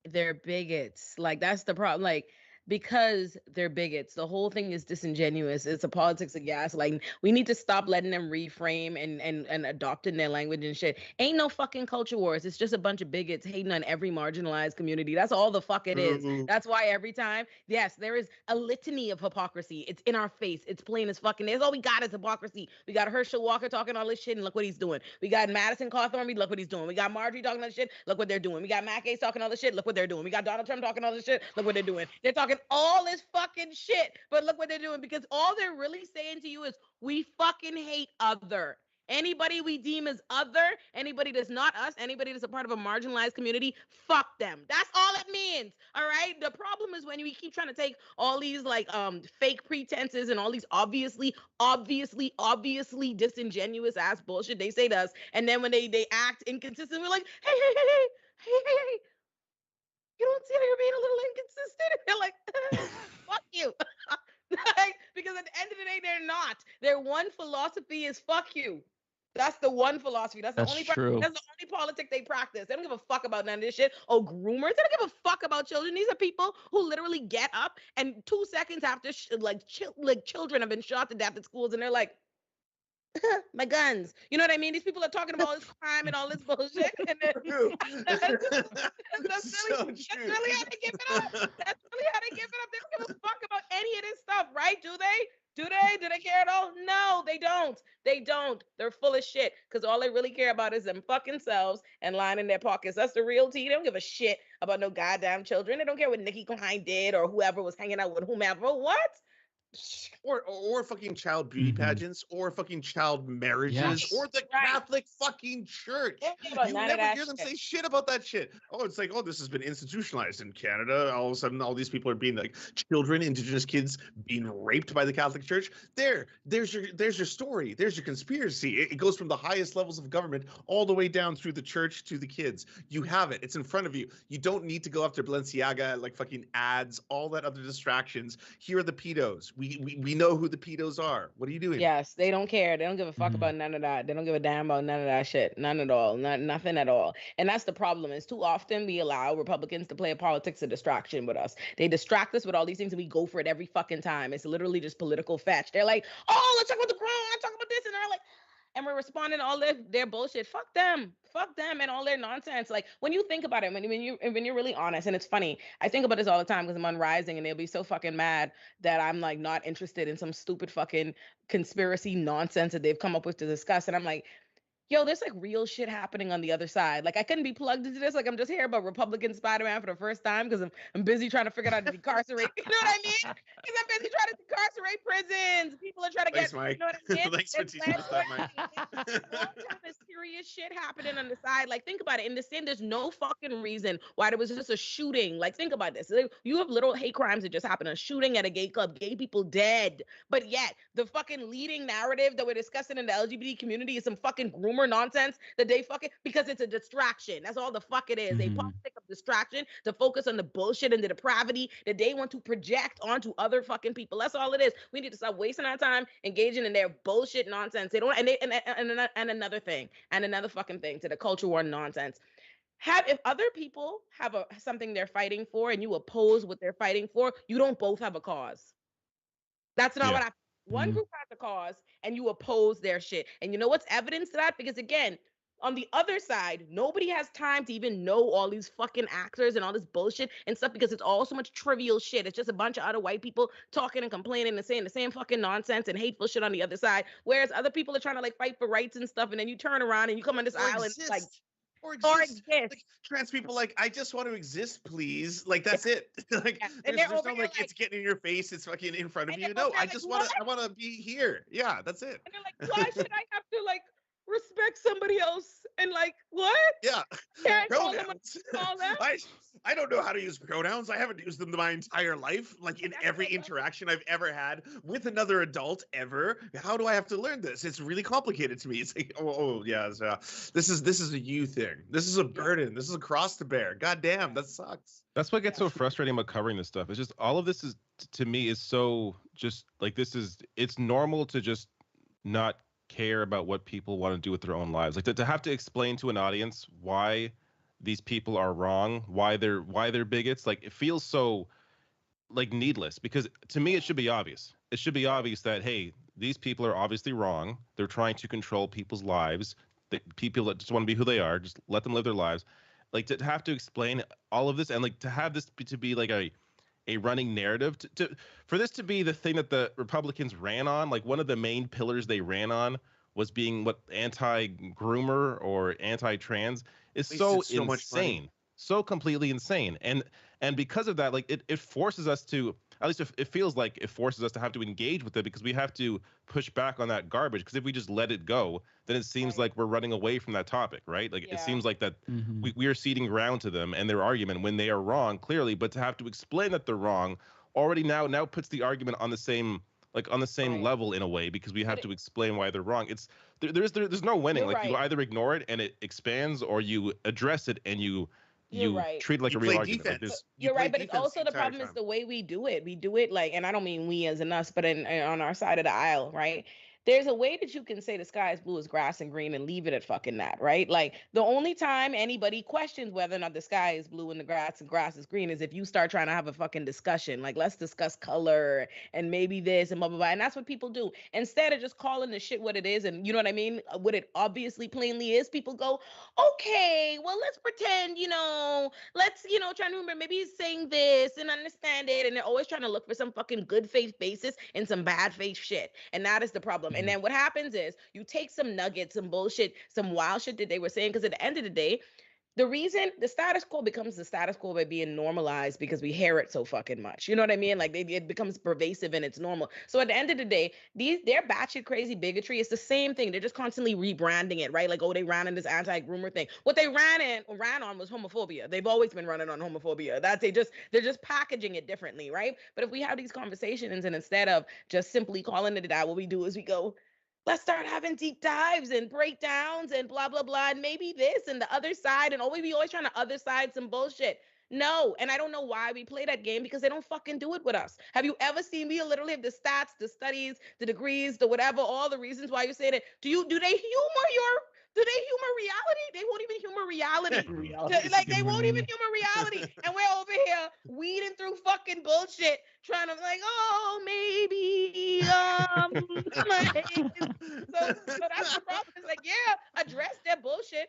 they're bigots. Like that's the problem. Like because they're bigots. The whole thing is disingenuous. It's a politics of gaslighting. We need to stop letting them reframe and adopting their language and shit. Ain't no fucking culture wars. It's just a bunch of bigots hating on every marginalized community. That's all the fuck it is. That's why every time, yes, there is a litany of hypocrisy. It's in our face. It's plain as fucking. That's all we got is hypocrisy. We got Herschel Walker talking all this shit, and look what he's doing. We got Madison Cawthorn. Look what he's doing. We got Marjorie talking all this shit. Look what they're doing. We got Matt Gaetz talking all this shit. Look what they're doing. We got Donald Trump talking all this shit. Look what they're doing. They're talking all this fucking shit, but look what they're doing, because all they're really saying to you is we fucking hate other. Anybody we deem as other, anybody that's not us, anybody that's a part of a marginalized community, fuck them. That's all it means. All right. The problem is when we keep trying to take all these like fake pretenses and all these obviously disingenuous ass bullshit they say to us, and then when they act inconsistent, we're like, hey, you don't see how you're being a little inconsistent? And they're like, fuck you. Like, because at the end of the day, they're not. Their one philosophy is fuck you. That's the one philosophy. That's That's the only true. That's the only politic they practice. They don't give a fuck about none of this shit. Oh, groomers. They don't give a fuck about children. These are people who literally get up and 2 seconds after children have been shot to death at schools, and they're like, my guns. You know what I mean? These people are talking about all this crime and all this bullshit. And then, that's really how they give it up. That's really how they give it up. They don't give a fuck about any of this stuff, right? Do they? Do they care at all? No, they don't. They don't. They're full of shit because all they really care about is them fucking selves and lying in their pockets. That's the real tea. They don't give a shit about no goddamn children. They don't care what Nicki Klein did or whoever was hanging out with whomever. What? Or fucking child beauty pageants, or fucking child marriages, Yes. or the Catholic fucking church. You never hear them say shit about that shit. Oh, it's like, oh, this has been institutionalized in Canada. All of a sudden, all these people are being like children, Indigenous kids being raped by the Catholic Church. There's your story. There's your conspiracy. It goes from the highest levels of government all the way down through the church to the kids. You have it. It's in front of you. You don't need to go after Balenciaga, like fucking ads, all that other distractions. Here are the pedos. We know who the pedos are. What are you doing? Yes, they don't care. They don't give a fuck about none of that. They don't give a damn about none of that shit. None at all. Nothing at all. And that's the problem. Is too often we allow Republicans to play a politics of distraction with us. They distract us with all these things and we go for it every fucking time. It's literally just political fetch. They're like, oh, let's talk about the crown. Let's talk about this. And they're like, and we're responding to all their bullshit. Fuck them and all their nonsense. Like when you think about it, when you're really honest, and it's funny, I think about this all the time because I'm on Rising and they'll be so fucking mad that I'm like not interested in some stupid fucking conspiracy nonsense that they've come up with to discuss. And I'm like, yo, there's like real shit happening on the other side. Like I couldn't be plugged into this. Like I'm just hearing about Republican Spider-Man for the first time because I'm busy trying to figure out how to decarcerate. You know what I mean? Because I'm busy trying to decarcerate prisons. People are trying to Thanks, get. Mike. You know what I mean? Thanks for teaching us that, Mike. There's serious shit happening on the side. Like think about it. In the same, there's no fucking reason why there was just a shooting. Like think about this. Like, you have little hate crimes that just happened. A shooting at a gay club, gay people dead. But yet the fucking leading narrative that we're discussing in the LGBT community is some fucking groomer nonsense that they fucking, because it's a distraction. That's all the fuck it is. A politic of distraction to focus on the bullshit and the depravity that they want to project onto other fucking people. That's all it is. We need to stop wasting our time engaging in their bullshit nonsense. They don't, and another thing, and another fucking thing to the culture war nonsense. If other people have something they're fighting for and you oppose what they're fighting for, you don't both have a cause. That's not what I. One group has a cause and you oppose their shit. And you know what's evidence to that? Because again, on the other side, nobody has time to even know all these fucking actors and all this bullshit and stuff because it's all so much trivial shit. It's just a bunch of other white people talking and complaining and saying the same fucking nonsense and hateful shit on the other side. Whereas other people are trying to like fight for rights and stuff. And then you turn around and you come on this island like, or exist. Like, trans people, like, I just want to exist, please. Like, that's it. Like, there's no like it's getting in your face. It's fucking in front of you. No, I just want to. I want to be here. Yeah, that's it. And they're like, why should I have to like respect somebody else and like what? Yeah, pronouns. I don't know how to use pronouns. I haven't used them my entire life. Like in every interaction I've ever had with another adult ever. How do I have to learn this? It's really complicated to me. It's like, this is a you thing. This is a burden. This is a cross to bear. God damn, that sucks. That's what gets so frustrating about covering this stuff. It's just all of this is to me is so just like it's normal to just not care about what people want to do with their own lives. Like to have to explain to an audience why these people are wrong, why they're bigots. Like it feels so like needless because to me it should be obvious. It should be obvious that hey, these people are obviously wrong. They're trying to control people's lives. People that just want to be who they are, just let them live their lives. Like to have to explain all of this and like to have this to be like a running narrative for this to be the thing that the Republicans ran on, like one of the main pillars they ran on was being what anti-groomer or anti-trans is so insane, so completely insane. And because of that, like it forces us to at least it feels like it forces us to have to engage with it because we have to push back on that garbage. Because if we just let it go, then it seems like we're running away from that topic, right? Like it seems like that we are ceding ground to them and their argument when they are wrong, clearly. But to have to explain that they're wrong already now puts the argument on the same level in a way, because we have to explain why they're wrong. It's there's no winning. You're Like you right. either ignore it and it expands, or you address it and you right. treat it like You a real play argument. Like defense. You're play right, but it's defense also the entire problem is time. the way we do it. We do it like, and I don't mean we as in us, but on our side of the aisle, right? There's a way that you can say the sky is blue as grass and green and leave it at fucking that, right? Like the only time anybody questions whether or not the sky is blue and the grass is green is if you start trying to have a fucking discussion. Like, let's discuss color and maybe this and blah blah blah. And that's what people do. Instead of just calling the shit what it is, and you know what I mean, what it obviously plainly is, people go, okay, well, let's pretend, let's, try to remember maybe he's saying this and understand it. And they're always trying to look for some fucking good faith basis in some bad faith shit. And that is the problem. And then what happens is you take some nuggets, some bullshit, some wild shit that they were saying, because at the end of the day, the reason the status quo becomes the status quo by being normalized because we hear it so fucking much. You know what I mean? Like it becomes pervasive and it's normal. So at the end of the day, their batshit crazy bigotry is the same thing. They're just constantly rebranding it, right? Like, oh, they ran in this anti-groomer thing. What they ran on was homophobia. They've always been running on homophobia. They're just packaging it differently, right? But if we have these conversations and instead of just simply calling it that, what we do is we go, let's start having deep dives and breakdowns and blah, blah, blah. And maybe this and the other side. And we always trying to other side some bullshit. No. And I don't know why we play that game, because they don't fucking do it with us. Have you ever seen me literally have the stats, the studies, the degrees, the whatever, all the reasons why you say that? Do they humor reality? They won't even humor reality. Like they won't even humor reality. And we're over here weeding through fucking bullshit, trying to like, oh, maybe so that's the problem. It's like, yeah, address their bullshit,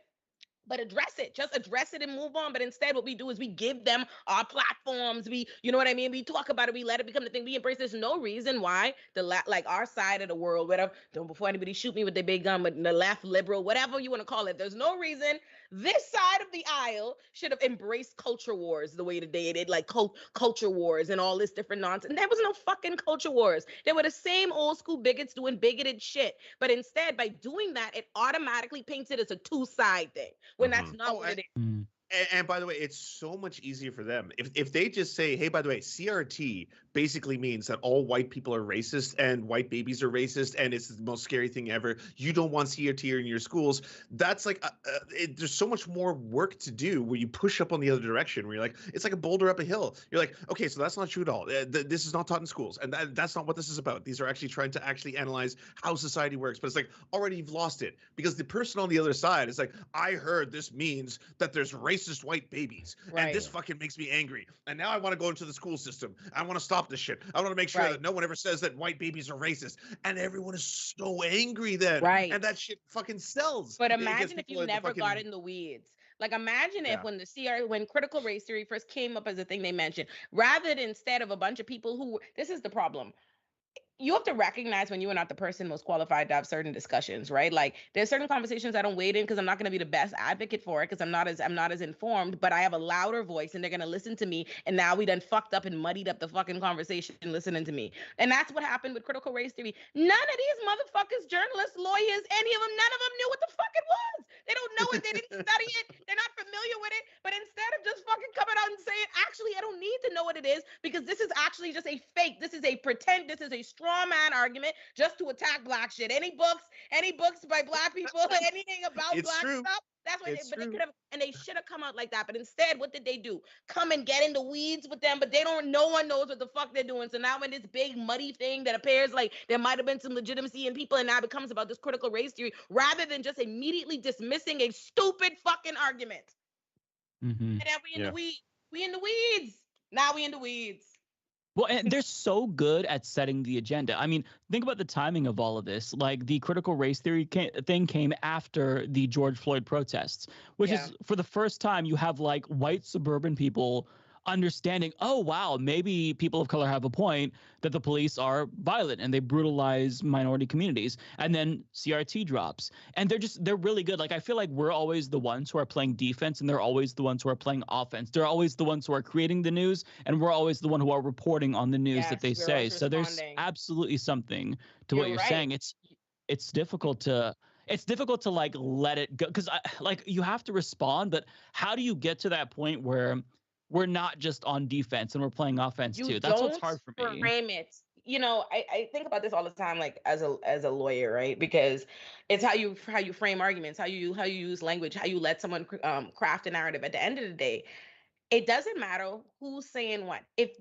but address it. Just address it and move on. But instead, what we do is we give them our platforms. You know what I mean? We talk about it. We let it become the thing. We embrace. There's no reason why like our side of the world, whatever. Don't before anybody shoot me with their big gun, but the left, liberal, whatever you want to call it. There's no reason this side of the aisle should have embraced culture wars the way that they did, like culture wars and all this different nonsense. There was no fucking culture wars. They were the same old school bigots doing bigoted shit. But instead, by doing that, it automatically paints it as a two-side thing when that's not what it is. And by the way, it's so much easier for them if they just say, hey, by the way, CRT basically means that all white people are racist and white babies are racist and it's the most scary thing ever. You don't want CRT in your schools. That's like there's so much more work to do where you push up on the other direction, where you're like, it's like a boulder up a hill. You're like, okay, so that's not true at all. This is not taught in schools, and that's not what this is about. These are actually trying to actually analyze how society works. But it's like already you've lost it, because the person on the other side is like, I heard this means that there's racist white babies, and this fucking makes me angry, and now I want to go into the school system. I want to stop this shit. I want to make sure that no one ever says that white babies are racist, and everyone is so angry then, and that shit fucking sells. But imagine if you never got in the weeds. Like imagine if when critical race theory first came up as a thing they mentioned, rather than instead of a bunch of people who, this is the problem. You have to recognize when you are not the person most qualified to have certain discussions, right? Like there's certain conversations I don't wade in because I'm not going to be the best advocate for it, because I'm not as informed, but I have a louder voice and they're going to listen to me. And now we done fucked up and muddied up the fucking conversation listening to me. And that's what happened with critical race theory. None of these motherfuckers, journalists, lawyers, any of them, none of them knew what the fuck it was. They don't know it. They didn't study it. They're not familiar with it. But instead of just fucking coming out and saying, actually, I don't need to know what it is, because this is actually just a fake. This is a pretend. This is a straw man argument just to attack black shit. Any books by black people, anything about black stuff. That's what they could have, and they should have come out like that. But instead, what did they do? Come and get in the weeds with them, but no one knows what the fuck they're doing. So now when this big muddy thing that appears like there might have been some legitimacy in people, and now it becomes about this critical race theory, rather than just immediately dismissing a stupid fucking argument. And then we in the weeds. We in the weeds. Now we in the weeds. Well, and they're so good at setting the agenda. I mean, think about the timing of all of this. Like the critical race theory thing came after the George Floyd protests, which is for the first time you have like white suburban people understanding, oh wow, maybe people of color have a point that the police are violent and they brutalize minority communities. And then CRT drops. And they're really good. Like I feel like we're always the ones who are playing defense and they're always the ones who are playing offense. They're always the ones who are creating the news and we're always the one who are reporting on the news that they Yes, we're say. always So there's responding. absolutely something to what You're you're right. saying. It's difficult to like let it go because like you have to respond, but how do you get to that point where we're not just on defense and we're playing offense You too? That's what's don't hard for me. frame it. You know, I think about this all the time, like as a lawyer, right? Because it's how you frame arguments, how you use language, how you let someone craft a narrative. At the end of the day, it doesn't matter who's saying what. If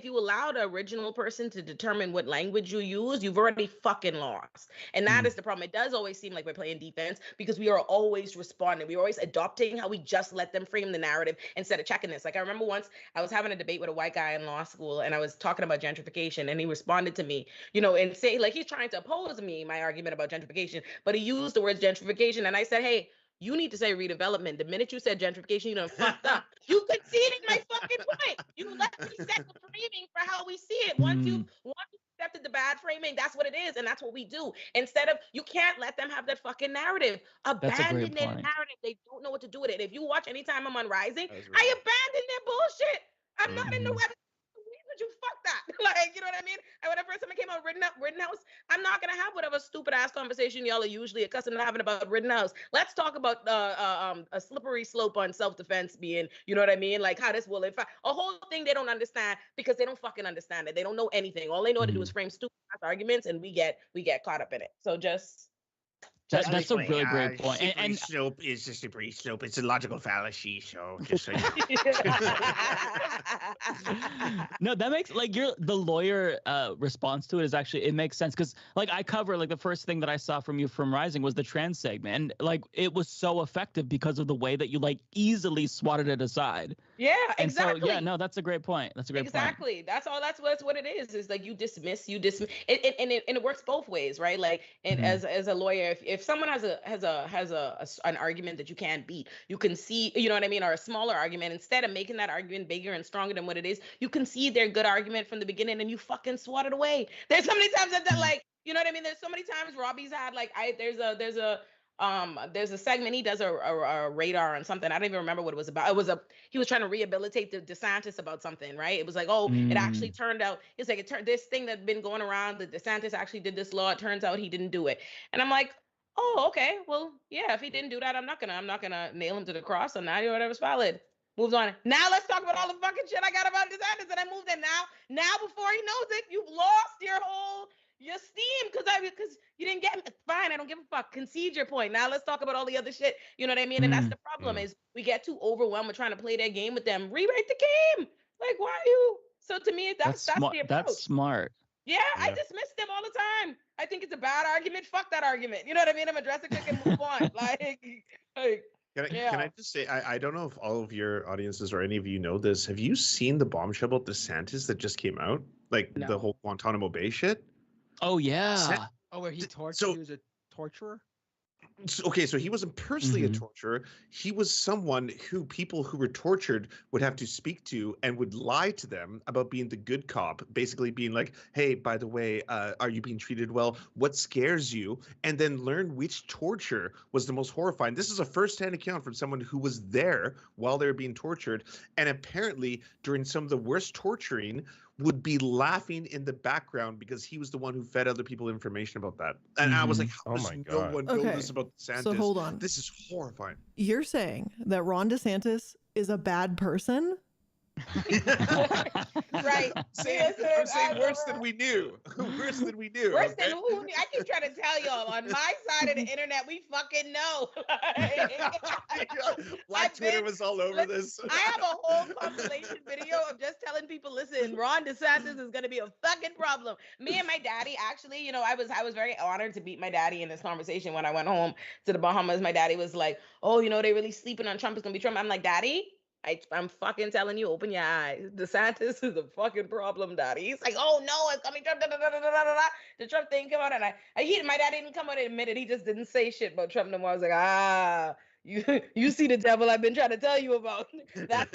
you allow the original person to determine what language you use, you've already fucking lost. And that Mm. is the problem. It does always seem like we're playing defense because we are always responding. We're always adopting how we just let them frame the narrative instead of checking this. Like I remember once I was having a debate with a white guy in law school and I was talking about gentrification and he responded to me, and say like he's trying to oppose me, my argument about gentrification, but he used the words gentrification. And I said, hey, you need to say redevelopment. The minute you said gentrification, you done fucked up. You conceded my fucking point. You let me set the framing for how we see it. Once you accepted the bad framing, that's what it is, and that's what we do. Instead of you can't let them have that fucking narrative. That's a Abandon great their point. narrative. They don't know what to do with it. If you watch anytime I'm on Rising, That was I really abandon their bullshit. I'm not in the Mhm. web. Would you fuck that? Like, you know what I mean? And when the first time I came out Rittenhouse, I'm not gonna have whatever stupid ass conversation y'all are usually accustomed to having about Rittenhouse. Let's talk about a slippery slope on self-defense being, you know what I mean? Like how this will, in fact, a whole thing they don't understand because they don't fucking understand it. They don't know anything. All they know how to do is frame stupid ass arguments, and we get caught up in it. So just That's a really great point. Slippery slope is a slippery slope. It's a logical fallacy. So just so you No, that makes like the lawyer response to it is actually, it makes sense because like I cover like the first thing that I saw from you from Rising was the trans segment, and like it was so effective because of the way that you like easily swatted it aside. Yeah, And exactly. so yeah, no, that's a great point. That's a great point. Exactly. That's all. That's what it is. Is like you dismiss. And it works both ways, right? Like, and Mhm. as a lawyer, if someone has an argument that you can't beat, you can see, you know what I mean, or a smaller argument. Instead of making that argument bigger and stronger than what it is, you can see their good argument from the beginning, and you fucking swat it away. There's so many times that like, you know what I mean. There's so many times Robbie's had like there's a segment he does a radar on something. I don't even remember what it was about. He was trying to rehabilitate the DeSantis about something, right? It was like, oh, it actually turned out, it's like this thing that's been going around, that DeSantis actually did this law. It turns out he didn't do it. And I'm like, oh, okay, well, yeah, if he didn't do that, I'm not gonna nail him to the cross on that, or whatever's valid. Moves on. Now let's talk about all the fucking shit I got about DeSantis, and I moved in now before he knows it, you've lost your steam because you didn't get me. Fine, I don't give a fuck. Concede your point. Now let's talk about all the other shit. You know what I mean? And that's the problem is we get too overwhelmed with trying to play their game with them. Rewrite the game. Like, why are you? So to me, that's smart. the approach. That's smart. Yeah, I dismiss them all the time. I think it's a bad argument. Fuck that argument. You know what I mean? I'm address it quick and move on. Like Can I just say, I don't know if all of your audiences or any of you know this. Have you seen the bombshell about DeSantis that just came out? Like the whole Guantanamo Bay shit? Oh yeah. Oh, where he tortured? So- He was a torturer. Okay, so he wasn't personally a torturer. He was someone who people who were tortured would have to speak to and would lie to them about being the good cop, basically being like, hey, by the way, are you being treated well? What scares you? And then learn which torture was the most horrifying. This is a first-hand account from someone who was there while they were being tortured. And apparently during some of the worst torturing, would be laughing in the background because he was the one who fed other people information about that. And I was like, how Oh does my no God. one know Okay, this about DeSantis? so hold on. This is horrifying. You're saying that Ron DeSantis is a bad person? right. I'm saying worse than we knew. Worse than we knew. Worse than who? I keep trying to tell y'all on my side of the internet, we fucking know. Black Twitter was all over this. I have a whole compilation video of just telling people, listen, Ron DeSantis is gonna be a fucking problem. Me and my daddy, actually, I was very honored to meet my daddy in this conversation when I went home to the Bahamas. My daddy was like, oh, they really sleeping on Trump. It's gonna be Trump. I'm like, Daddy, I'm fucking telling you, open your eyes. DeSantis is a fucking problem, Daddy. He's like, oh no, it's coming Trump. The Trump thing come out, and my dad didn't come out and admit it. He just didn't say shit about Trump no more. I was like, you see the devil I've been trying to tell you about. That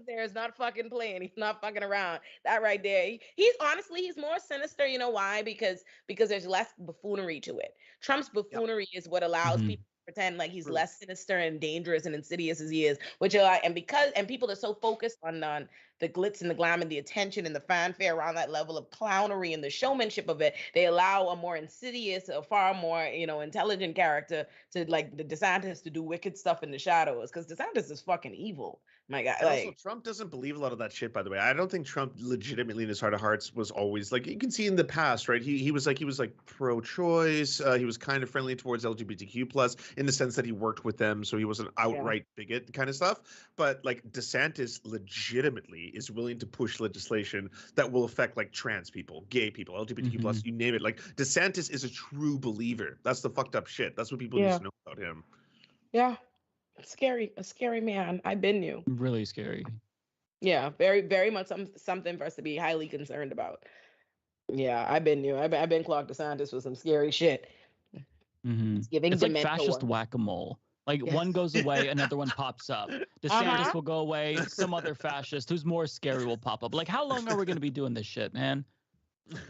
there is not fucking playing. He's not fucking around. That right there. He's honestly he's more sinister. You know why? Because there's less buffoonery to it. Trump's buffoonery is what allows Mhm. people to pretend like he's True. less sinister and dangerous and insidious as he is. Which and people are so focused on the glitz and the glam and the attention and the fanfare around that level of clownery and the showmanship of it, they allow a more insidious, a far more, intelligent character to like the DeSantis to do wicked stuff in the shadows. Because DeSantis is fucking evil. My God. And also, Like, Trump doesn't believe a lot of that shit. By the way, I don't think Trump legitimately in his heart of hearts was always like you can see in the past, right? He was like pro-choice. He was kind of friendly towards LGBTQ plus in the sense that he worked with them, so he wasn't outright bigot kind of stuff. But like DeSantis legitimately is willing to push legislation that will affect like trans people, gay people, LGBTQ plus, you name it. Like DeSantis is a true believer. That's the fucked up shit. That's what people need to know about him. yeah. A scary man. I've been you. Really scary. Yeah, very, very much something for us to be highly concerned about. Yeah, I've been you. I've been Clark DeSantis with some scary shit. It's giving It's like dementor. fascist whack-a-mole. Like one goes away, another one pops up. DeSantis will go away, some other fascist who's more scary will pop up. Like, how long are we going to be doing this shit, man?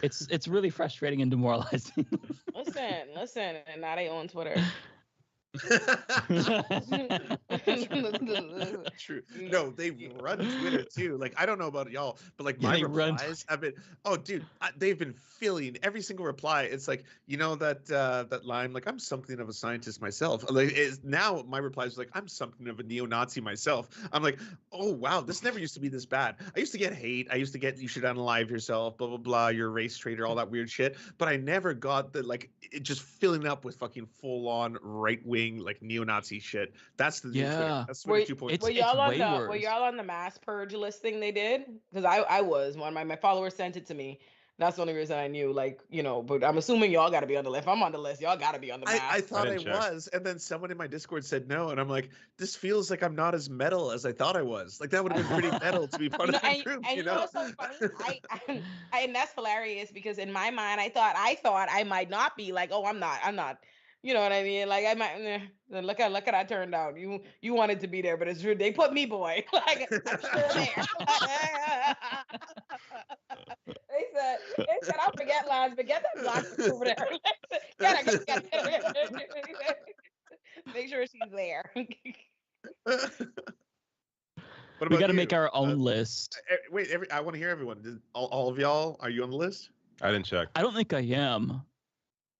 It's really frustrating and demoralizing. Listen, and now they own Twitter. True. No, they run Twitter too. Like I don't know about y'all, but like my replies have been. Oh, dude, they've been filling every single reply. It's like that line. Like I'm something of a scientist myself. Like now my replies are like I'm something of a neo-Nazi myself. I'm like, oh wow, this never used to be this bad. I used to get hate. I used to get you should unalive yourself. Blah blah blah. You're a race traitor. All that weird shit. But I never got the like it just filling up with fucking full on right wing like neo-Nazi shit. That's the new Twitter. That's Twitter 2.0. Were y'all on the mass purge list thing they did? Because I was one. My followers sent it to me. That's the only reason I knew. Like but I'm assuming y'all got to be on the list. If I'm on the list, y'all got to be on the mass. I thought I was, and then someone in my Discord said no, and I'm like, this feels like I'm not as metal as I thought I was. Like that would have been pretty metal to be part of the group. And you know what's so funny? And that's hilarious because in my mind, I thought I might not be like, oh, I'm not. You know what I mean? Like I might look at how I turned out. You wanted to be there, but it's true. They put me, boy. Like I'm still there. They said I'll forget lines, but get that black over there. Get it. Make sure she's there. We got to make our own list. Wait, I want to hear everyone. All of y'all, are you on the list? I didn't check. I don't think I am.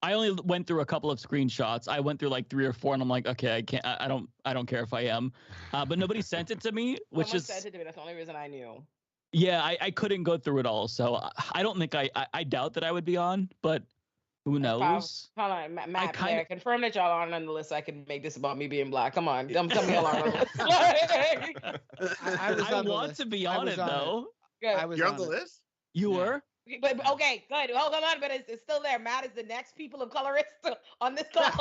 I only went through a couple of screenshots. I went through like 3 or 4, and I'm like, okay, I can't. I don't care if I am. But nobody sent it to me, which Someone is sent it to me. That's the only reason I knew. Yeah, I couldn't go through it all, so I don't think I doubt that I would be on, but who knows? Hold on, Matt, Blair, confirm that y'all aren't on the list. So I can make this about me being black. Come on, tell me y'all aren't on the list. I want to be on it though. You're on the list. You were. But okay, good. Hold on, but it's still there. Matt is the next people of color on this call.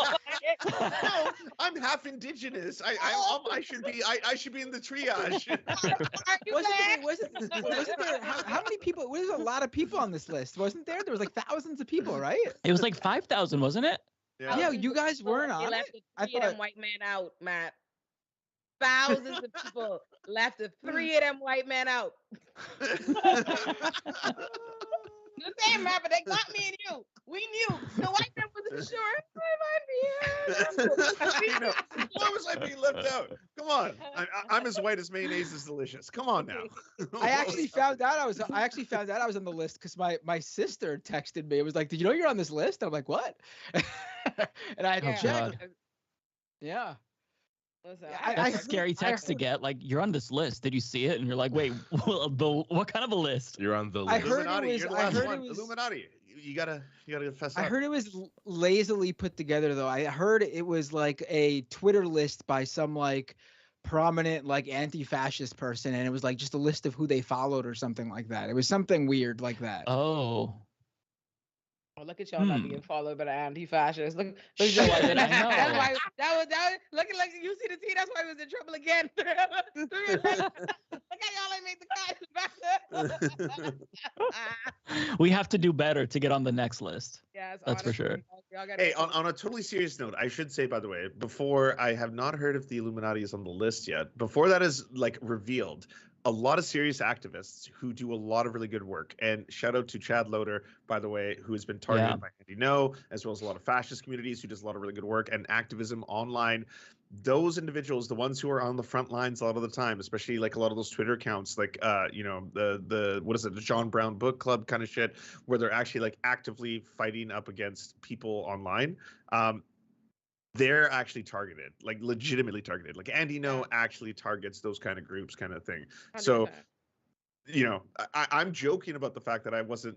No, I'm half indigenous. I should be in the triage. Wasn't there? How many people? There's a lot of people on this list, wasn't there? There was like thousands of people, right? It was like 5,000, wasn't it? Yeah, you guys weren't on it. I thought them white man out, Matt. Thousands of people left 3 of them white men out. The same, Matt, but they got me and you. We knew. The white man wasn't sure. Why was I being left out? Come on. I'm as white as mayonnaise is delicious. Come on now. I actually found out I was on the list because my sister texted me. It was like, did you know you're on this list? I'm like, what? And I had to check. Yeah. Listen, That's a scary text to get. Like, you're on this list. Did you see it? And you're like, wait, what kind of a list? You're on the list. I heard Illuminati. it was Illuminati. You gotta fess up. I heard it was lazily put together though. I heard it was like a Twitter list by some like prominent like anti-fascist person, and it was like just a list of who they followed or something like that. It was something weird like that. Oh. Oh, look at y'all not being followed by the anti-fascists. Look at Shit, y'all. I know. That's why that was looking like you see the T. That's why he was in trouble again. Look at y'all ain't made the cut. We have to do better to get on the next list. Yes, That's for sure. Y'all gotta Hey, get on a totally serious note, I should say, by the way, before I have not heard if the Illuminati is on the list yet, before that is like revealed, a lot of serious activists who do a lot of really good work. And shout out to Chad Loader, by the way, who has been targeted Yeah. by Andy No, as well as a lot of fascist communities who does a lot of really good work and activism online. Those individuals, the ones who are on the front lines a lot of the time, especially like a lot of those Twitter accounts, like the what is it, the John Brown Book Club kind of shit, where they're actually like actively fighting up against people online. They're actually targeted, like legitimately targeted. Like Andy No actually targets those kind of groups, kind of thing. 100%. So I'm joking about the fact that I wasn't,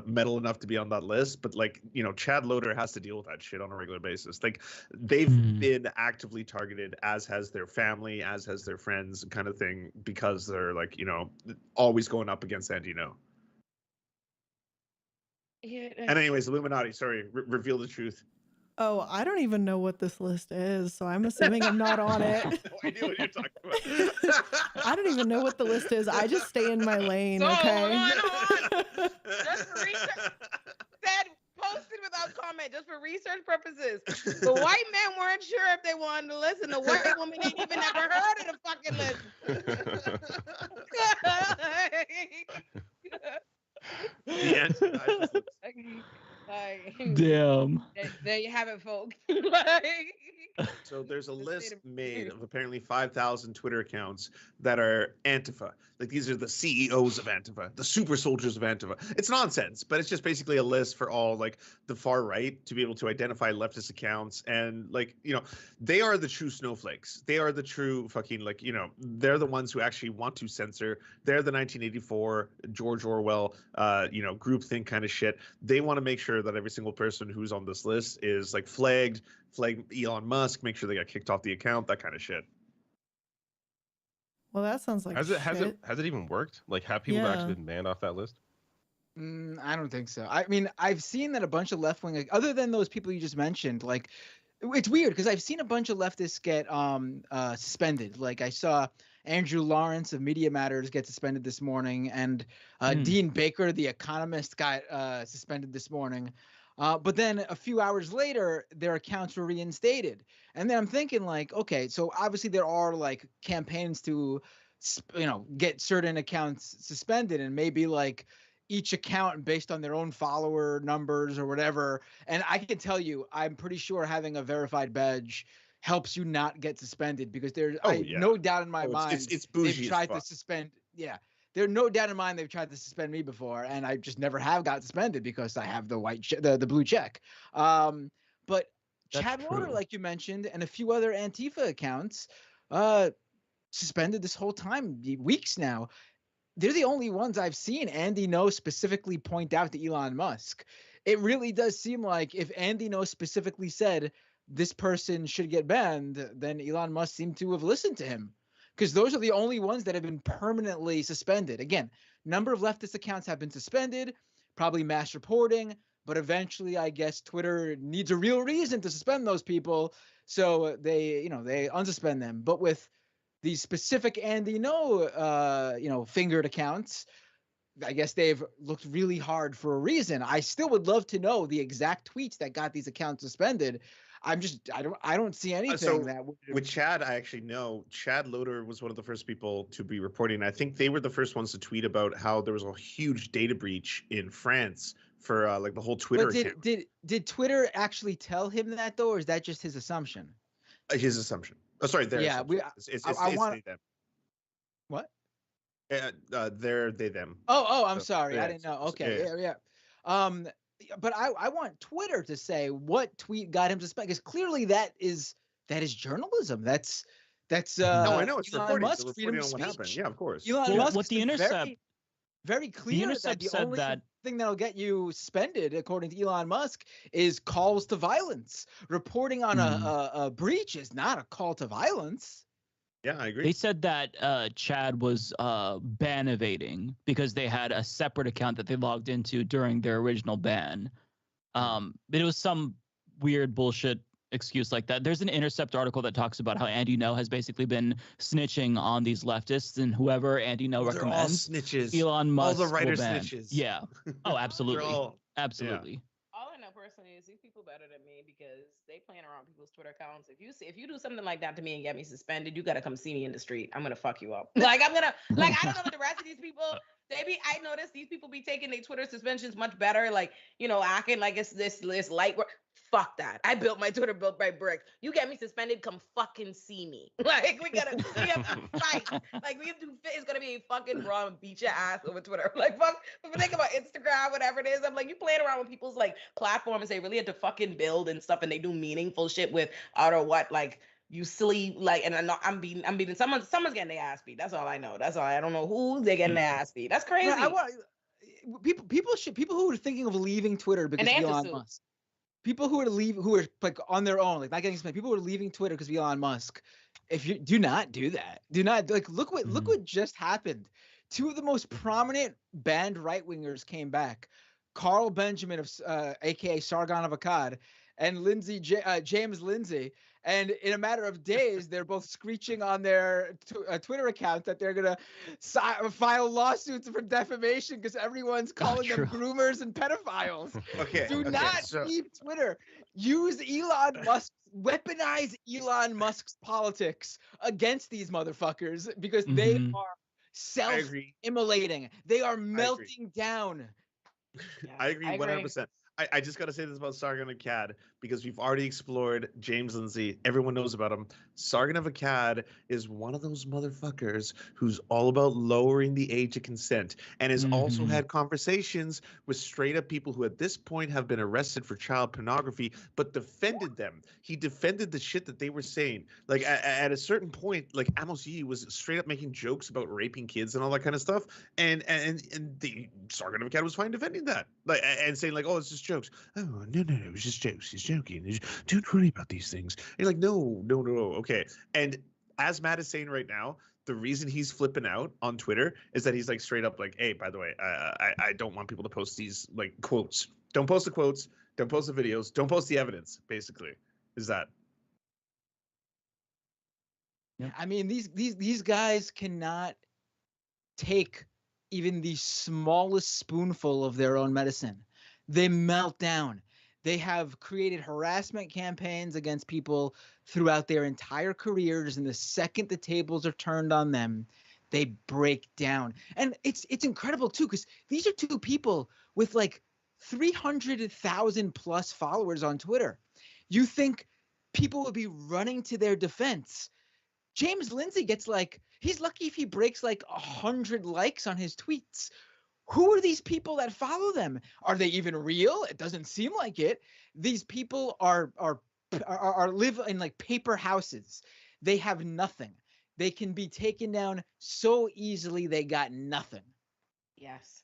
metal enough to be on that list, but like, Chad Loader has to deal with that shit on a regular basis. Like they've been actively targeted, as has their family, as has their friends, kind of thing, because they're like, always going up against Andy No. Yeah. And anyways, Illuminati, sorry, reveal the truth. Oh, I don't even know what this list is, so I'm assuming I'm not on it. No idea what you're talking about. I don't even know what the list is. I just stay in my lane, So, okay? hold on. Just for research, said posted without comment, just for research purposes. The white men weren't sure if they wanted to listen. The white woman ain't even never heard of the fucking list. The anti-fascist list. Damn. There you have it, folks. So there's a list made of apparently 5,000 Twitter accounts that are Antifa. Like these are the CEOs of Antifa, the super soldiers of Antifa. It's nonsense, but it's just basically a list for all like the far right to be able to identify leftist accounts. And like, they are the true snowflakes. They are the true fucking like, they're the ones who actually want to censor. They're the 1984 George Orwell, groupthink kind of shit. They want to make sure that every single person who's on this list is like flag Elon Musk, make sure they got kicked off the account, that kind of shit. Well, that sounds like Has it even worked? Like, have people actually been banned off that list? I don't think so. I mean, I've seen that a bunch of left wing, like, other than those people you just mentioned, like, it's weird because I've seen a bunch of leftists get suspended. Like I saw Andrew Lawrence of Media Matters get suspended this morning, and Dean Baker, the Economist, got suspended this morning. But then a few hours later, their accounts were reinstated. And then I'm thinking like, okay, so obviously there are like campaigns to, get certain accounts suspended, and maybe like each account based on their own follower numbers or whatever. And I can tell you, I'm pretty sure having a verified badge helps you not get suspended, because there's no doubt in my mind it's bougie they've tried to suspend. Yeah. There's no doubt in mind they've tried to suspend me before, and I just never have got suspended because I have the the blue check. But That's Chad Loader, true. like you mentioned, and a few other Antifa accounts, suspended this whole time, weeks now. They're the only ones I've seen Andy No specifically point out to Elon Musk. It really does seem like if Andy No specifically said this person should get banned, then Elon Musk seemed to have listened to him, because those are the only ones that have been permanently suspended. Again, number of leftist accounts have been suspended, probably mass reporting, but eventually I guess Twitter needs a real reason to suspend those people, so they unsuspend them. But with these specific Andy No, fingered accounts, I guess they've looked really hard for a reason. I still would love to know the exact tweets that got these accounts suspended. I don't see anything that would. With Chad, I actually know Chad Loader was one of the first people to be reporting. I think they were the first ones to tweet about how there was a huge data breach in France for like the whole Twitter account. Did Twitter actually tell him that though, or is that just his assumption? His assumption. Oh, sorry, their assumption. It's they them. What? They're they them. Oh, I'm So, sorry, yeah, I didn't know. so, Okay, yeah. But I want Twitter to say what tweet got him suspended, because clearly that is journalism. That's no, I know it's Elon reporting. Musk They're freedom reporting of on what happened. speech. Yeah, of course. Elon Well, Musk what the is Intercept, very clear that Intercept the said only that thing that'll get you suspended, according to Elon Musk, is calls to violence. Reporting on a breach is not a call to violence. Yeah, I agree. they said that Chad was ban evading because they had a separate account that they logged into during their original ban. But it was some weird bullshit excuse like that. There's an Intercept article that talks about how Andy No has basically been snitching on these leftists, and whoever Andy No They're all recommends, snitches. Elon Musk All the will writer ban. snitches. Yeah. Oh, absolutely. all- Absolutely. All I know personally is these people better than me because they playing around people's Twitter accounts. If you do something like that to me and get me suspended, you gotta come see me in the street. I'm gonna fuck you up. Like I don't know what the rest of these people. I notice these people be taking their Twitter suspensions much better. Like acting like it's this light work. Fuck that. I built my Twitter built by bricks. You get me suspended, come fucking see me. Like we have to fight. Like we have to fit. It's gonna be a fucking brawl and beat your ass over Twitter. Like fuck. If I think about Instagram, whatever it is, I'm like, you playing around with people's like platforms they really had to fucking build and stuff, and they do meaningful shit with out or what, like you silly, like, and I'm beating someone's getting their ass beat. That's all I know. That's all I don't know who they're getting their ass beat. That's crazy. People who are thinking of leaving Twitter because of Elon Musk. People who are like on their own, like not getting suspended. People who are leaving Twitter because of Elon Musk. If you do not do that, do not like look what just happened. Two of the most prominent banned right wingers came back. Carl Benjamin of aka Sargon of Akkad and James Lindsay. And in a matter of days, they're both screeching on their Twitter account that they're going to file lawsuits for defamation because everyone's calling them groomers and pedophiles. Do not leave Twitter. Use Elon Musk, weaponize Elon Musk's politics against these motherfuckers because they are self-immolating. They are melting down. Yeah, I agree 100%. I just got to say this about Sargon of Akkad because we've already explored James Lindsay. Everyone knows about him. Sargon of Akkad is one of those motherfuckers who's all about lowering the age of consent and has also had conversations with straight up people who at this point have been arrested for child pornography, but defended them. He defended the shit that they were saying. Like at a certain point, like Amos Yee was straight up making jokes about raping kids and all that kind of stuff. And the Sargon of Akkad was fine defending that. Like and saying like, oh, it's just jokes. Oh, no, it was just jokes. He's joking. Don't worry about these things. And you're like, no. Okay. And as Matt is saying right now, the reason he's flipping out on Twitter is that he's like straight up like, hey, by the way, I don't want people to post these like quotes. Don't post the quotes. Don't post the videos. Don't post the evidence, basically. Is that. Yeah. I mean, these guys cannot take even the smallest spoonful of their own medicine. They melt down. They have created harassment campaigns against people throughout their entire careers, and the second the tables are turned on them, they break down. And it's incredible too, because these are two people with like 300,000 plus followers on Twitter. You think people would be running to their defense. James Lindsay gets like, he's lucky if he breaks like 100 likes on his tweets. Who are these people that follow them? Are they even real? It doesn't seem like it. These people are live in like paper houses. They have nothing. They can be taken down so easily. They got nothing. Yes.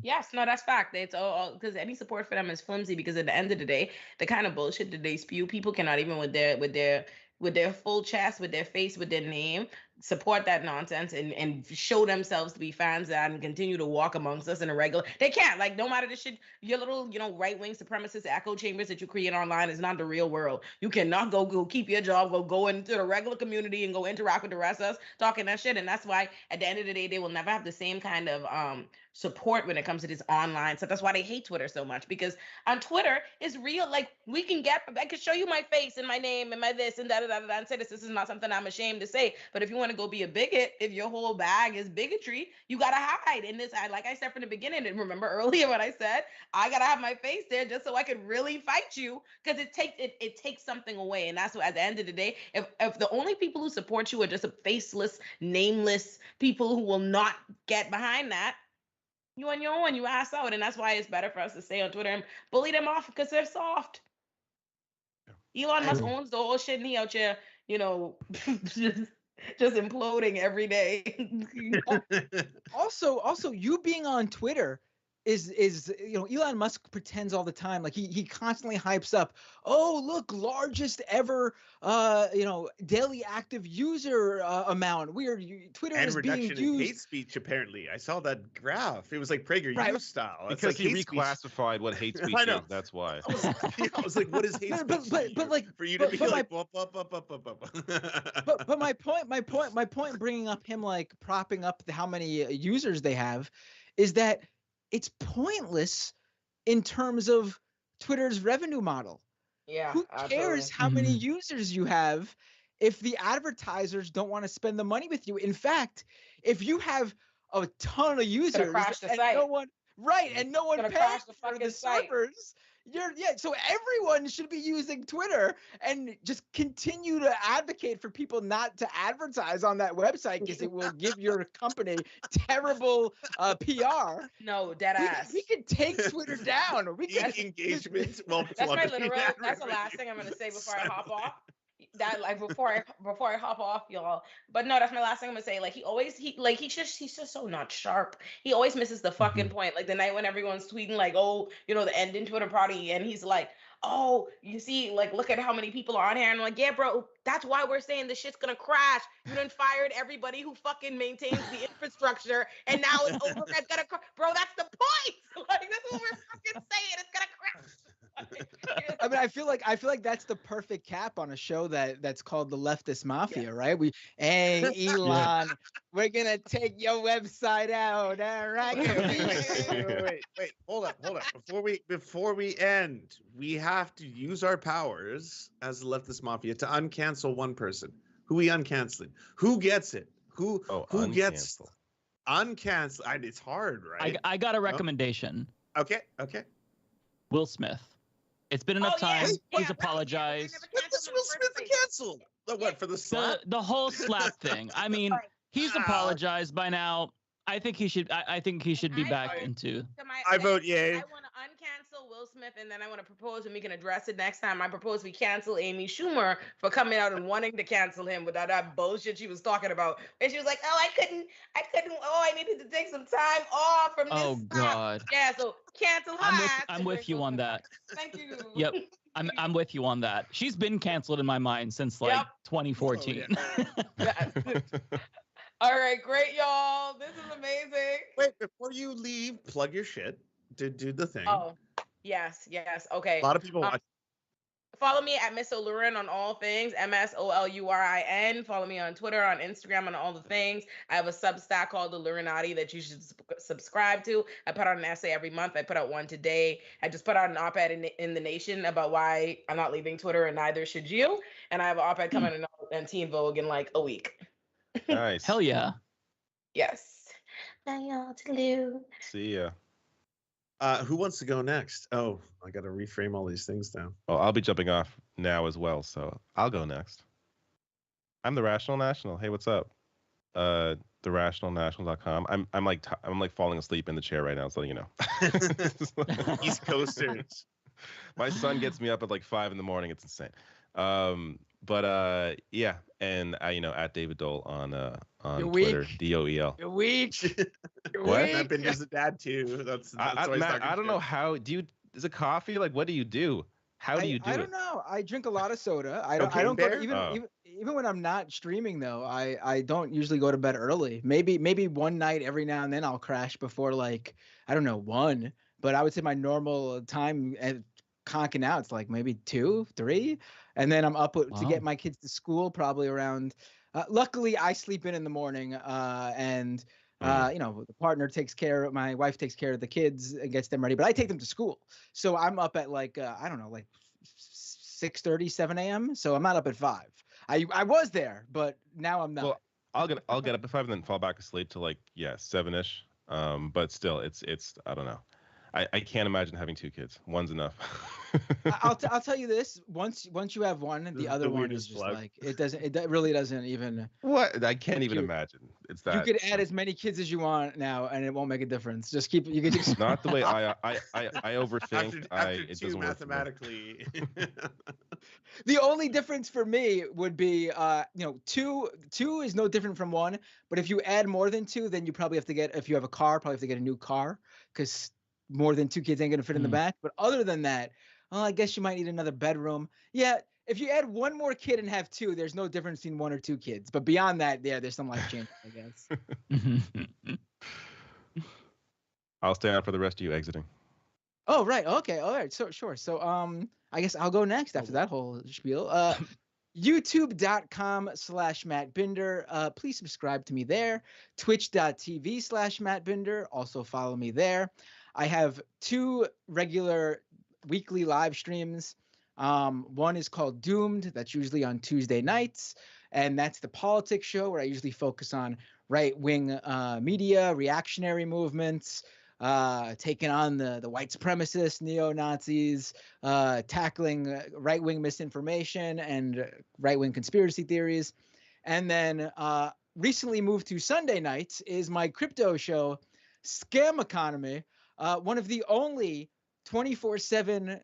Yes, no, that's fact. It's all because any support for them is flimsy because at the end of the day, the kind of bullshit that they spew, people cannot even with their full chest, with their face, with their name, support that nonsense and show themselves to be fans and continue to walk amongst us in a regular. They can't, like, no matter the shit, your little, right-wing supremacist echo chambers that you create online is not the real world. You cannot go keep your job, go into the regular community and go interact with the rest of us talking that shit. And that's why at the end of the day, they will never have the same kind of support when it comes to this online stuff. That's why they hate Twitter so much, because on Twitter it's real. Like I could show you my face and my name and my this and that and say this is not something I'm ashamed to say. But if you want to go be a bigot, if your whole bag is bigotry, you gotta hide in this. Like I said from the beginning, and remember earlier when I said I gotta have my face there just so I could really fight you, because it takes something away. And that's what at the end of the day, if the only people who support you are just a faceless, nameless people who will not get behind that, you on your own, you ass out. And that's why it's better for us to stay on Twitter and bully them off because they're soft. Elon Musk owns the whole shit and he out here, just imploding every day. Also, you being on Twitter is Elon Musk pretends all the time, like he constantly hypes up, oh look, largest ever daily active user amount. Twitter And is being reduction in used. hate speech. Apparently, I saw that graph. It was like PragerU Right. style. It's Because like he hate speech. reclassified what hate speech I know. is. That's why. I was like, what is hate But- speech? but- to you? but, like, for you to but- be but like, my- up. But my point bringing up him like propping up how many users they have is that it's pointless in terms of Twitter's revenue model. Yeah. Who cares how many Mhm. users you have if the advertisers don't want to spend the money with you? In fact, if you have a ton of users crash the and site. no one and no one gonna pays crash the for fucking the site. servers, so everyone should be using Twitter and just continue to advocate for people not to advertise on that website because it will give your company terrible PR. No, dead ass. We could take Twitter down. We could Engagement. Well, That's my plummeting literal. ad That's the last revenue. thing I'm gonna say before I hop off. That like before I hop off, y'all. But no, that's my last thing I'm gonna say. Like he's just so not sharp. He always misses the fucking point. Like the night when everyone's tweeting like, oh, the ending Twitter party, and he's like, oh, you see, like look at how many people are on here. And I'm like, yeah, bro, that's why we're saying this shit's gonna crash. You done fired everybody who fucking maintains the infrastructure, and now it's over. It's gonna bro, that's the point. Like that's what we're fucking saying. It's gonna crash. I mean, I feel like that's the perfect cap on a show that's called the Leftist Mafia, right? Hey, Elon, we're gonna take your website out, all right? Wait, hold up. Before we end, we have to use our powers as the Leftist Mafia to uncancel one person. Who we uncanceling? Who gets it? Who gets uncancel? It's hard, right? I got a recommendation. Okay. Will Smith. It's been enough time. Yeah, He's right. apologized. What was Will Smith canceled? What, for the slap? The whole slap thing. I mean, he's apologized by now. I think he should. I think he should be back into. I vote yay. I want to uncancel Will Smith, and then I want to propose, and we can address it next time. I propose we cancel Amy Schumer for coming out and wanting to cancel him without that bullshit she was talking about. And she was like, "Oh, I couldn't. Oh, I needed to take some time off from this." Oh God. Yeah, so cancel her. I'm with you on that. Thank you. Yep. I'm with you on that. She's been canceled in my mind since like 2014. All right, great, y'all. This is amazing. Wait, before you leave, plug your shit. Do the thing. Oh, yes. Okay. A lot of people watch. Follow me at Miss Olurin on all things, MSOLURIN. Follow me on Twitter, on Instagram, on all the things. I have a Substack called The Lurinati that you should subscribe to. I put out an essay every month. I put out one today. I just put out an op-ed in The Nation about why I'm not leaving Twitter, and neither should you. And I have an op-ed coming in Teen Vogue in like a week. Nice. Hell yeah. Yes. See ya. Who wants to go next? Oh, I got to reframe all these things now. Well, I'll be jumping off now as well, so I'll go next. I'm the Rational National. Hey, what's up? TheRationalNational.com. I'm like falling asleep in the chair right now, so you know. East Coasters. My son gets me up at like 5 in the morning. It's insane. Yeah, and at David Dole on Twitter, DOEL. You're weak. What? That Binder's a dad too. That's why he's Matt, talking I don't shit. know how. Is it coffee? Like, what do you do? How do you do I it? don't know. I drink a lot of soda. I Cocaine don't go bear? even when I'm not streaming though. I don't usually go to bed early. Maybe one night every now and then I'll crash before like I don't know 1. But I would say my normal time at conking out it's like maybe 2, 3, and then I'm up to get my kids to school probably around. Luckily, I sleep in the morning, and the partner my wife takes care of the kids and gets them ready, but I take them to school. So I'm up at like, I don't know, like 6:30, 7 a.m. So I'm not up at 5. I was there, but now I'm not. Well, I'll get up at 5 and then fall back asleep to like 7-ish. But still, it's I don't know. I can't imagine having 2 kids. One's enough. I'll tell you this: once you have one, the other one is just like it really doesn't even. What? I can't even imagine. It's that you could add as many kids as you want now, and it won't make a difference. Just keep. You can just not the way I overthink. After it 2 doesn't mathematically. The only difference for me would be, 2 is no different from 1. But if you add more than 2, then you probably have to get, if you have a car, probably have to get a new car because more than 2 kids ain't gonna fit in the Mm. back. But other than that, I guess you might need another bedroom. Yeah, if you add one more kid and have 2, there's no difference between 1 or 2 kids. But beyond that, yeah, there's some life changes, I guess. I'll stay on for the rest of you exiting. Oh, right. Okay. All right. So sure. So I guess I'll go next after that whole spiel. YouTube.com/Matt Binder. Please subscribe to me there. Twitch.tv/Matt Binder. Also follow me there. I have 2 regular weekly live streams. One is called Doomed. That's usually on Tuesday nights. And that's the politics show where I usually focus on right-wing media, reactionary movements, taking on the white supremacists, neo-Nazis, tackling right-wing misinformation and right-wing conspiracy theories. And then recently moved to Sunday nights is my crypto show, Scam Economy, one of the only 24/7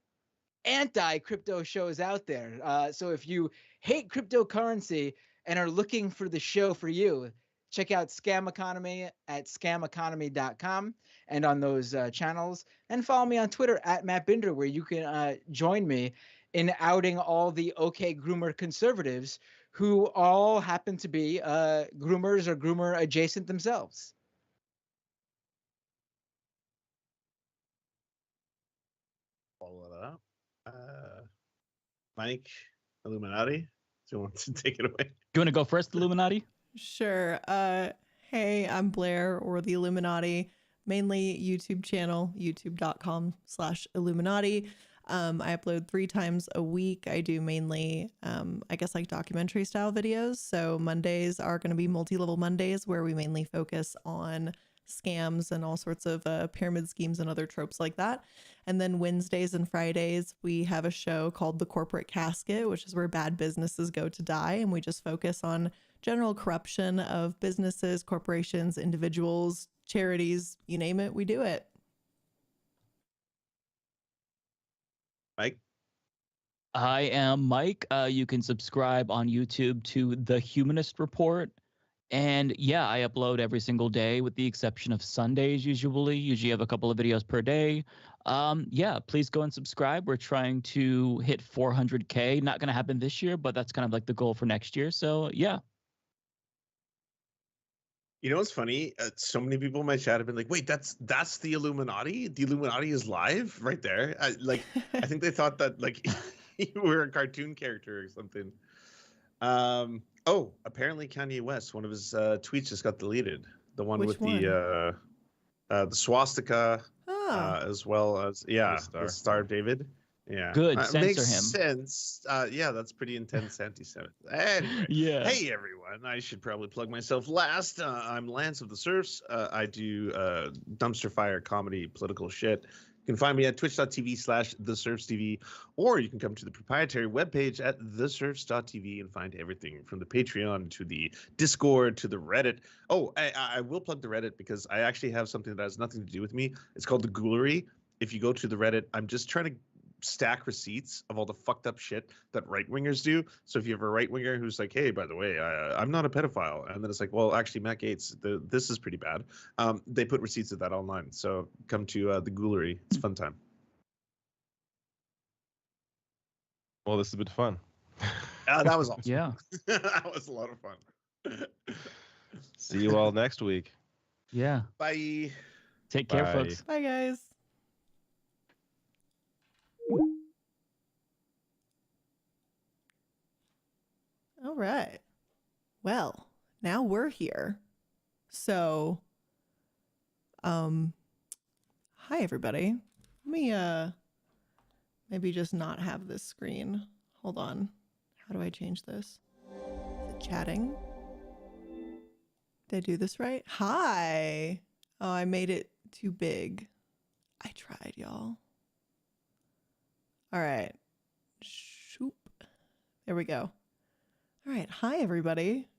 anti-crypto shows out there. So if you hate cryptocurrency and are looking for the show for you, check out Scam Economy at scameconomy.com and on those channels. And follow me on Twitter at Matt Binder, where you can join me in outing all the OK Groomer conservatives who all happen to be groomers or groomer adjacent themselves. Follow that up. Mike, Illuminati, do you want to take it away? You want to go first, Illuminati? Sure. Hey, I'm Blair, or the Illuminati, mainly YouTube channel, youtube.com/Illuminati. I upload 3 times a week. I do mainly, I guess, like documentary style videos. So Mondays are going to be multi-level Mondays, where we mainly focus on scams and all sorts of pyramid schemes and other tropes like that. And then Wednesdays and Fridays, we have a show called The Corporate Casket, which is where bad businesses go to die. And we just focus on general corruption of businesses, corporations, individuals, charities, you name it, we do it. Mike? I am Mike. You can subscribe on YouTube to The Humanist Report. And yeah, I upload every single day with the exception of Sundays usually. Usually have a couple of videos per day. Yeah, please go and subscribe. We're trying to hit 400K. Not going to happen this year, but that's kind of like the goal for next year. So yeah. You know what's funny? So many people in my chat have been like, "Wait, that's the Illuminati? The Illuminati is live right there." I think they thought that like you were a cartoon character or something. Oh, apparently Kanye West, one of his tweets just got deleted. The one Which with one? the swastika, as well as the Star of David. Yeah, Good, makes censor him. sense. Yeah, that's pretty intense anti-Semitic. Anyway, Yeah. Hey everyone, I should probably plug myself last. I'm Lance of the Surfs. I do dumpster fire comedy, political shit. You can find me at twitch.tv/thesurfstv, or you can come to the proprietary webpage at thesurfs.tv and find everything from the Patreon to the Discord to the Reddit. Oh, I will plug the Reddit because I actually have something that has nothing to do with me. It's called the Ghoulery. If you go to the Reddit, I'm just trying to stack receipts of all the fucked up shit that right-wingers do. So if you have a right-winger who's like, hey, by the way, I'm not a pedophile, and then it's like, well, actually, Matt Gaetz, this is pretty bad. They put receipts of that online. So come to the Ghoulery. It's a fun time. Well, this has been fun. That was awesome. Yeah. That was a lot of fun. See you all next week. Yeah. Bye. Take care, Bye. folks. Bye, guys. All right. Well, now we're here. So, hi everybody. Let me maybe just not have this screen. Hold on. How do I change this? Is it chatting? Did I do this right? Hi. Oh, I made it too big. I tried, y'all. All right. Shoop. There we go. All right. Hi, everybody.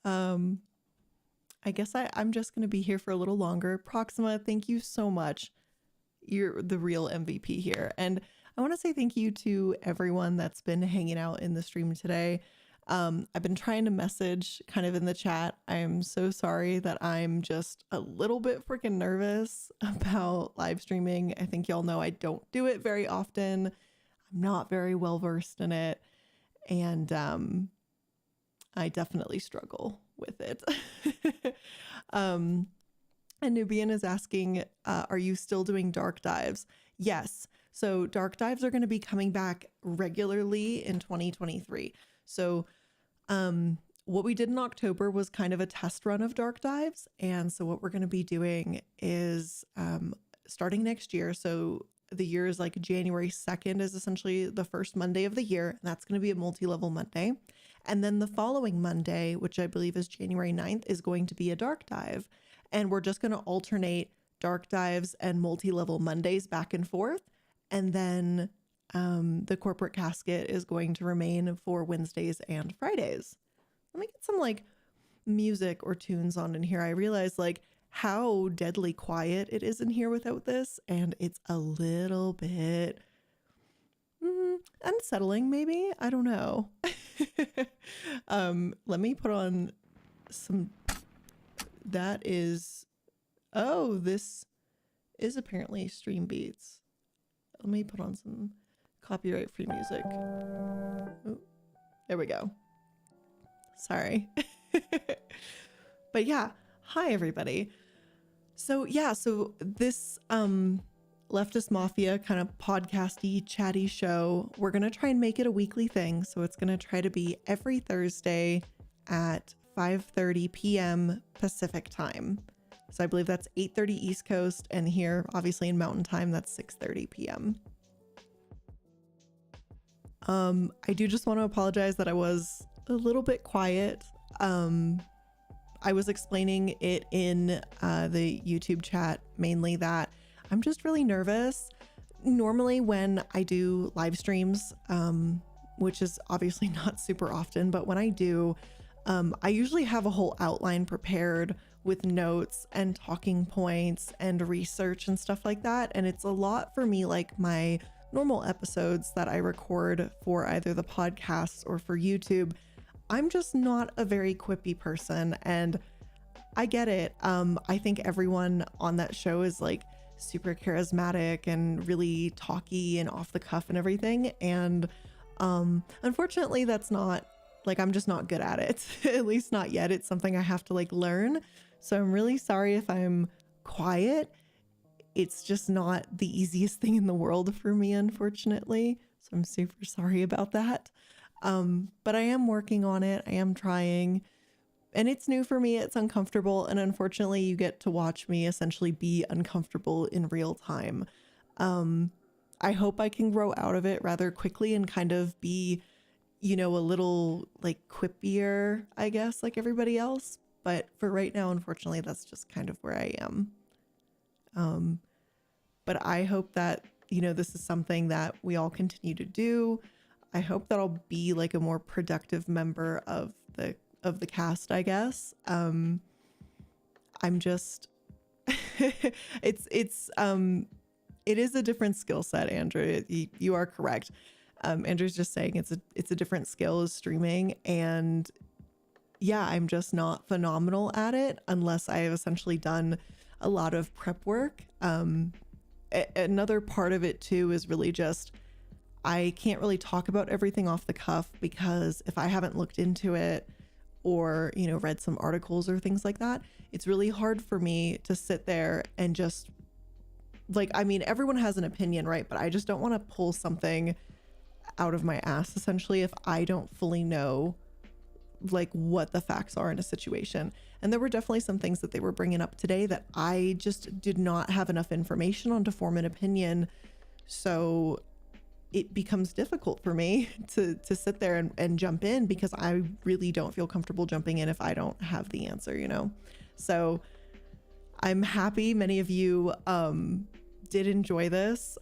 I guess I'm just going to be here for a little longer. Proxima, thank you so much. You're the real MVP here. And I want to say thank you to everyone that's been hanging out in the stream today. I've been trying to message kind of in the chat. I'm so sorry that I'm just a little bit freaking nervous about live streaming. I think y'all know I don't do it very often. I'm not very well versed in it. And I definitely struggle with it. And Nubian is asking, are you still doing dark dives? Yes. So dark dives are going to be coming back regularly in 2023. So what we did in October was kind of a test run of dark dives. And so what we're going to be doing is starting next year. So the year is like January 2nd is essentially the first Monday of the year. And that's going to be a multi-level Monday. And then the following Monday, which I believe is January 9th, is going to be a dark dive. And we're just going to alternate dark dives and multi-level Mondays back and forth. And then the corporate casket is going to remain for Wednesdays and Fridays. Let me get some like music or tunes on in here. I realize like how deadly quiet it is in here without this. And it's a little bit unsettling, maybe. I don't know. Let me put on some... That is, oh, this is apparently Stream Beats. Let me put on some copyright free music. Oh, there we go. Sorry. But yeah, hi everybody. So yeah, so this Leftist Mafia kind of podcasty, chatty show, we're going to try and make it a weekly thing. So it's going to try to be every Thursday at 5:30 p.m. Pacific time. So I believe that's 8:30 East Coast, and here, obviously in Mountain Time, that's 6:30 p.m. I do just want to apologize that I was a little bit quiet. I was explaining it in the YouTube chat mainly that I'm just really nervous. Normally when I do live streams, which is obviously not super often, but when I do, I usually have a whole outline prepared with notes and talking points and research and stuff like that. And it's a lot for me, like my normal episodes that I record for either the podcast or for YouTube. I'm just not a very quippy person, and I get it. I think everyone on that show is like super charismatic and really talky and off the cuff and everything. And unfortunately, that's not... Like, I'm just not good at it, at least not yet. It's something I have to like learn. So I'm really sorry if I'm quiet. It's just not the easiest thing in the world for me, unfortunately. So I'm super sorry about that. But I am working on it. I am trying, and it's new for me. It's uncomfortable. And unfortunately, you get to watch me essentially be uncomfortable in real time. I hope I can grow out of it rather quickly and kind of be, you know, a little like quippier, I guess, like everybody else. But for right now, unfortunately, that's just kind of where I am. But I hope that, you know, this is something that we all continue to do. I hope that I'll be like a more productive member of the cast, I guess. I'm just, it is a different skill set, Andrew. You are correct. Andrew's just saying it's a different skill as streaming, and yeah, I'm just not phenomenal at it unless I have essentially done a lot of prep work. Another part of it too is really just I can't really talk about everything off the cuff, because if I haven't looked into it or, you know, read some articles or things like that, it's really hard for me to sit there and just like, I mean, everyone has an opinion, right? But I just don't want to pull something out of my ass essentially if I don't fully know like what the facts are in a situation. And there were definitely some things that they were bringing up today that I just did not have enough information on to form an opinion. So it becomes difficult for me to sit there and jump in, because I really don't feel comfortable jumping in if I don't have the answer, you know? So I'm happy many of you did enjoy this.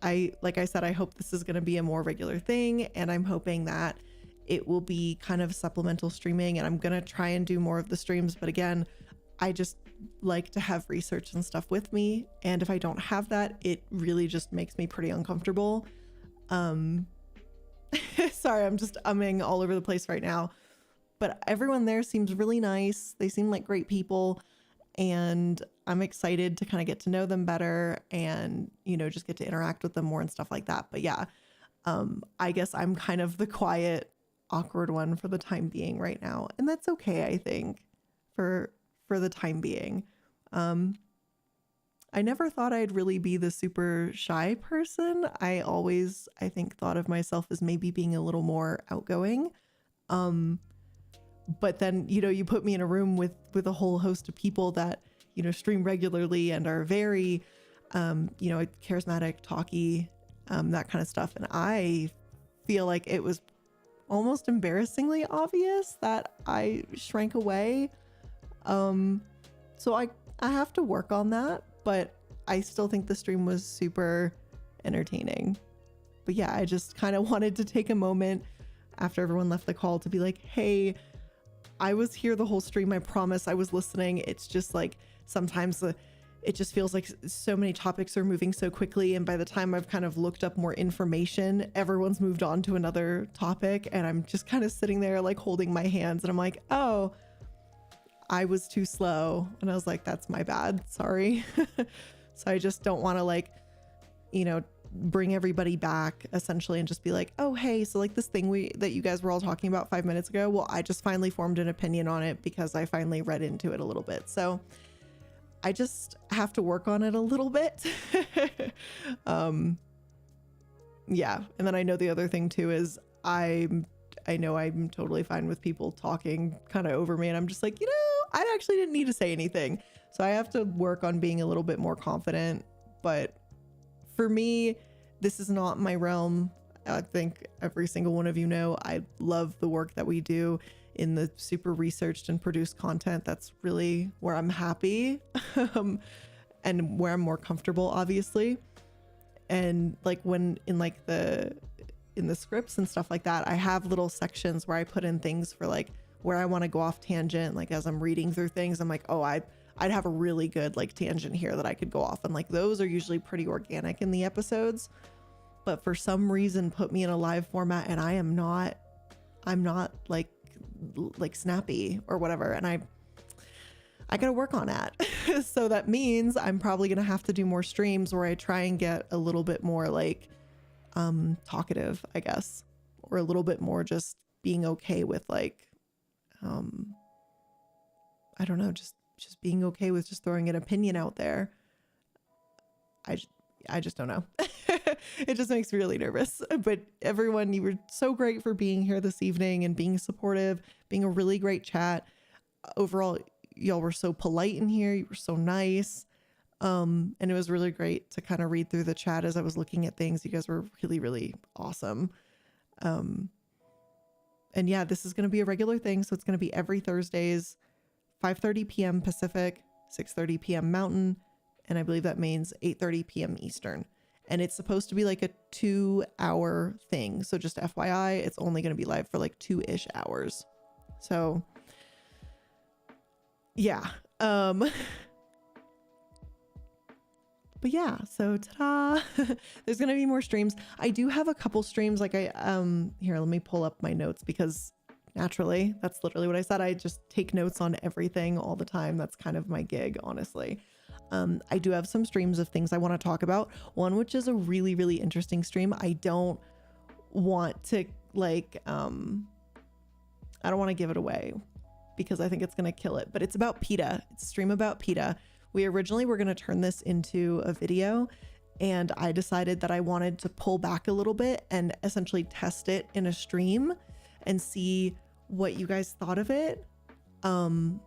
Like I said, I hope this is going to be a more regular thing, and I'm hoping that it will be kind of supplemental streaming, and I'm going to try and do more of the streams. But again, I just like to have research and stuff with me. And if I don't have that, it really just makes me pretty uncomfortable. So Sorry, I'm just umming all over the place right now. But everyone there seems really nice. They seem like great people. And I'm excited to kind of get to know them better and, you know, just get to interact with them more and stuff like that. But yeah, I guess I'm kind of the quiet, awkward one for the time being right now. And that's okay, I think, for the time being. I never thought I'd really be the super shy person. I always, I think, thought of myself as maybe being a little more outgoing. But then, you know, you put me in a room with a whole host of people that, you know, stream regularly and are very, you know, charismatic, talky, that kind of stuff. And I feel like it was almost embarrassingly obvious that I shrank away. So I have to work on that, but I still think the stream was super entertaining. But yeah, I just kind of wanted to take a moment after everyone left the call to be like, hey, I was here the whole stream. I promise I was listening. It's just like sometimes it just feels like so many topics are moving so quickly. And by the time I've kind of looked up more information, everyone's moved on to another topic. And I'm just kind of sitting there like holding my hands. And I'm like, oh, I was too slow. And I was like, that's my bad. Sorry. So I just don't want to like, you know, bring everybody back essentially and just be like, oh, hey, so like this thing that you guys were all talking about 5 minutes ago. Well, I just finally formed an opinion on it because I finally read into it a little bit. So I just have to work on it a little bit. Yeah. And then I know the other thing too is I know I'm totally fine with people talking kind of over me. And I'm just like, you know, I actually didn't need to say anything. So I have to work on being a little bit more confident. But for me, this is not my realm. I think every single one of you know, I love the work that we do in the super researched and produced content. That's really where I'm happy and where I'm more comfortable, obviously. And like when in like in the scripts and stuff like that, I have little sections where I put in things for like where I want to go off tangent. Like as I'm reading through things, I'm like, oh, I'd have a really good like tangent here that I could go off. And like those are usually pretty organic in the episodes. But for some reason, put me in a live format and I'm not like snappy or whatever. And I gotta work on that. So that means I'm probably gonna have to do more streams where I try and get a little bit more like talkative, I guess, or a little bit more just being okay with like I don't know, just being okay with just throwing an opinion out there. I just don't know. It just makes me really nervous. But everyone, you were so great for being here this evening and being supportive, being a really great chat. Overall, y'all were so polite in here. You were so nice. And it was really great to kind of read through the chat as I was looking at things. You guys were really, really awesome. And yeah, this is going to be a regular thing. So it's going to be every Thursdays, 5:30 p.m. Pacific, 6:30 p.m. Mountain. And I believe that means 8:30 p.m. Eastern. And it's supposed to be like a 2-hour thing. So just FYI, it's only going to be live for like 2-ish hours. So yeah. But yeah, so ta-da. There's going to be more streams. I do have a couple streams. Like here, let me pull up my notes because naturally, that's literally what I said. I just take notes on everything all the time. That's kind of my gig, honestly. I do have some streams of things I want to talk about. One, which is a really, really interesting stream. I don't want to like, I don't want to give it away because I think it's going to kill it, but it's about PETA. It's a stream about PETA. We originally were going to turn this into a video and I decided that I wanted to pull back a little bit and essentially test it in a stream and see what you guys thought of it. And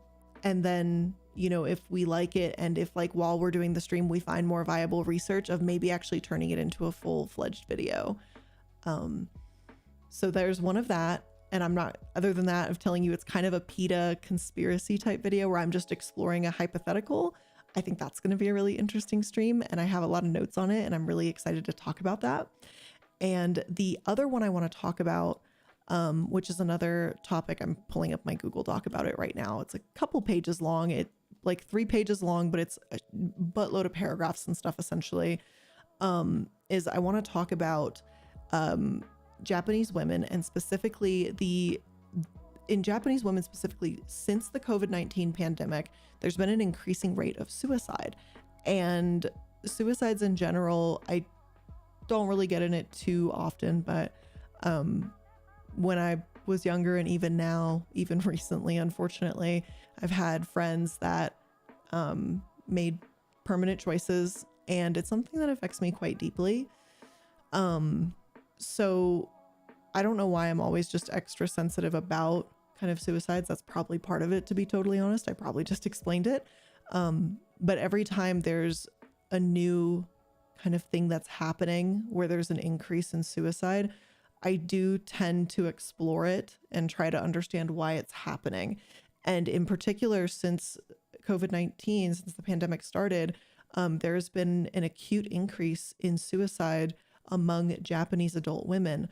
then, you know, if we like it and if like while we're doing the stream, we find more viable research of maybe actually turning it into a full-fledged video. So there's one of that. And I'm not, other than that, of telling you it's kind of a PETA conspiracy type video where I'm just exploring a hypothetical. I think that's going to be a really interesting stream and I have a lot of notes on it and I'm really excited to talk about that. And the other one I want to talk about, which is another topic, I'm pulling up my Google Doc about it right now. It's a couple pages long. It's like 3 pages long, but it's a buttload of paragraphs and stuff essentially, is I want to talk about Japanese women, and specifically in Japanese women specifically, since the COVID-19 pandemic, there's been an increasing rate of suicide. And suicides in general, I don't really get in it too often, but when I was younger, and even now, even recently, unfortunately, I've had friends that made permanent choices, and it's something that affects me quite deeply. So I don't know why I'm always just extra sensitive about kind of suicides. That's probably part of it, to be totally honest. I probably just explained it. But every time there's a new kind of thing that's happening where there's an increase in suicide, I do tend to explore it and try to understand why it's happening. And in particular, since COVID-19, since the pandemic started, there's been an acute increase in suicide among Japanese adult women.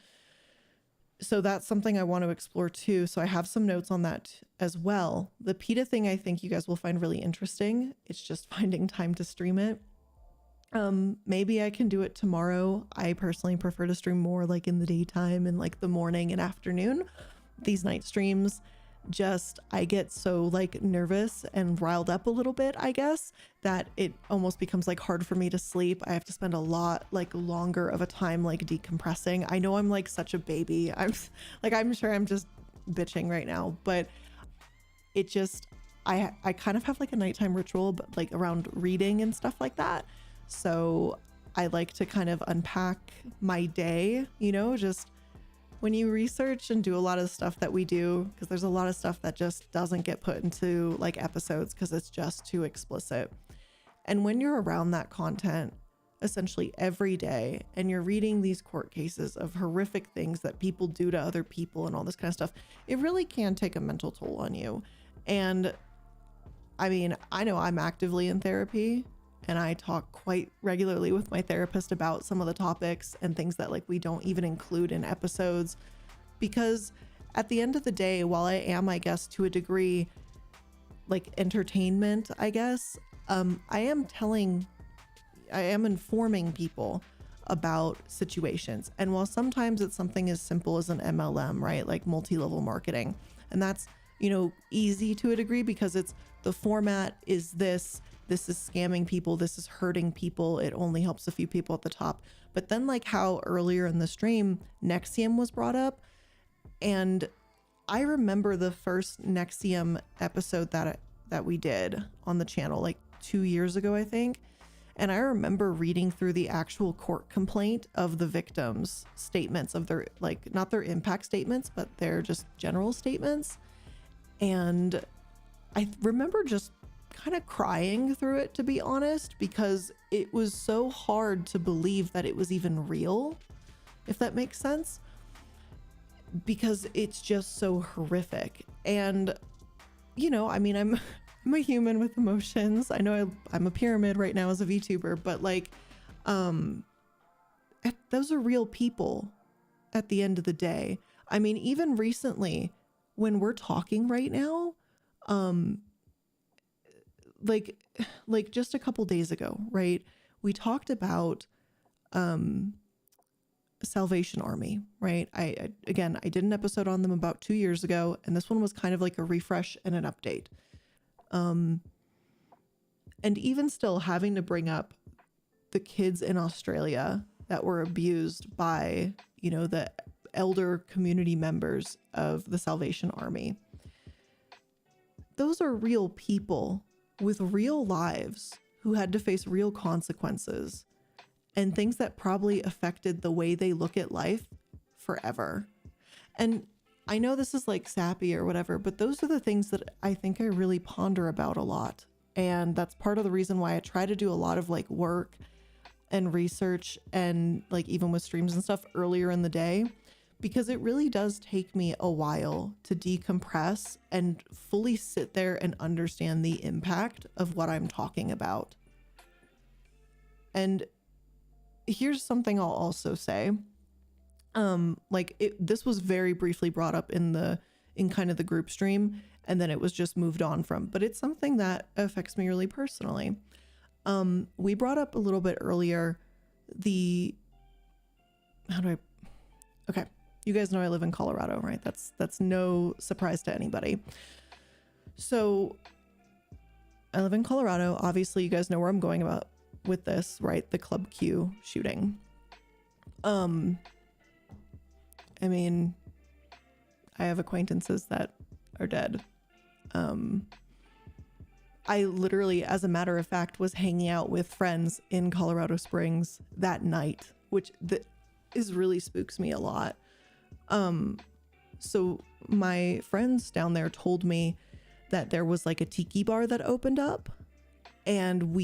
So that's something I want to explore too. So I have some notes on that as well. The PETA thing, I think you guys will find really interesting. It's just finding time to stream it. Maybe I can do it tomorrow. I personally prefer to stream more like in the daytime and like the morning and afternoon. These night streams, I get so like nervous and riled up a little bit, I guess, that it almost becomes like hard for me to sleep. I have to spend a lot like longer of a time like decompressing. I know I'm like such a baby. I'm sure I'm just bitching right now, but it just, I kind of have like a nighttime ritual, but like around reading and stuff like that. So I like to kind of unpack my day, just when you research and do a lot of the stuff that we do, because there's a lot of stuff that just doesn't get put into like episodes because it's just too explicit. And when you're around that content essentially every day and you're reading these court cases of horrific things that people do to other people and all this kind of stuff, it really can take a mental toll on you. And I mean, I know I'm actively in therapy, and I talk quite regularly with my therapist about some of the topics and things that like we don't even include in episodes, because at the end of the day, while I am, I guess, to a degree, like entertainment, I guess, I am informing people about situations. And while sometimes it's something as simple as an MLM, right? Like multi-level marketing. And that's, easy to a degree because it's the format is this is scamming people, this is hurting people, it only helps a few people at the top. But then like how earlier in the stream Nexium was brought up, and I remember the first Nexium episode that we did on the channel like 2 years ago, I think. And I remember reading through the actual court complaint of the victims' statements of their, like, not their impact statements, but their just general statements. And I remember just kind of crying through it, to be honest, because it was so hard to believe that it was even real, if that makes sense, because it's just so horrific. And I mean, I'm a human with emotions. I know I'm a pyramid right now as a VTuber, but like those are real people at the end of the day. I mean, even recently when we're talking right now, like just a couple days ago, right? We talked about Salvation Army, right? I did an episode on them about 2 years ago, and this one was kind of like a refresh and an update. And even still having to bring up the kids in Australia that were abused by, the elder community members of the Salvation Army. Those are real people with real lives who had to face real consequences and things that probably affected the way they look at life forever. And I know this is like sappy or whatever, but those are the things that I think I really ponder about a lot. And that's part of the reason why I try to do a lot of like work and research and like even with streams and stuff earlier in the day, because it really does take me a while to decompress and fully sit there and understand the impact of what I'm talking about. And here's something I'll also say. This was very briefly brought up in kind of the group stream, and then it was just moved on from, but it's something that affects me really personally. We brought up a little bit earlier You guys know I live in Colorado, right? That's no surprise to anybody. So I live in Colorado. Obviously, you guys know where I'm going about with this, right? The Club Q shooting. I mean, I have acquaintances that are dead. I literally, as a matter of fact, was hanging out with friends in Colorado Springs that night, which is really spooks me a lot. So my friends down there told me that there was like a tiki bar that opened up, and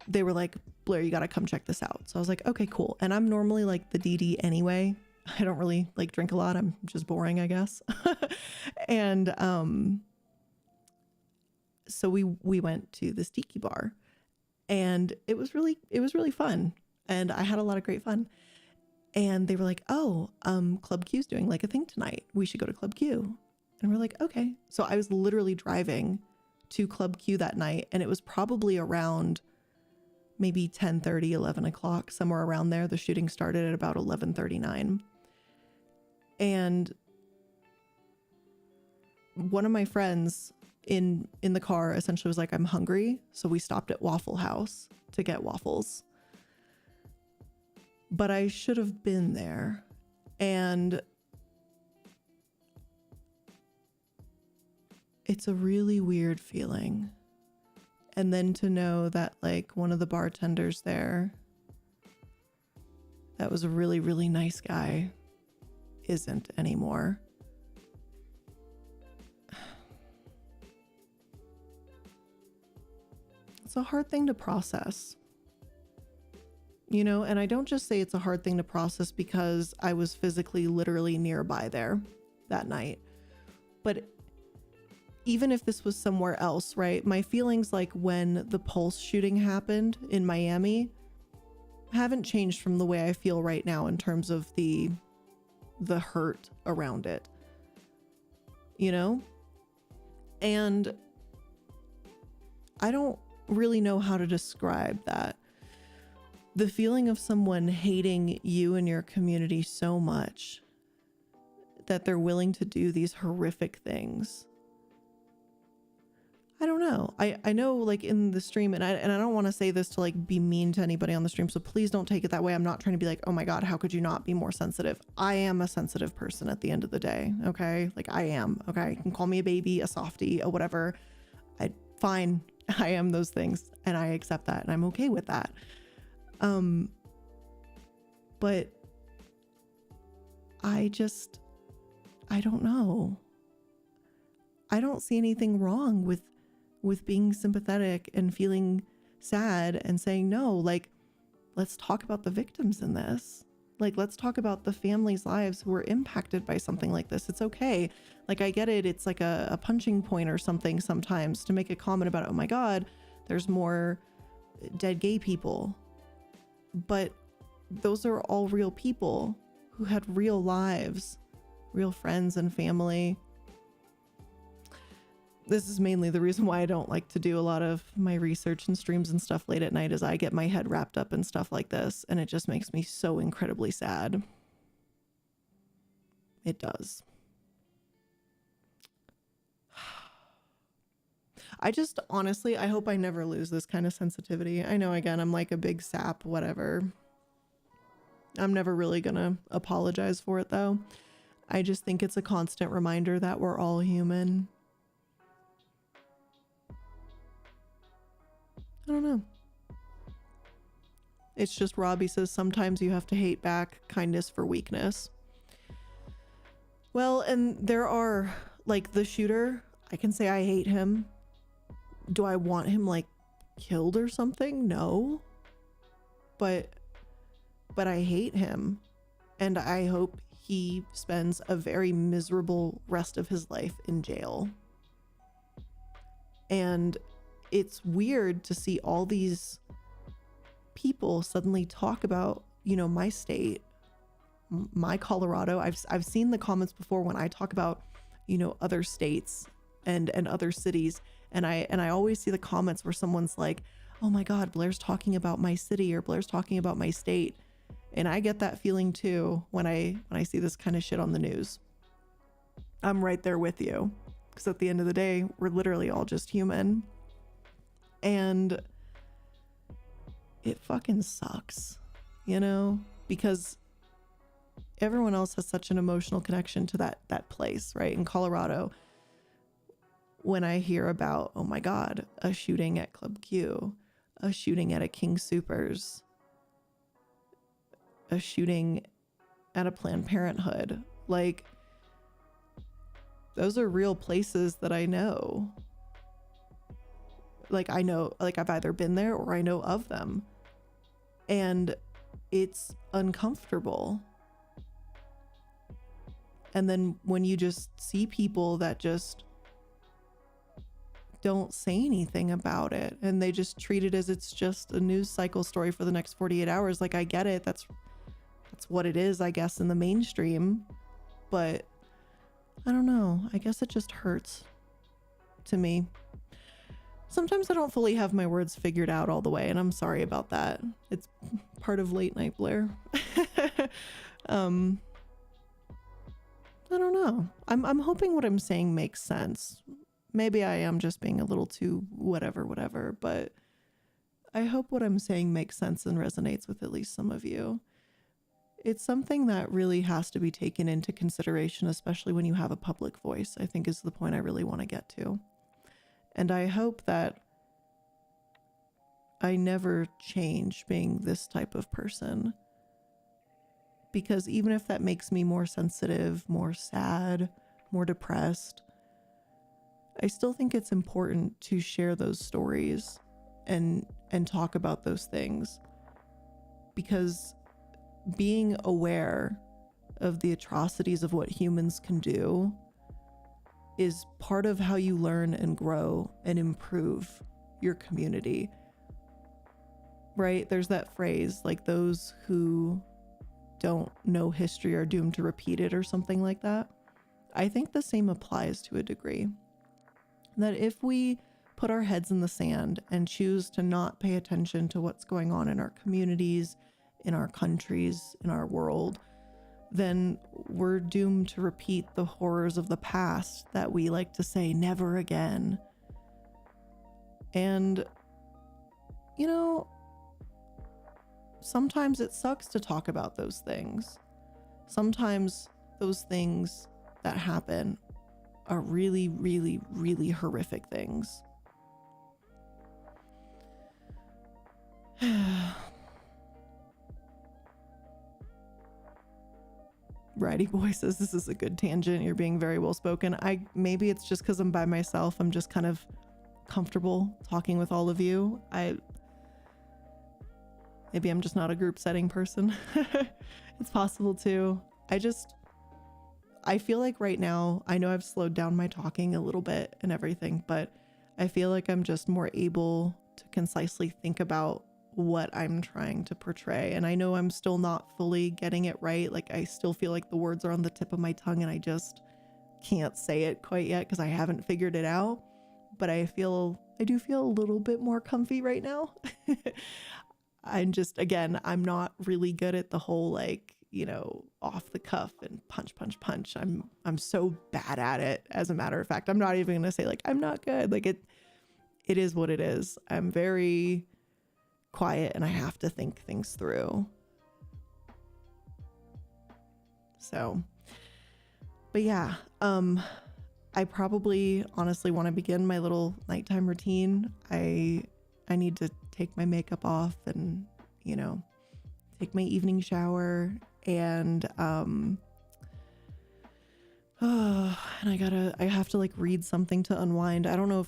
they were like, Blair, you gotta come check this out. So I was like, okay, cool. And I'm normally like the DD anyway. I don't really like drink a lot. I'm just boring, I guess. And so we went to this tiki bar, and it was really fun, and I had a lot of great fun. And they were like, oh, Club Q's doing like a thing tonight. We should go to Club Q. And we're like, okay. So I was literally driving to Club Q that night, and it was probably around maybe 10:30, 11 o'clock, somewhere around there. The shooting started at about 11:39. And one of my friends in the car essentially was like, I'm hungry. So we stopped at Waffle House to get waffles. But I should have been there. And it's a really weird feeling. And then to know that like one of the bartenders there, that was a really, really nice guy, isn't anymore. It's a hard thing to process. You know, and I don't just say it's a hard thing to process because I was physically literally nearby there that night. But even if this was somewhere else, right? My feelings like when the Pulse shooting happened in Miami haven't changed from the way I feel right now in terms of the hurt around it. You know? And I don't really know how to describe that. The feeling of someone hating you and your community so much that they're willing to do these horrific things. I don't know. I know like in the stream, and I don't want to say this to like be mean to anybody on the stream, so please don't take it that way. I'm not trying to be like, oh my God, how could you not be more sensitive? I am a sensitive person at the end of the day, okay? Like I am, okay? You can call me a baby, a softie, a whatever. Fine. I am those things, and I accept that, and I'm okay with that. But I don't know. I don't see anything wrong with being sympathetic and feeling sad and saying, no, like, let's talk about the victims in this. Like, let's talk about the families' lives who were impacted by something like this. It's okay. Like, I get it. It's like a punching point or something sometimes to make a comment about, oh my God, there's more dead gay people. But those are all real people who had real lives, real friends and family. This is mainly the reason why I don't like to do a lot of my research and streams and stuff late at night, is I get my head wrapped up in stuff like this, and it just makes me so incredibly sad. It does. I just honestly, I hope I never lose this kind of sensitivity. I know, again, I'm like a big sap, whatever. I'm never really gonna apologize for it though. I just think it's a constant reminder that we're all human. I don't know. It's just Robbie says sometimes you have to hate back kindness for weakness. Well, and there are like the shooter, I can say I hate him. Do I want him like killed or something? No. But I hate him, and I hope he spends a very miserable rest of his life in jail. And it's weird to see all these people suddenly talk about, you know, my state, my Colorado. I've seen the comments before when I talk about, you know, other states and other cities, and I always see the comments where someone's like, oh my God, Blair's talking about my city, or Blair's talking about my state. And I get that feeling too when I see this kind of shit on the news. I'm right there with you, because at the end of the day, we're literally all just human. And it fucking sucks, you know, because everyone else has such an emotional connection to that place, right? In Colorado, when I hear about, oh my God, a shooting at Club Q, a shooting at a King Soopers, a shooting at a Planned Parenthood, like, those are real places that I know. Like, I know, like, I've either been there or I know of them. And it's uncomfortable. And then when you just see people that just don't say anything about it and they just treat it as it's just a news cycle story for the next 48 hours, like, I get it. That's what it is, I guess, in the mainstream. But I don't know. I guess it just hurts to me. Sometimes I don't fully have my words figured out all the way, and I'm sorry about that. It's part of late night Blair. I don't know. I'm hoping what I'm saying makes sense. Maybe I am just being a little too whatever, but I hope what I'm saying makes sense and resonates with at least some of you. It's something that really has to be taken into consideration, especially when you have a public voice, I think is the point I really want to get to. And I hope that I never change being this type of person. Because even if that makes me more sensitive, more sad, more depressed, I still think it's important to share those stories and talk about those things. Because being aware of the atrocities of what humans can do is part of how you learn and grow and improve your community. Right? There's that phrase, like, those who don't know history are doomed to repeat it, or something like that. I think the same applies to a degree. That if we put our heads in the sand and choose to not pay attention to what's going on in our communities, in our countries, in our world, then we're doomed to repeat the horrors of the past that we like to say never again. And, you know, sometimes it sucks to talk about those things. Sometimes those things that happen are really, really, really horrific things. Righty Boy says this is a good tangent. You're being very well spoken. Maybe it's just because I'm by myself. I'm just kind of comfortable talking with all of you. Maybe I'm just not a group setting person. It's possible too. I feel like right now, I know I've slowed down my talking a little bit and everything, but I feel like I'm just more able to concisely think about what I'm trying to portray. And I know I'm still not fully getting it right. Like, I still feel like the words are on the tip of my tongue and I just can't say it quite yet because I haven't figured it out. But I do feel a little bit more comfy right now. I'm just, again, I'm not really good at the whole, like, you know, off the cuff and punch. I'm so bad at it. As a matter of fact, I'm not even gonna say, like, I'm not good. Like, it is what it is. I'm very quiet and I have to think things through. So, but yeah, I probably honestly want to begin my little nighttime routine. I need to take my makeup off and, you know, take my evening shower and and I have to like read something to unwind. I don't know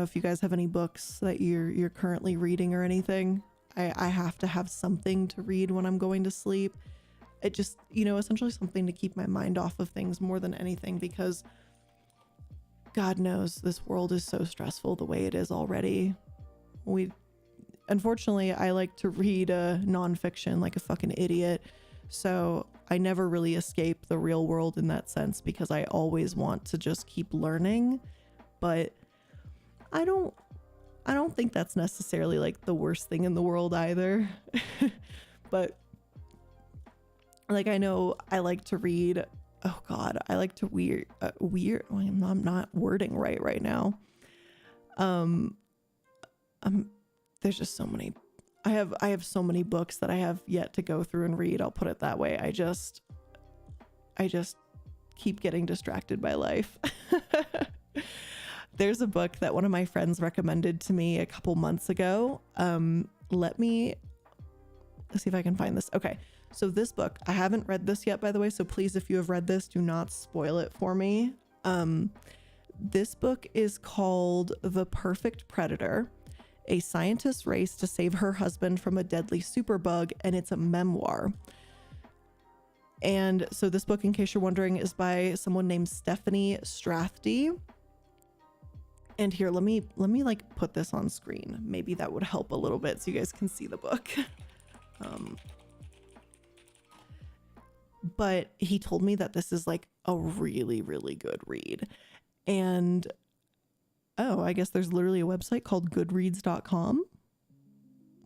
if you guys have any books that you're currently reading or anything. I have to have something to read when I'm going to sleep. It just, you know, essentially something to keep my mind off of things more than anything, because God knows this world is so stressful the way it is already. Unfortunately, I like to read nonfiction like a fucking idiot. So I never really escape the real world in that sense, because I always want to just keep learning. But I don't think that's necessarily like the worst thing in the world either. But Like, I know I like to read, oh God, I like to I'm not wording right now. There's just so many, I have so many books that I have yet to go through and read. I'll put it that way. I just keep getting distracted by life. There's a book that one of my friends recommended to me a couple months ago. Let's see if I can find this. Okay. So this book, I haven't read this yet, by the way. So please, if you have read this, do not spoil it for me. This book is called The Perfect Predator, a scientist's race to save her husband from a deadly superbug, and it's a memoir. And so this book, in case you're wondering, is by someone named Stephanie Strathdee. And here, let me like put this on screen. Maybe that would help a little bit so you guys can see the book. But he told me that this is like a really, really good read. And oh, I guess there's literally a website called goodreads.com.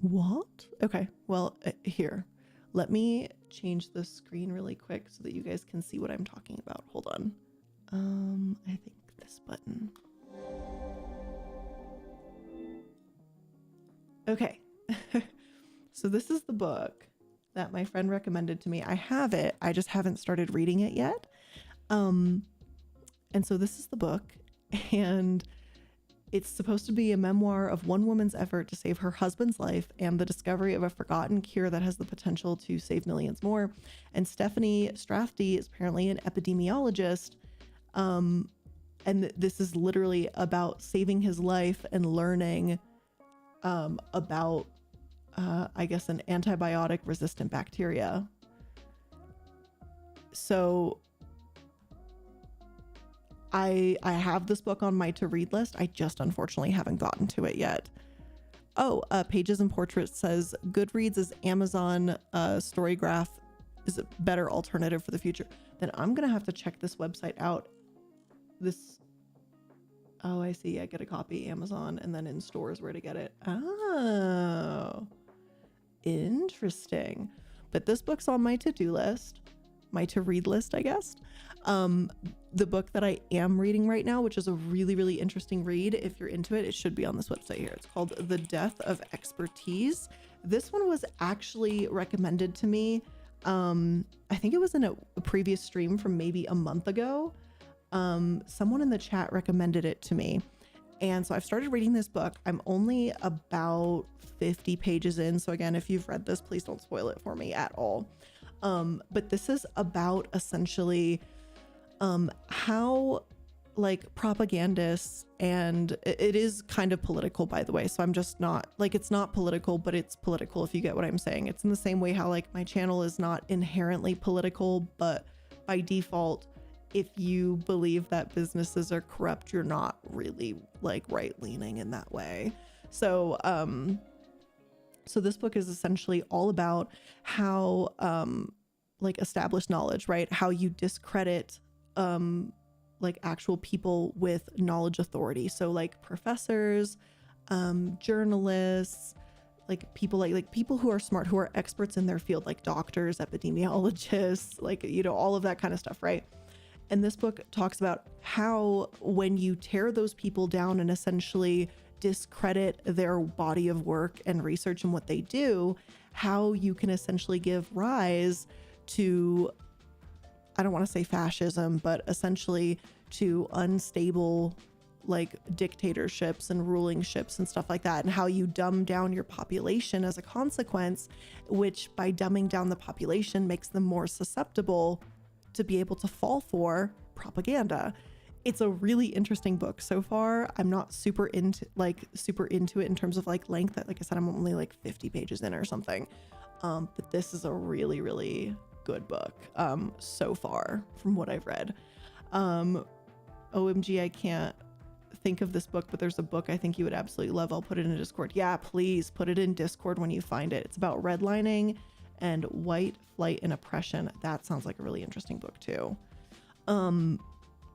What? Okay, well, here. Let me change the screen really quick so that you guys can see what I'm talking about. Hold on. I think this button. Okay. So this is the book that my friend recommended to me. I have it. I just haven't started reading it yet. And so this is the book, and it's supposed to be a memoir of one woman's effort to save her husband's life and the discovery of a forgotten cure that has the potential to save millions more. And Stephanie Strathdee is apparently an epidemiologist. And this is literally about saving his life and learning about, I guess, an antibiotic resistant bacteria. So I have this book on my to-read list. I just unfortunately haven't gotten to it yet. Oh, Pages and Portraits says Goodreads is Amazon Storygraph is a better alternative for the future. Then I'm gonna have to check this website out. Oh, I see. I get a copy Amazon, and then in stores where to get it. Oh, interesting. But this book's on my to-do list, my to-read list, I guess. The book that I am reading right now, which is a really, really interesting read, if you're into it, it should be on this website here. It's called The Death of Expertise. This one was actually recommended to me. I think it was in a previous stream from maybe a month ago. Someone in the chat recommended it to me. And so I've started reading this book. I'm only about 50 pages in. So again, if you've read this, please don't spoil it for me at all. But this is about essentially how like propagandists, and it is kind of political, by the way. So I'm just not like, it's not political, but it's political, if you get what I'm saying. It's in the same way how like my channel is not inherently political, but by default, if you believe that businesses are corrupt, you're not really like right leaning in that way. So, so this book is essentially all about how, like established knowledge, right? How you discredit, like actual people with knowledge authority. So like professors, journalists, like people like people who are smart, who are experts in their field, like doctors, epidemiologists, like, you know, all of that kind of stuff, right? And this book talks about how when you tear those people down and essentially discredit their body of work and research and what they do, how you can essentially give rise to, I don't want to say fascism, but essentially to unstable like dictatorships and ruling ships and stuff like that, and how you dumb down your population as a consequence, which by dumbing down the population makes them more susceptible to be able to fall for propaganda. It's a really interesting book so far. I'm not super into it in terms of like length. Like I said, I'm only like 50 pages in or something. But this is a really, really good book so far from what I've read. OMG, I can't think of this book, but there's a book I think you would absolutely love. I'll put it in Discord. Yeah, please put it in Discord when you find it. It's about redlining and white flight and oppression. That sounds like a really interesting book too.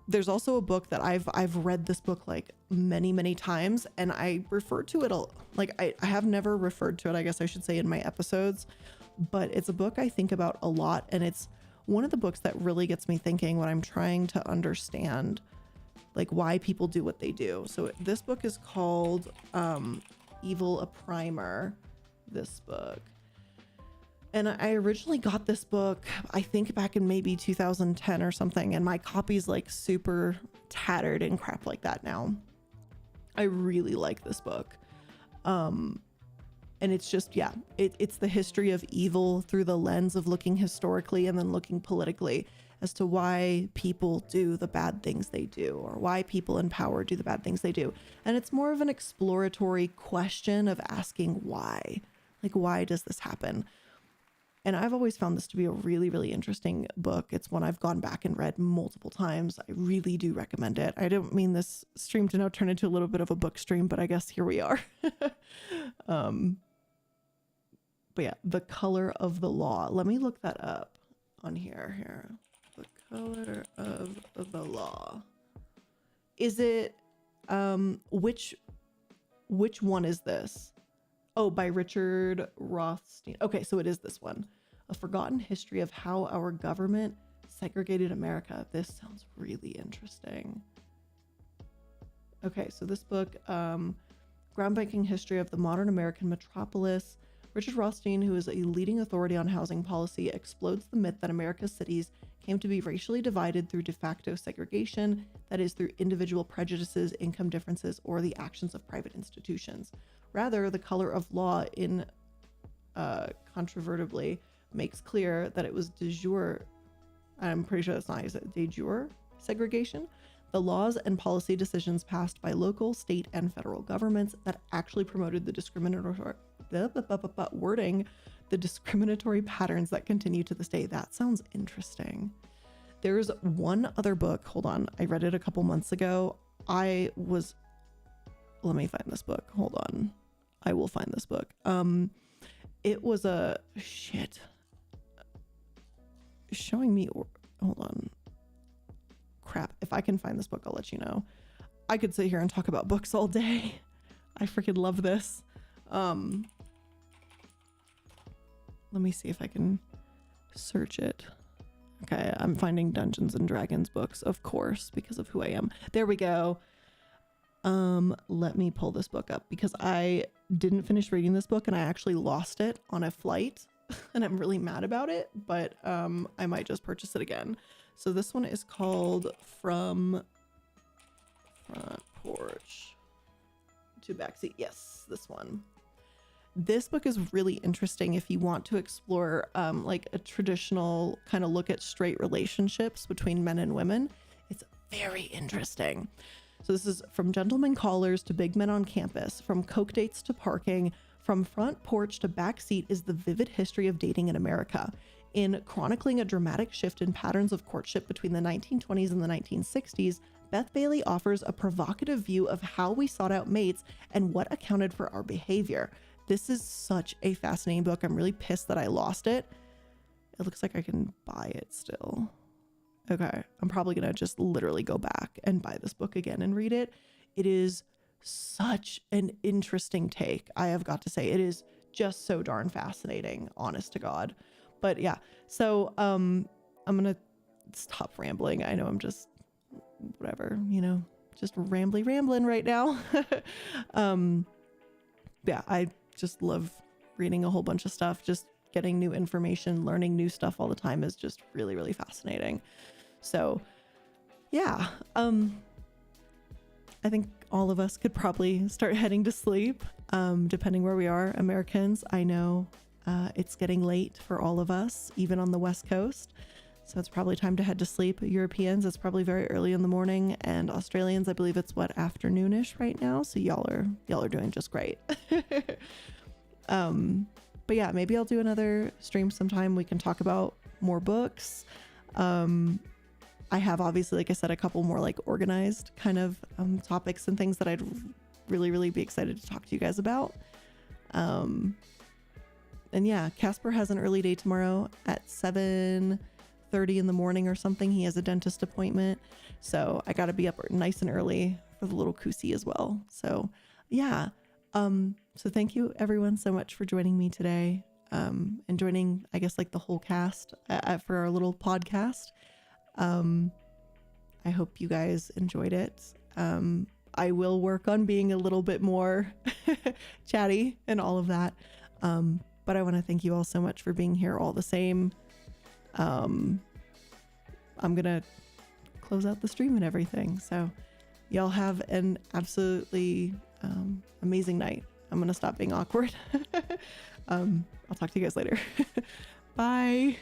There's also a book that I've read this book like many times, and I refer to it like I have never referred to it, I guess I should say, in my episodes, but it's a book I think about a lot, and it's one of the books that really gets me thinking when I'm trying to understand like why people do what they do. So this book is called Evil, a Primer, this book. And I originally got this book, I think back in maybe 2010 or something, and my copy's like super tattered and crap like that now. I really like this book. And it's just, yeah, it's the history of evil through the lens of looking historically and then looking politically as to why people do the bad things they do, or why people in power do the bad things they do. And it's more of an exploratory question of asking why. Like, why does this happen? And I've always found this to be a really, really interesting book. It's one I've gone back and read multiple times. I really do recommend it. I don't mean this stream to now turn into a little bit of a book stream, but I guess here we are. But yeah, The Color of the Law. Let me look that up on here. The Color of the Law. Is it, which one is this? Oh, by Richard Rothstein. Okay, so it is this one. A Forgotten History of How Our Government Segregated America. This sounds really interesting. Okay, so this book, groundbreaking history of the modern American metropolis. Richard Rothstein, who is a leading authority on housing policy, explodes the myth that America's cities came to be racially divided through de facto segregation, that is, through individual prejudices, income differences, or the actions of private institutions. Rather, The Color of Law incontrovertibly makes clear that it was de jure, I'm pretty sure that's not, is it de jure segregation? The laws and policy decisions passed by local, state, and federal governments that actually promoted the discriminatory patterns that continue to this day. That sounds interesting. There's one other book. Hold on. I read it a couple months ago. Let me find this book. Hold on. I will find this book. It was showing me, hold on. Crap. If I can find this book, I'll let you know. I could sit here and talk about books all day. I freaking love this. Let me see if I can search it. Okay, I'm finding Dungeons and Dragons books, of course, because of who I am. There we go. Let me pull this book up because I didn't finish reading this book and I actually lost it on a flight and I'm really mad about it, but I might just purchase it again. So this one is called From Front Porch to Backseat. Yes, this one. This book is really interesting if you want to explore like a traditional kind of look at straight relationships between men and women. It's very interesting. So this is From Gentlemen Callers to Big Men on Campus, From Coke Dates to Parking, From Front Porch to Backseat is the vivid history of dating in America. In chronicling a dramatic shift in patterns of courtship between the 1920s and the 1960s, Beth Bailey offers a provocative view of how we sought out mates and what accounted for our behavior. This is such a fascinating book. I'm really pissed that I lost it. It looks like I can buy it still. Okay, I'm probably gonna just literally go back and buy this book again and read it. It is such an interesting take. I have got to say, it is just so darn fascinating, honest to God. But yeah, so I'm gonna stop rambling. I know I'm just whatever, just rambling right now. Yeah, I just love reading a whole bunch of stuff. Just getting new information, learning new stuff all the time is just really, really fascinating. So yeah, I think all of us could probably start heading to sleep, depending where we are. Americans, I know it's getting late for all of us, even on the West Coast. So it's probably time to head to sleep. Europeans, it's probably very early in the morning, and Australians, I believe it's afternoonish right now. So y'all are doing just great. But yeah, maybe I'll do another stream sometime. We can talk about more books. I have obviously, like I said, a couple more like organized kind of topics and things that I'd really, really be excited to talk to you guys about. And yeah, Casper has an early day tomorrow at 7:30 in the morning or something. He has a dentist appointment. So I got to be up nice and early for the little Koosie as well. So yeah. So thank you everyone so much for joining me today. and joining, I guess, like the whole cast for our little podcast. I hope you guys enjoyed it. I will work on being a little bit more chatty and all of that. But I want to thank you all so much for being here all the same. I'm going to close out the stream and everything. So y'all have an absolutely amazing night. I'm going to stop being awkward. I'll talk to you guys later. Bye.